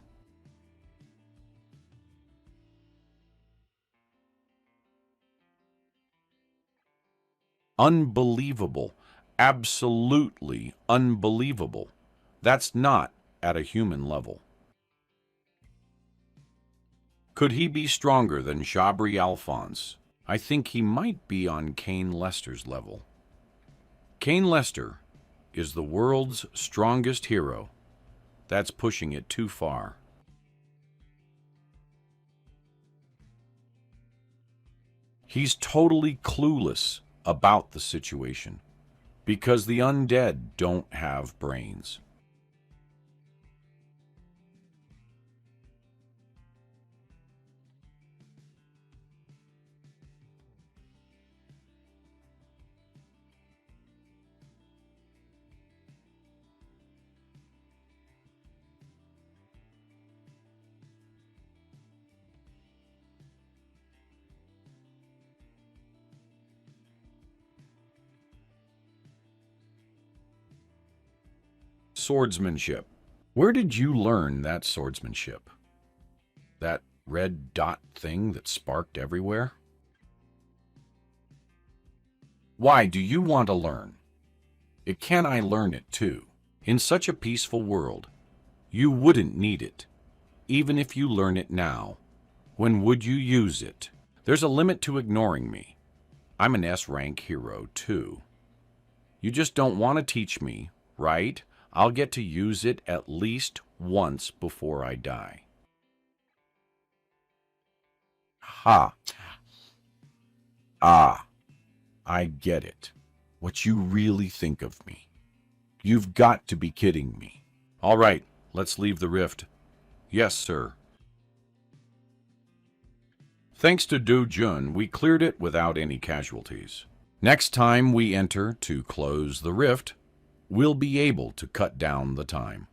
Unbelievable. Absolutely unbelievable. That's not at a human level. Could he be stronger than Shabri Alphonse? I think he might be on Kane Lester's level. Kane Lester is the world's strongest hero. That's pushing it too far. He's totally clueless about the situation because the undead don't have brains. Swordsmanship. Where did you learn that swordsmanship? That red dot thing that sparked everywhere? Why do you want to learn? Can I learn it too? In such a peaceful world, you wouldn't need it. Even if you learn it now, when would you use it? There's a limit to ignoring me. I'm an S-rank hero too. You just don't want to teach me, right? I'll get to use it at least once before I die. Ha! Ah, I get it. What you really think of me. You've got to be kidding me. All right, let's leave the rift. Yes, sir. Thanks to Do-jun, we cleared it without any casualties. Next time we enter to close the rift, we'll be able to cut down the time.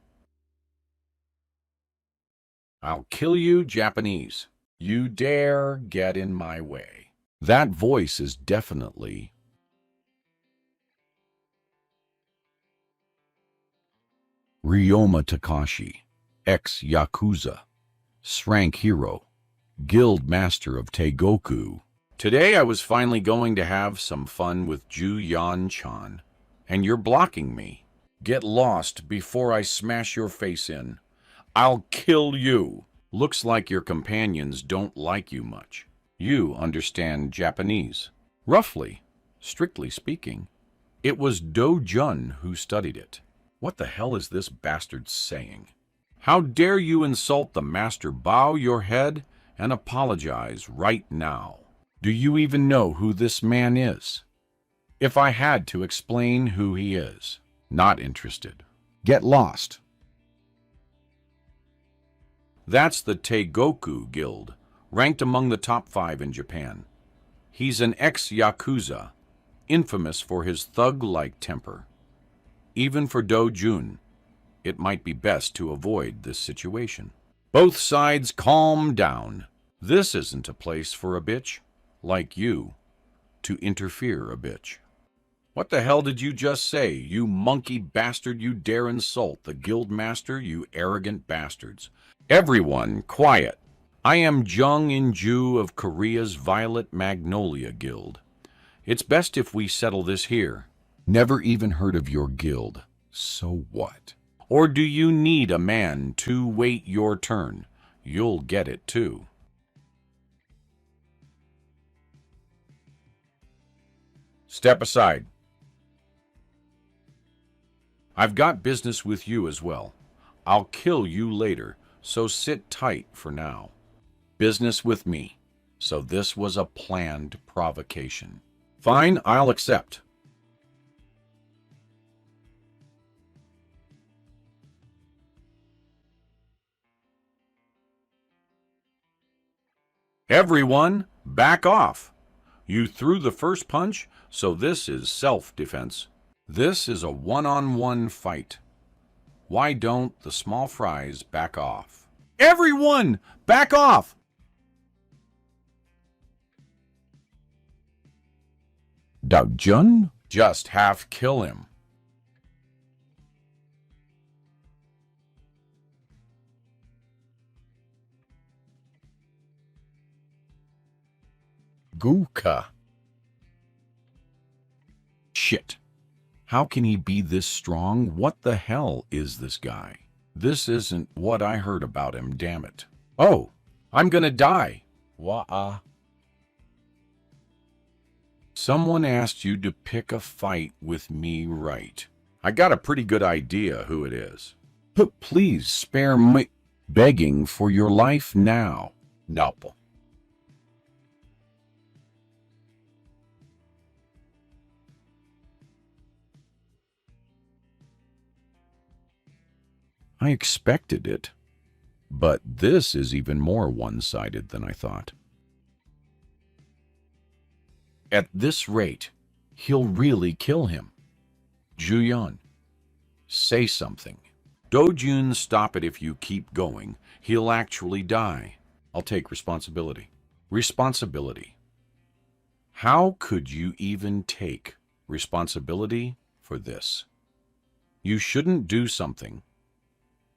I'll kill you, Japanese. You dare get in my way. That voice is definitely Ryoma Takashi, ex-Yakuza, Srank Hero, Guild Master of Teigoku. Today I was finally going to have some fun with Ju Yan-chan, and you're blocking me. Get lost before I smash your face in. I'll kill you. Looks like your companions don't like you much. You understand Japanese. Roughly, strictly speaking, it was Do-jun who studied it. What the hell is this bastard saying? How dare you insult the master? Bow your head and apologize right now. Do you even know who this man is? If I had to explain who he is, not interested. Get lost. That's the Teigoku Guild, ranked among the top 5 in Japan. He's an ex-Yakuza, infamous for his thug-like temper. Even for Do-jun, it might be best to avoid this situation. Both sides calm down. This isn't a place for a bitch, like you, to interfere a bitch. What the hell did you just say, you monkey bastard? You dare insult the guild master, you arrogant bastards. Everyone, quiet. I am Jung In-ju of Korea's Violet Magnolia Guild. It's best if we settle this here. Never even heard of your guild. So what? Or do you need a man to wait your turn? You'll get it too. Step aside. I've got business with you as well. I'll kill you later, so sit tight for now. Business with me. So this was a planned provocation. Fine, I'll accept. Everyone, back off. You threw the first punch, so this is self-defense. This is a one-on-one fight. Why don't the small fries back off? Everyone, back off! Do-jun? Just half kill him. Guka. Shit. How can he be this strong? What the hell is this guy? This isn't what I heard about him, damn it. Oh, I'm gonna die. Wah-ah. Someone asked you to pick a fight with me, right? I got a pretty good idea who it is. But please spare me. Begging for your life now. Nope. I expected it, but this is even more one-sided than I thought. At this rate, he'll really kill him. Juyeon, say something. Do-jun, stop it if you keep going. He'll actually die. I'll take responsibility. Responsibility. How could you even take responsibility for this? You shouldn't do something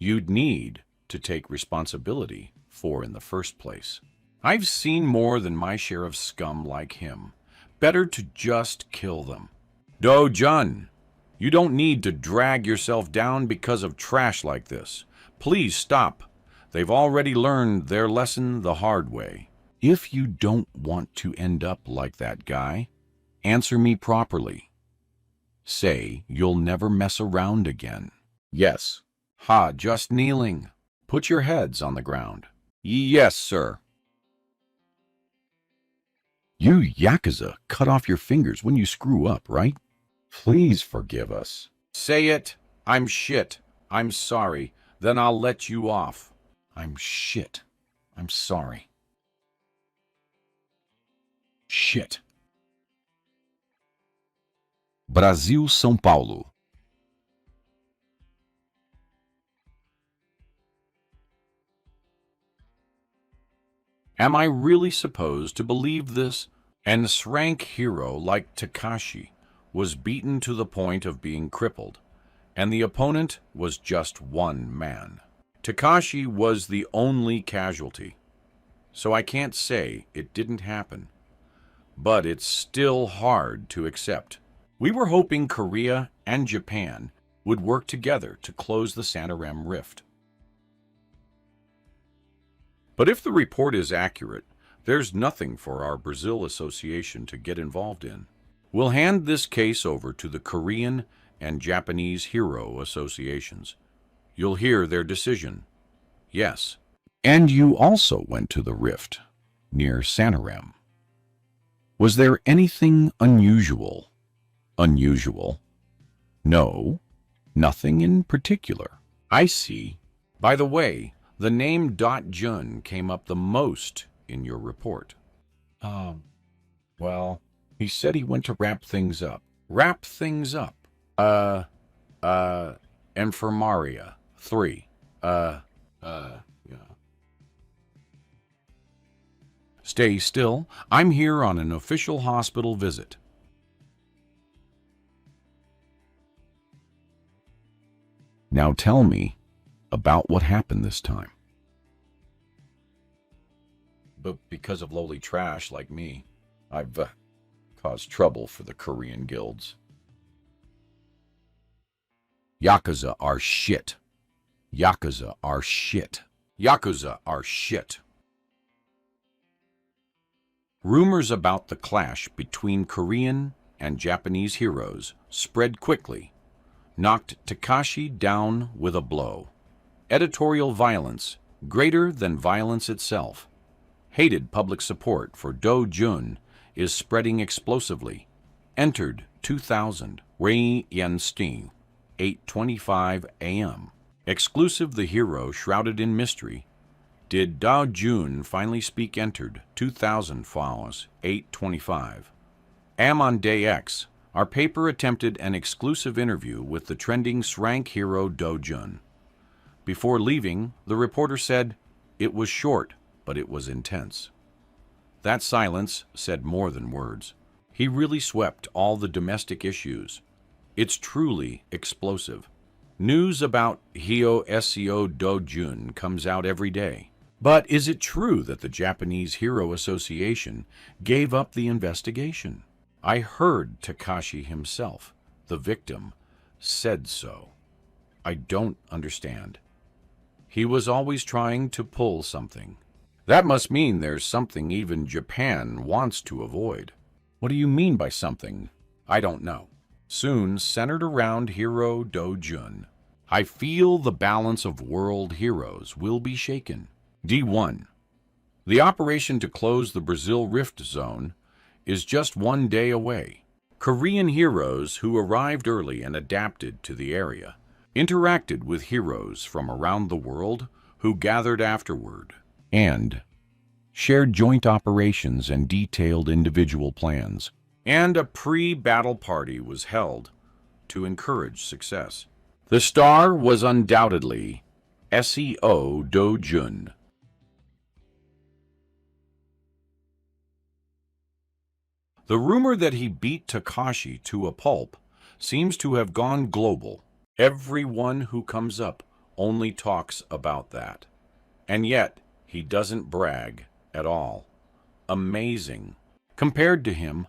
you'd need to take responsibility for in the first place. I've seen more than my share of scum like him. Better to just kill them. Do-jun, you don't need to drag yourself down because of trash like this. Please stop. They've already learned their lesson the hard way. If you don't want to end up like that guy, answer me properly. Say you'll never mess around again. Yes. Ha, just kneeling. Put your heads on the ground. Yes, sir. You Yakuza cut off your fingers when you screw up, right? Please forgive us. Say it. I'm shit. I'm sorry. Then I'll let you off. I'm shit. I'm sorry. Shit. Brasil, São Paulo. Am I really supposed to believe this? An S-rank hero like Takashi was beaten to the point of being crippled, and the opponent was just one man. Takashi was the only casualty, so I can't say it didn't happen. But it's still hard to accept. We were hoping Korea and Japan would work together to close the Santarem rift. But if the report is accurate, there's nothing for our Brazil Association to get involved in. We'll hand this case over to the Korean and Japanese Hero Associations. You'll hear their decision. Yes. And you also went to the rift near Santarem. Was there anything unusual? Unusual? No, nothing in particular. I see. By the way, the name Jun came up the most in your report. Well, he said he went to wrap things up. Wrap things up. Enfermaria 3. Yeah. Stay still. I'm here on an official hospital visit. Now tell me about what happened this time. But because of lowly trash like me, I've caused trouble for the Korean guilds. Yakuza are shit. Yakuza are shit. Yakuza are shit. Rumors about the clash between Korean and Japanese heroes spread quickly, knocked Takashi down with a blow. Editorial violence, greater than violence itself. Hated public support for Jun is spreading explosively. Entered 2000. Wei Yenstein, 8:25 a.m. Exclusive the hero shrouded in mystery. Did Jun finally speak? Entered 2000 files, 8:25. Am on day X. Our paper attempted an exclusive interview with the trending S-rank hero Jun. Before leaving, the reporter said, "It was short, but it was intense." That silence said more than words. He really swept all the domestic issues. It's truly explosive. News about Hyo Seo Jun comes out every day. But is it true that the Japanese Hero Association gave up the investigation? I heard Takashi himself, the victim, said so. I don't understand. He was always trying to pull something. That must mean there's something even Japan wants to avoid. What do you mean by something? I don't know. Soon centered around Hero Jun. I feel the balance of world heroes will be shaken. D1. The operation to close the Brazil Rift Zone is just one day away. Korean heroes who arrived early and adapted to the area interacted with heroes from around the world who gathered afterward And shared joint operations and detailed individual plans. and a pre-battle party was held to encourage success. The star was undoubtedly Seo Jun. The rumor that he beat Takashi to a pulp seems to have gone global. Everyone who comes up only talks about that. And yet, he doesn't brag at all. Amazing. Compared to him,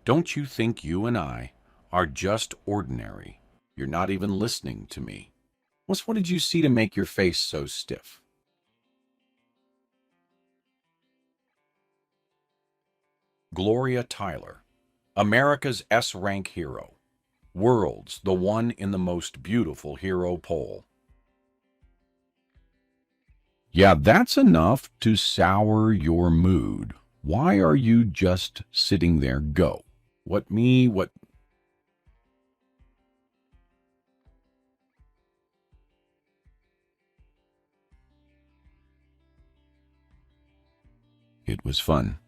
don't you think you and I are just ordinary? You're not even listening to me. What did you see to make your face so stiff? Gloria Tyler, America's S-rank hero. World's the one in the most beautiful hero poll. Yeah, that's enough to sour your mood. Why are you just sitting there? Go. What me? What? It was fun.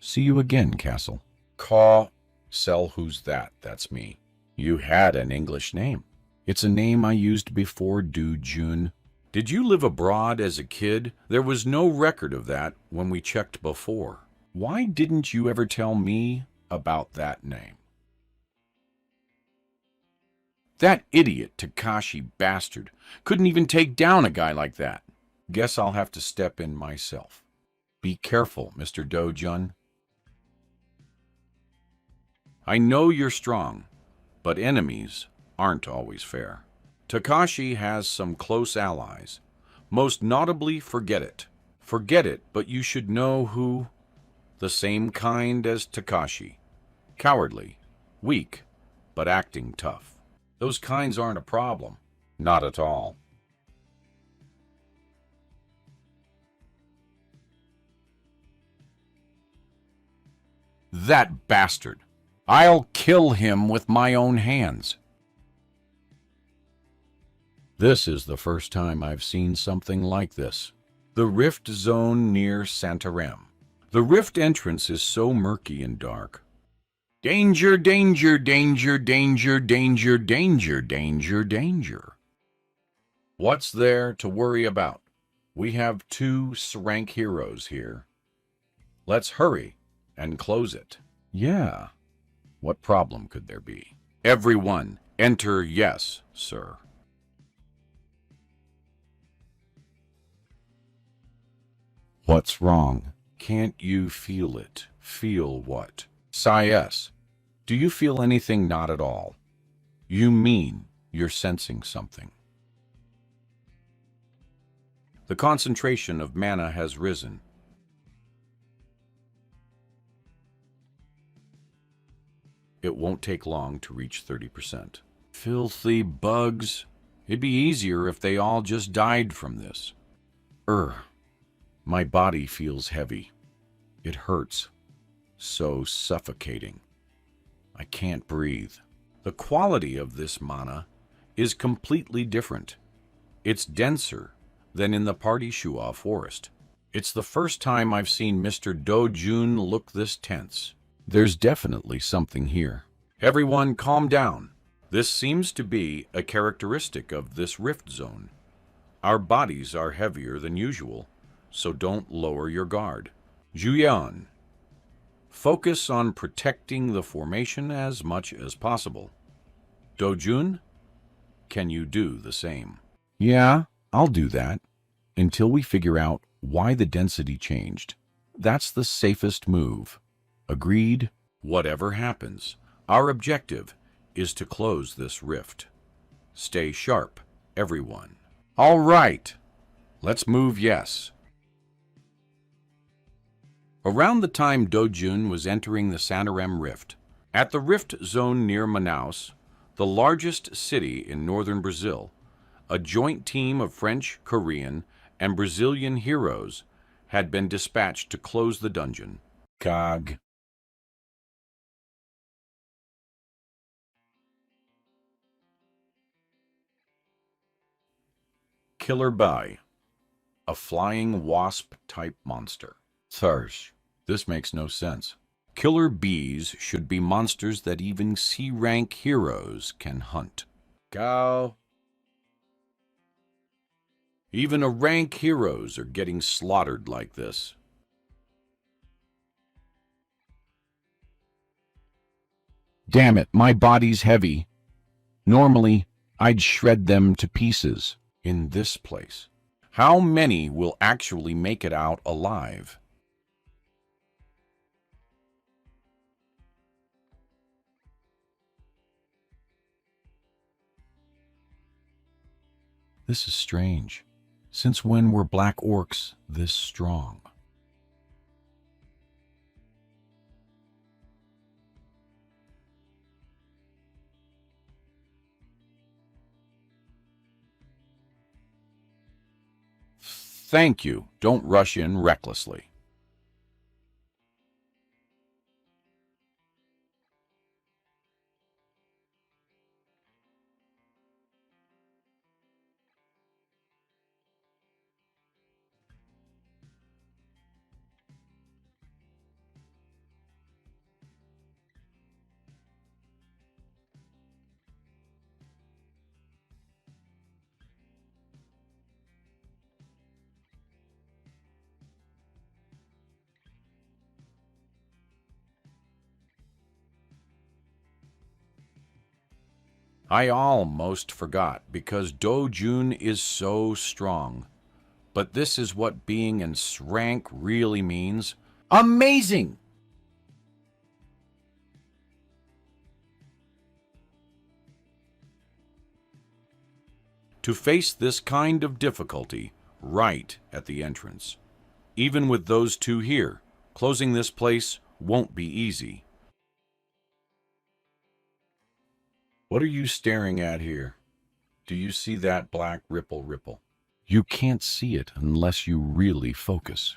See you again, Castle. Caw. Sell who's that? That's me. You had an English name. It's a name I used before Do Jun. Did you live abroad as a kid? There was no record of that when we checked before. Why didn't you ever tell me about that name? That idiot Takashi bastard couldn't even take down a guy like that. Guess I'll have to step in myself. Be careful, Mr. Do-jun. I know you're strong, but enemies aren't always fair. Takashi has some close allies, most notably Forget It. Forget It, but you should know who. The same kind as Takashi. Cowardly, weak, but acting tough. Those kinds aren't a problem. Not at all. That bastard. I'll kill him with my own hands. This is the first time I've seen something like this. The rift zone near Santarem. The rift entrance is so murky and dark. Danger, danger, danger, danger, danger, danger, danger, danger. What's there to worry about? We have 2 rank heroes here. Let's hurry and close it. Yeah. What problem could there be? Everyone, enter yes, sir. What's wrong? Can't you feel it? Feel what? Yes. Do you feel anything? Not at all. You mean you're sensing something. The concentration of mana has risen. It won't take long to reach 30%. Filthy bugs. It'd be easier if they all just died from this. My body feels heavy. It hurts. So suffocating. I can't breathe. The quality of this mana is completely different. It's denser than in the Party Shua forest. It's the first time I've seen Mr. Do-jun look this tense. There's definitely something here. Everyone calm down. This seems to be a characteristic of this rift zone. Our bodies are heavier than usual, so don't lower your guard. Juyeon, focus on protecting the formation as much as possible. Do-jun, can you do the same? Yeah, I'll do that. Until we figure out why the density changed. That's the safest move. Agreed? Whatever happens, our objective is to close this rift. Stay sharp, everyone. All right. Let's move yes. Around the time Do-jun was entering the Santarem Rift, at the rift zone near Manaus, the largest city in northern Brazil, a joint team of French, Korean, and Brazilian heroes had been dispatched to close the dungeon. Cog. Killer Bee, a flying wasp-type monster. Thirsh. This makes no sense. Killer bees should be monsters that even C-rank heroes can hunt. Go. Even a rank heroes are getting slaughtered like this. Damn it, my body's heavy. Normally, I'd shred them to pieces. In this place, how many will actually make it out alive? This is strange. Since when were black orcs this strong? Thank you. Don't rush in recklessly. I almost forgot because Dojun is so strong. But this is what being in rank really means. Amazing! To face this kind of difficulty right at the entrance. Even with those two here, closing this place won't be easy. What are you staring at here? Do you see that black ripple? You can't see it unless you really focus.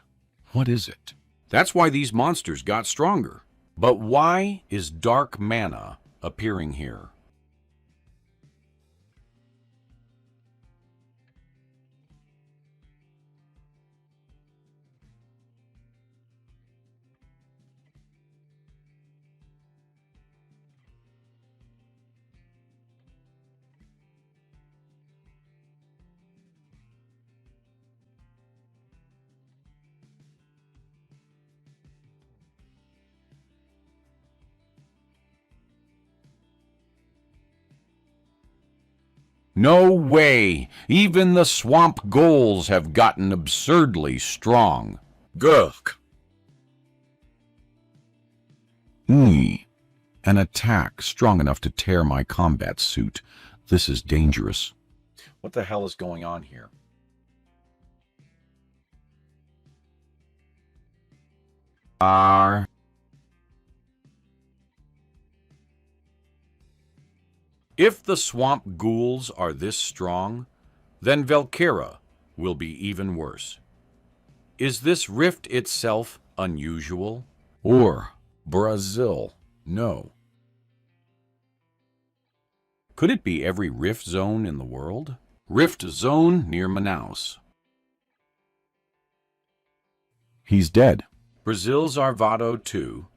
What is it? That's why these monsters got stronger. But why is dark mana appearing here? No way! Even the swamp ghouls have gotten absurdly strong. Gurk! An attack strong enough to tear my combat suit. This is dangerous. What the hell is going on here? If the swamp ghouls are this strong, then Velkera will be even worse. Is this rift itself unusual? Or Brazil. No. Could it be every rift zone in the world? Rift zone near Manaus. He's dead. Brazil's Arvado too,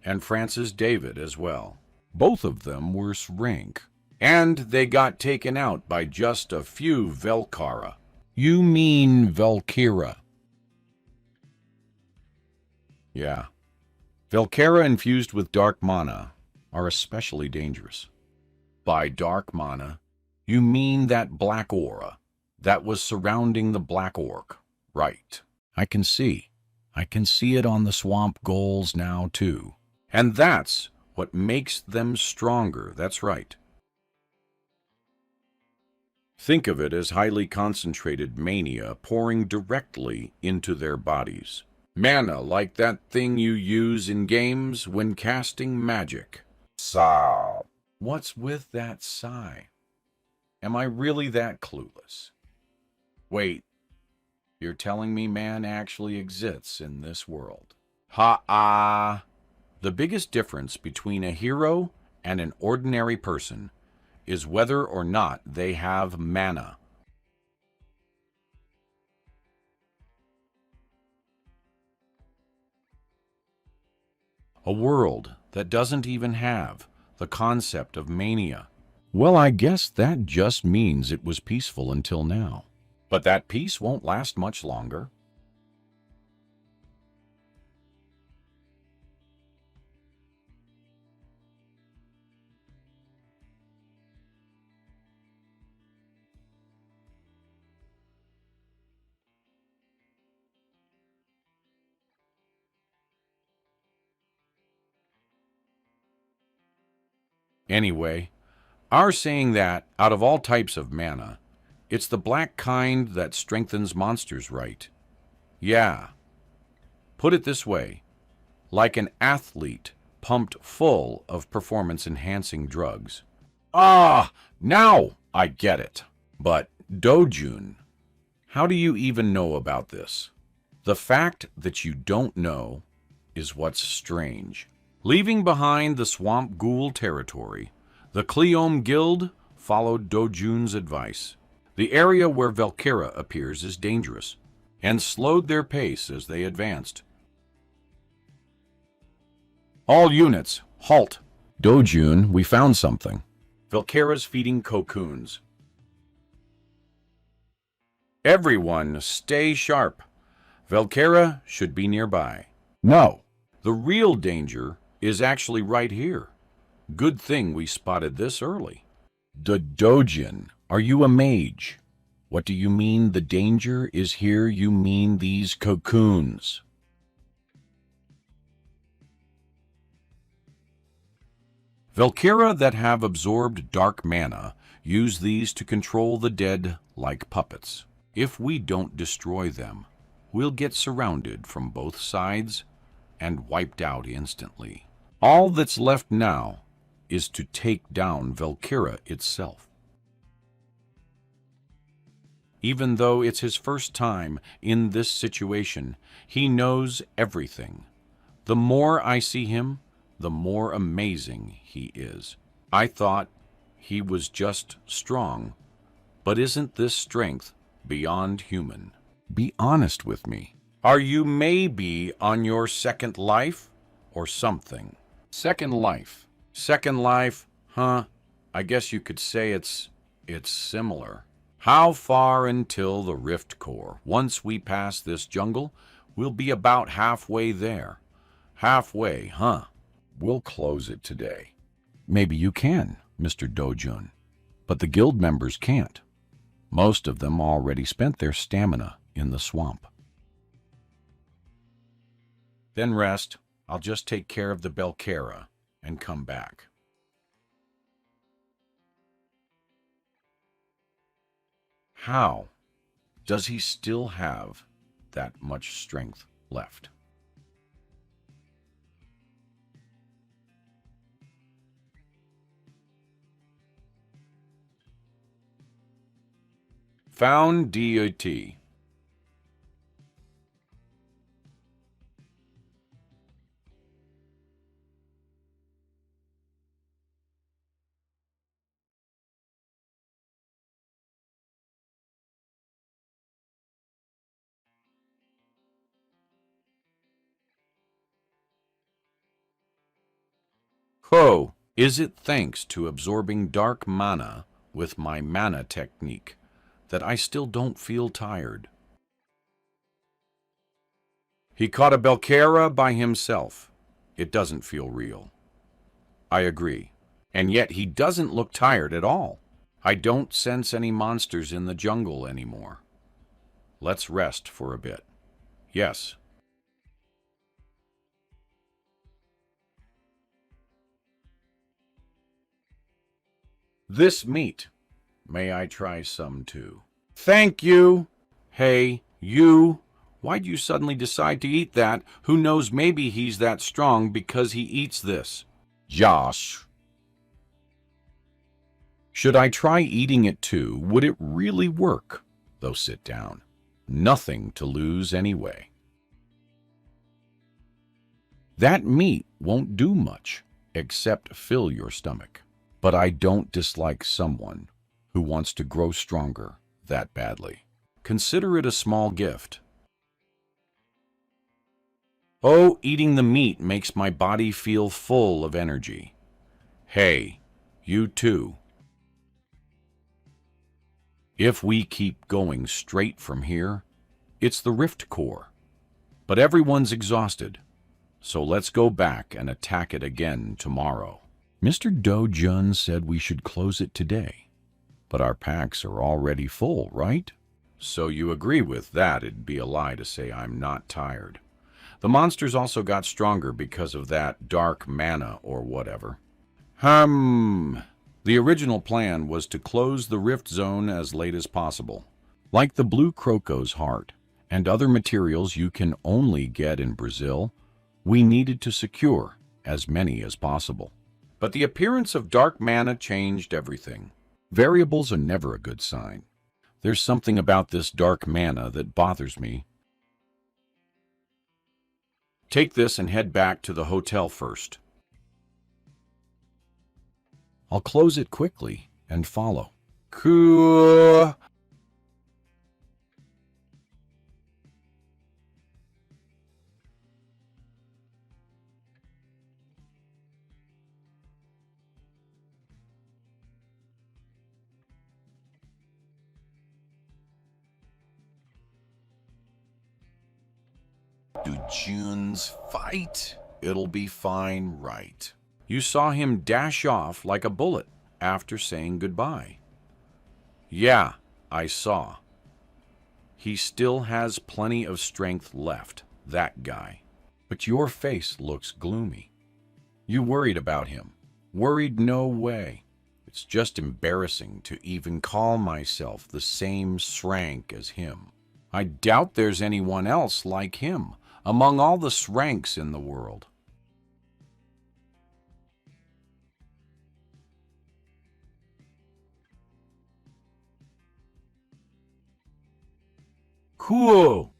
and France's David as well. Both of them were rank. And they got taken out by just a few Velkara. You mean Valkyra? Yeah. Velkara infused with dark mana are especially dangerous. By dark mana, you mean that black aura that was surrounding the black orc, right? I can see it on the swamp ghouls now, too. And that's what makes them stronger, that's right. Think of it as highly concentrated mania pouring directly into their bodies. Mana like that thing you use in games when casting magic. Sigh. What's with that sigh? Am I really that clueless? Wait, you're telling me man actually exists in this world? Ha-ah! The biggest difference between a hero and an ordinary person is whether or not they have mana. A world that doesn't even have the concept of mania. Well, I guess that just means it was peaceful until now. But that peace won't last much longer. Anyway, our saying that, out of all types of mana, it's the black kind that strengthens monsters, right? Yeah. Put it this way, like an athlete pumped full of performance-enhancing drugs. Ah, now I get it. But, Dojun, how do you even know about this? The fact that you don't know is what's strange. Leaving behind the swamp ghoul territory, the Cleome Guild followed Dojun's advice. The area where Velkera appears is dangerous, and slowed their pace as they advanced. All units, halt! Dojun, we found something. Velkera's feeding cocoons. Everyone, stay sharp. Velkera should be nearby. No. The real danger is actually right here. Good thing we spotted this early. Dojin, are you a mage? What do you mean the danger is here? You mean these cocoons? Valkyra that have absorbed dark mana use these to control the dead like puppets. If we don't destroy them, we'll get surrounded from both sides and wiped out instantly. All that's left now is to take down Valkyra itself. Even though it's his first time in this situation, he knows everything. The more I see him, the more amazing he is. I thought he was just strong, but isn't this strength beyond human? Be honest with me. Are you maybe on your second life or something? Second life. Second life, huh? I guess you could say it's similar. How far until the Rift Core? Once we pass this jungle, we'll be about halfway there. Halfway, huh? We'll close it today. Maybe you can, Mr. Dojun, but the guild members can't. Most of them already spent their stamina in the swamp. Then rest. I'll just take care of the Valkyra and come back. How does he still have that much strength left? Found DOT. Ho! Is it thanks to absorbing dark mana with my mana technique that I still don't feel tired? He caught a Valkyra by himself. It doesn't feel real. I agree. And yet he doesn't look tired at all. I don't sense any monsters in the jungle anymore. Let's rest for a bit. Yes. This meat. May I try some too? Thank you! Hey, you! Why'd you suddenly decide to eat that? Who knows, maybe he's that strong because he eats this. Josh. Should I try eating it too? Would it really work? Though sit down. Nothing to lose anyway. That meat won't do much, except fill your stomach. But I don't dislike someone who wants to grow stronger that badly. Consider it a small gift. Oh, eating the meat makes my body feel full of energy. Hey, you too. If we keep going straight from here, it's the Rift Core. But everyone's exhausted, so let's go back and attack it again tomorrow. Mr. Dojun said we should close it today, but our packs are already full, right? So you agree with that? It'd be a lie to say I'm not tired. The monsters also got stronger because of that dark mana or whatever. The original plan was to close the Rift Zone as late as possible. Like the Blue Croco's heart and other materials you can only get in Brazil, we needed to secure as many as possible. But the appearance of dark mana changed everything. Variables are never a good sign. There's something about this dark mana that bothers me. Take this and head back to the hotel first. I'll close it quickly and follow. Cool. Do June's fight? It'll be fine, right? You saw him dash off like a bullet. after saying goodbye. Yeah, I saw. He still has plenty of strength left, that guy. But your face looks gloomy. You worried about him. Worried no way. It's just embarrassing to even call myself the same Srank as him. I doubt there's anyone else like him among all the Sranks in the world. Cool.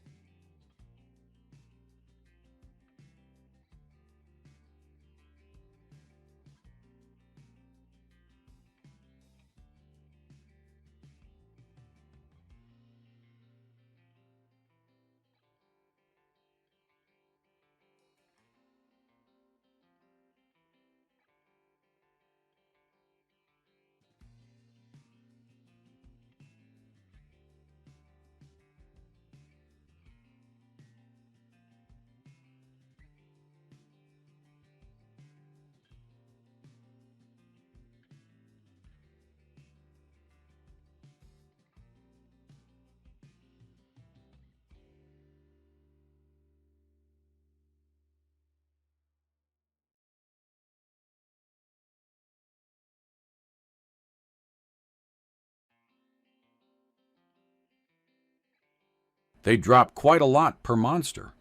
They drop quite a lot per monster.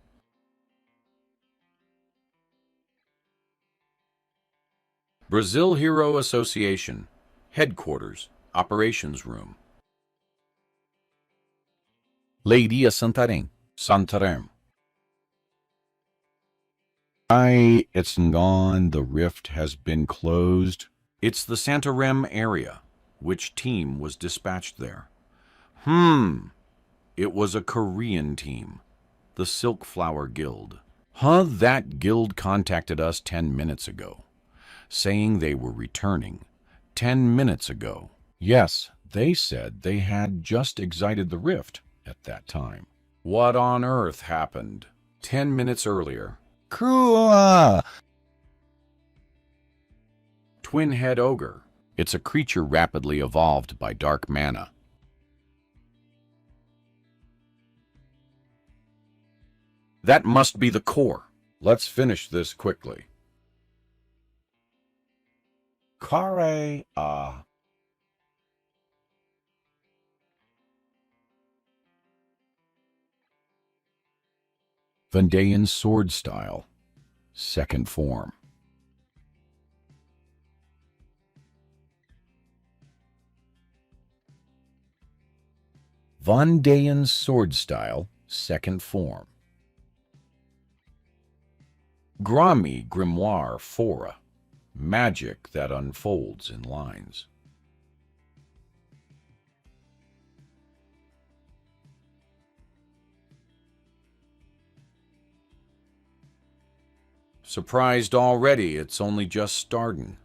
Brazil Hero Association, Headquarters, Operations Room. Lady of Santarém. Santarém. It's gone. The rift has been closed. It's the Santarém area. Which team was dispatched there? It was a Korean team. The Silk Flower Guild. That guild contacted us 10 minutes ago, saying they were returning. 10 minutes ago. Yes, they said they had just exited the rift at that time. What on earth happened 10 minutes earlier? Cool. Twin-head ogre. It's a creature rapidly evolved by dark mana. That must be the core. Let's finish this quickly. Kare. Vendean sword style. Second form. Vendean sword style. Second form. Grami grimoire fora. Magic that unfolds in lines. Surprised already, it's only just starting.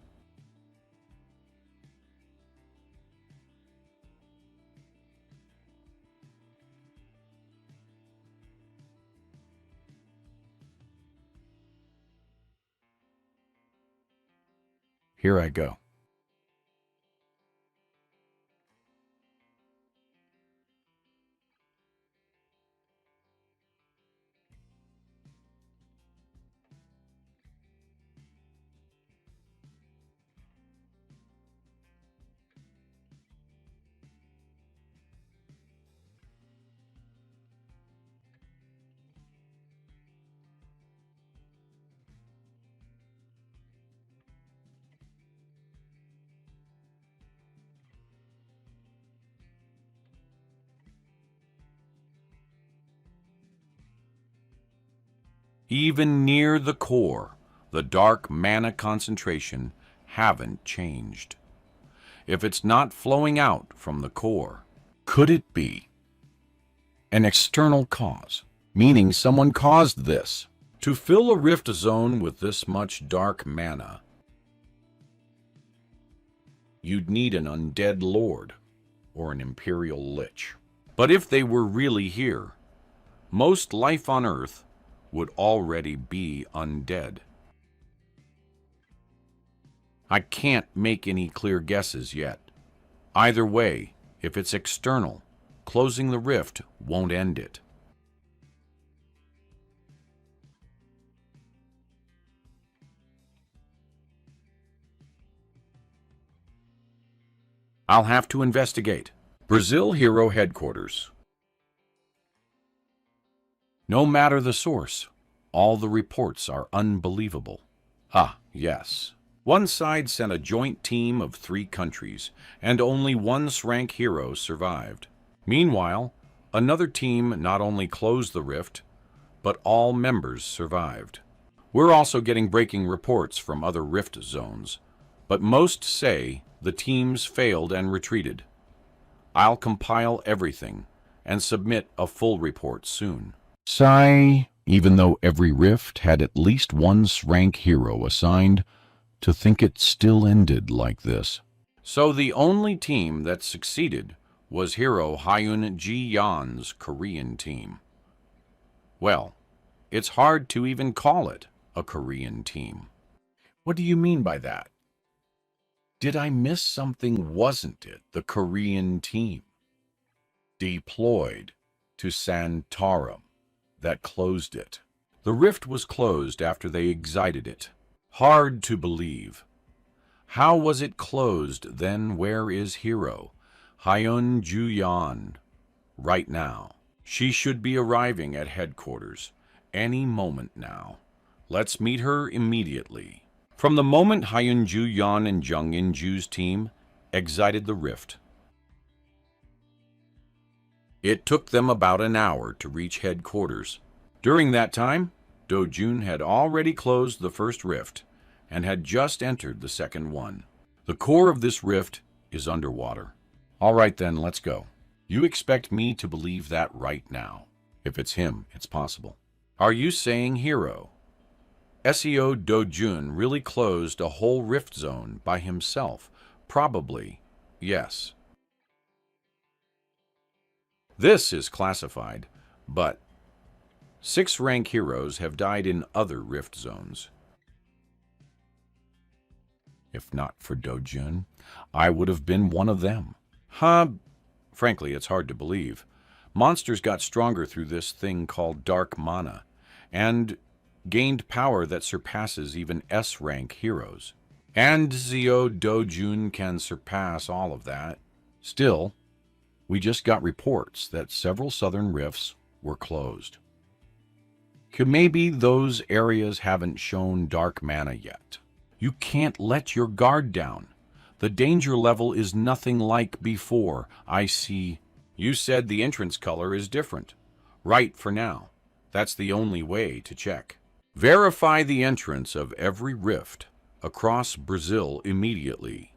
Here I go. Even near the core, the dark mana concentration haven't changed. If it's not flowing out from the core, could it be an external cause, meaning someone caused this? To fill a rift zone with this much dark mana, you'd need an undead lord or an imperial lich. But if they were really here, most life on Earth would already be undead. I can't make any clear guesses yet. Either way, if it's external, closing the rift won't end it. I'll have to investigate. Brazil Hero Headquarters. No matter the source, all the reports are unbelievable. Ah, yes. One side sent a joint team of 3 countries, and only one rank hero survived. Meanwhile, another team not only closed the rift, but all members survived. We're also getting breaking reports from other rift zones, but most say the teams failed and retreated. I'll compile everything and submit a full report soon. Sigh, even though every rift had at least one rank hero assigned, to think it still ended like this. So the only team that succeeded was hero Hyun Ji-yeon's Korean team. Well, it's hard to even call it a Korean team. What do you mean by that? Did I miss something? Wasn't it the Korean team deployed to Santorum that closed it? The rift was closed after they exited it. Hard to believe. How was it closed then? Where is hero Hyun Ju-yeon right now? She should be arriving at headquarters any moment now. Let's meet her immediately. From the moment Hyun Ju-yeon and Jung In-ju's team exited the rift, it took them about an hour to reach headquarters. During that time, Do-jun had already closed the first rift and had just entered the second one. The core of this rift is underwater. All right then, let's go. You expect me to believe that right now. If it's him, it's possible. Are you saying hero SEO Do-jun really closed a whole rift zone by himself? Probably, yes. This is classified, but 6 rank heroes have died in other rift zones. If not for Do-jun, I would have been one of them. Frankly, it's hard to believe. Monsters got stronger through this thing called dark mana, and gained power that surpasses even S-rank heroes. And Zio Do-jun can surpass all of that. Still, we just got reports that several southern rifts were closed. Maybe those areas haven't shown dark mana yet. You can't let your guard down. The danger level is nothing like before. I see. You said the entrance color is different. Right for now. That's the only way to check. Verify the entrance of every rift across Brazil immediately.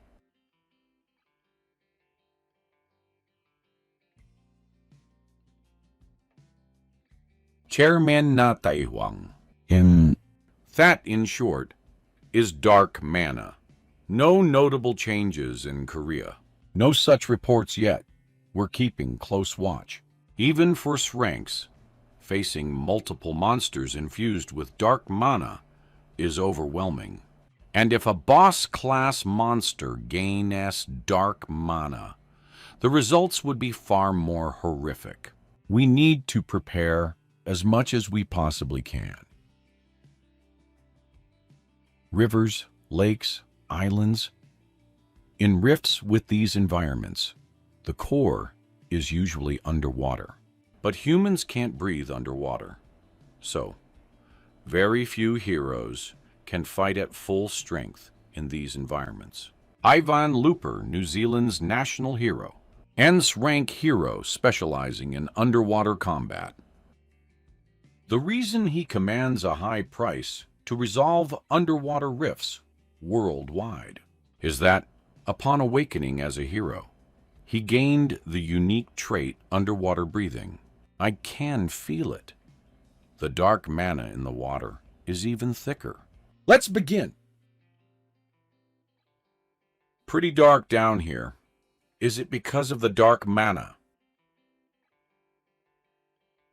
Chairman na Taihuang. That, in short, is dark mana. No notable changes in Korea. No such reports yet. We're keeping close watch. Even for ranks, facing multiple monsters infused with dark mana is overwhelming. And if a boss-class monster gains dark mana, the results would be far more horrific. We need to prepare as much as we possibly can. Rivers, lakes, islands. In rifts with these environments, the core is usually underwater. But humans can't breathe underwater. So, very few heroes can fight at full strength in these environments. Ivan Looper, New Zealand's national hero, S-rank hero specializing in underwater combat. The reason he commands a high price to resolve underwater rifts worldwide is that, upon awakening as a hero, he gained the unique trait underwater breathing. I can feel it. The dark mana in the water is even thicker. Let's begin. Pretty dark down here. Is it because of the dark mana?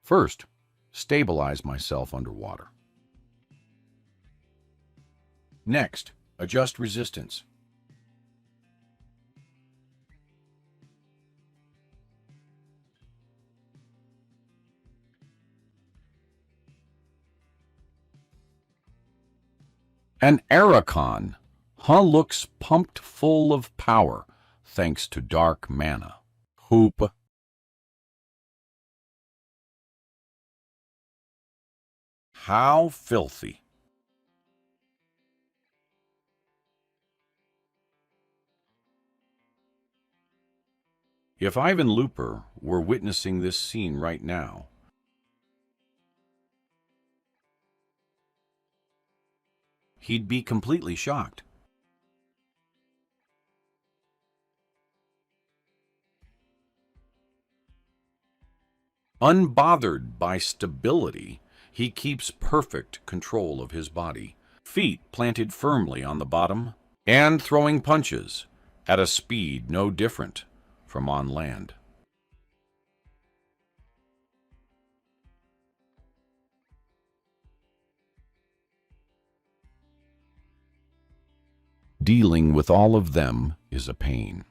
First, stabilize myself underwater. Next, Adjust resistance. An Arachon, looks pumped full of power thanks to dark mana. Hoop. How filthy. If Ivan Looper were witnessing this scene right now, he'd be completely shocked. Unbothered by stability, he keeps perfect control of his body, feet planted firmly on the bottom, and throwing punches at a speed no different from on land. Dealing with all of them is a pain.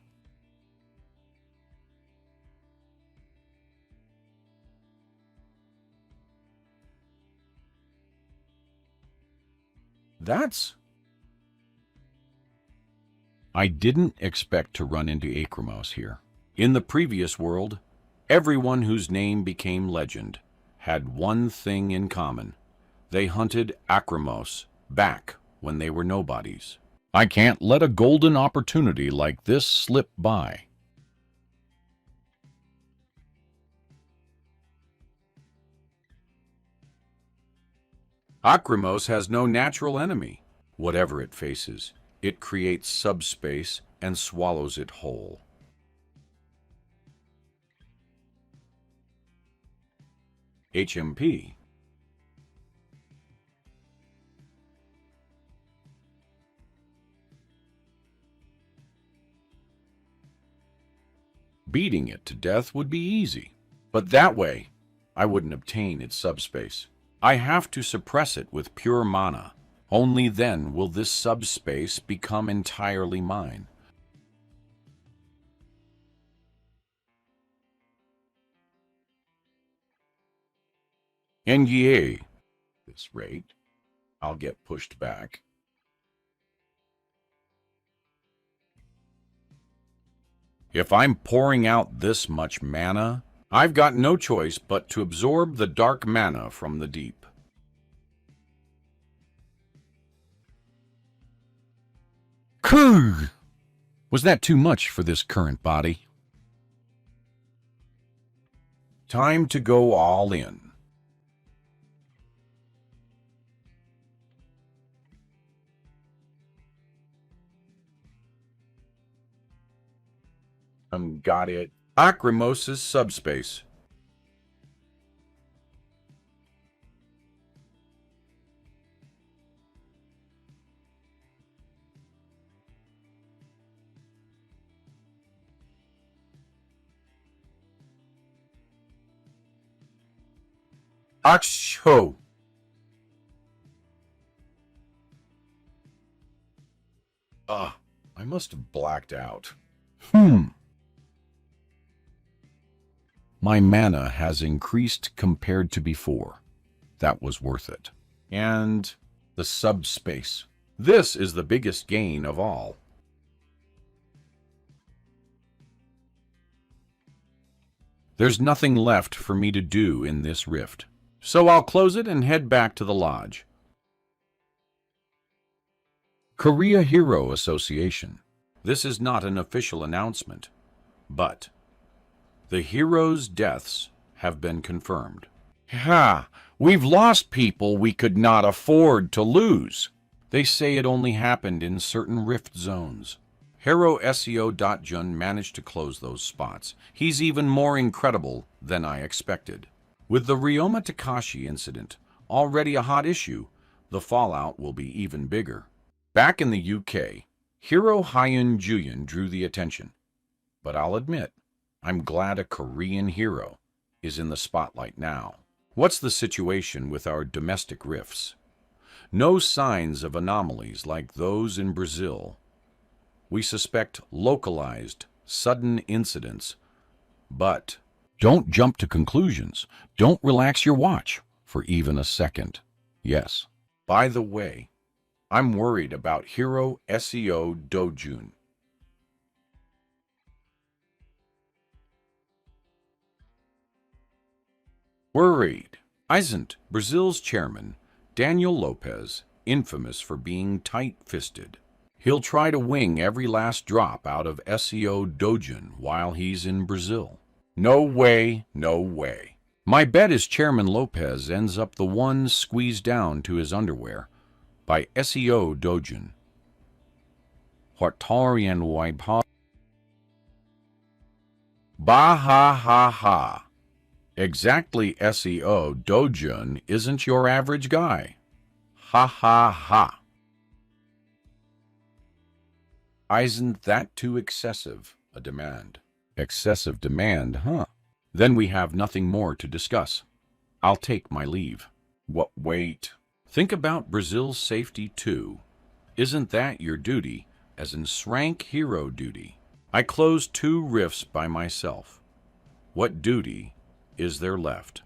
I didn't expect to run into Acromos here. In the previous world, everyone whose name became legend had one thing in common. They hunted Acromos back when they were nobodies. I can't let a golden opportunity like this slip by. Acromos has no natural enemy. Whatever it faces, it creates subspace and swallows it whole. HMP. Beating it to death would be easy, but that way I wouldn't obtain its subspace. I have to suppress it with pure mana. Only then will this subspace become entirely mine. And yea, this rate, I'll get pushed back. If I'm pouring out this much mana, I've got no choice but to absorb the dark mana from the deep. Kurg! Was that too much for this current body? Time to go all in. Got it. Acromos' subspace. Aksho. I must have blacked out. My mana has increased compared to before. That was worth it. And the subspace. This is the biggest gain of all. There's nothing left for me to do in this rift, so I'll close it and head back to the lodge. Korea Hero Association. This is not an official announcement, but the heroes' deaths have been confirmed. We've lost people we could not afford to lose. They say it only happened in certain rift zones. Hero SEO.Jun managed to close those spots. He's even more incredible than I expected. With the Ryoma Takashi incident already a hot issue, the fallout will be even bigger. Back in the UK, Hero Hyun Juyeon drew the attention. But I'll admit, I'm glad a Korean hero is in the spotlight now. What's the situation with our domestic rifts? No signs of anomalies like those in Brazil. We suspect localized, sudden incidents, but Don't jump to conclusions. Don't relax your watch for even a second. Yes. by the way, I'm worried about Hero SEO Dojun. Worried. Isn't Brazil's chairman, Daniel Lopez, infamous for being tight-fisted? He'll try to wing every last drop out of SEO Dojun while he's in Brazil. No way, no way. My bet is Chairman Lopez ends up the one squeezed down to his underwear by SEO Dojun. Hortorian Waipa. Bah ha ha ha. Exactly SEO Dojun isn't your average guy. Ha ha ha. Isn't that too excessive a demand? Excessive demand, huh? Then we have nothing more to discuss. I'll take my leave. What? Wait. Think about Brazil's safety too. Isn't that your duty, as in rank hero duty? I closed 2 rifts by myself. What duty is there left?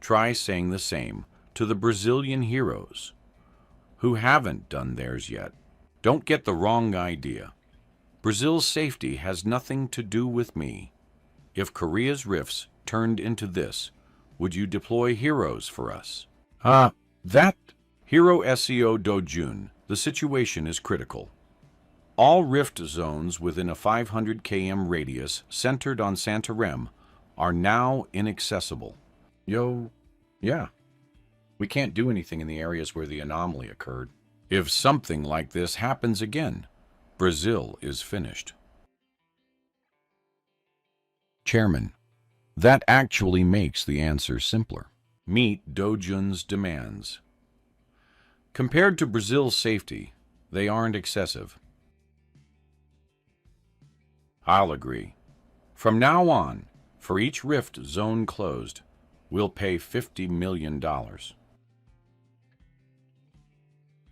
Try saying the same to the Brazilian heroes who haven't done theirs yet. Don't get the wrong idea. Brazil's safety has nothing to do with me. If Korea's rifts turned into this, would you deploy heroes for us? That Hero SEO Dojun, the situation is critical. All rift zones within a 500 km radius centered on Santarem are now inaccessible. Yeah. We can't do anything in the areas where the anomaly occurred. If something like this happens again, Brazil is finished. Chairman, that actually makes the answer simpler. Meet Dojun's demands. Compared to Brazil's safety, they aren't excessive. I'll agree. From now on, for each rift zone closed, we'll pay $50 million.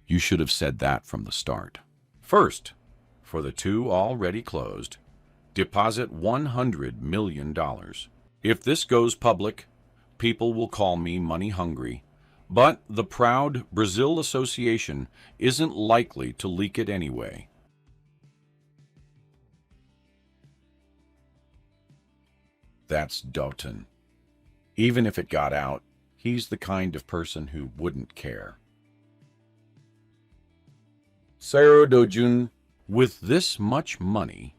You should have said that from the start. First, for the 2 already closed, deposit $100 million. If this goes public, people will call me money hungry, but the proud Brazil Association isn't likely to leak it anyway. That's Doughton. Even if it got out, he's the kind of person who wouldn't care. Sarah Dojun, with this much money,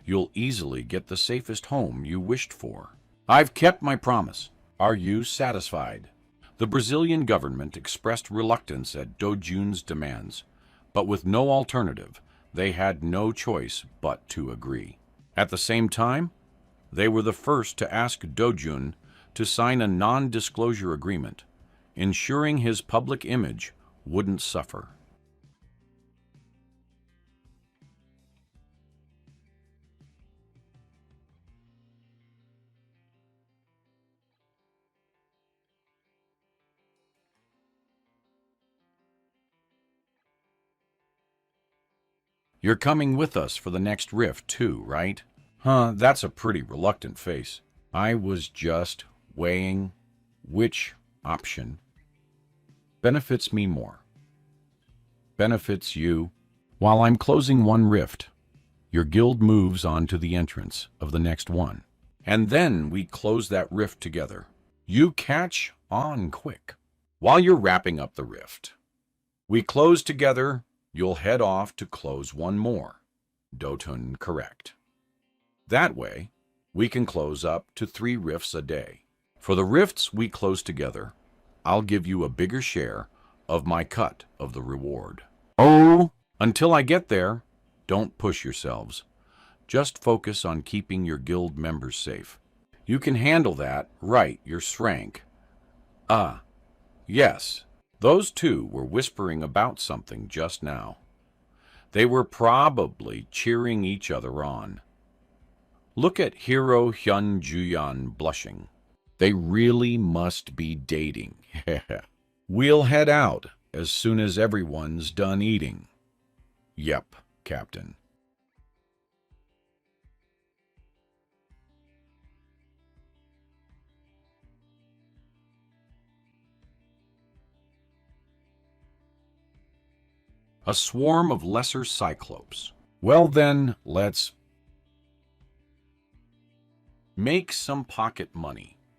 you'll easily get the safest home you wished for. I've kept my promise. Are you satisfied? The Brazilian government expressed reluctance at Dojun's demands, but with no alternative, they had no choice but to agree. At the same time, they were the first to ask Dojun to sign a non-disclosure agreement, ensuring his public image wouldn't suffer. You're coming with us for the next rift too, right? That's a pretty reluctant face. I was just weighing which option benefits me more. Benefits you. While I'm closing one rift, your guild moves on to the entrance of the next one. And then we close that rift together. You catch on quick. While you're wrapping up the rift, we close together. You'll head off to close one more. Dotun correct. That way, we can close up to 3 rifts a day. For the rifts we close together, I'll give you a bigger share of my cut of the reward. Oh, Until I get there, don't push yourselves. Just focus on keeping your guild members safe. You can handle that, right, your shrank. Yes. Those 2 were whispering about something just now. They were probably cheering each other on. Look at Hero Hyun Juyeon blushing. They really must be dating. We'll head out as soon as everyone's done eating. Yep, Captain. A swarm of lesser cyclopes. Well then, let's Make some pocket money.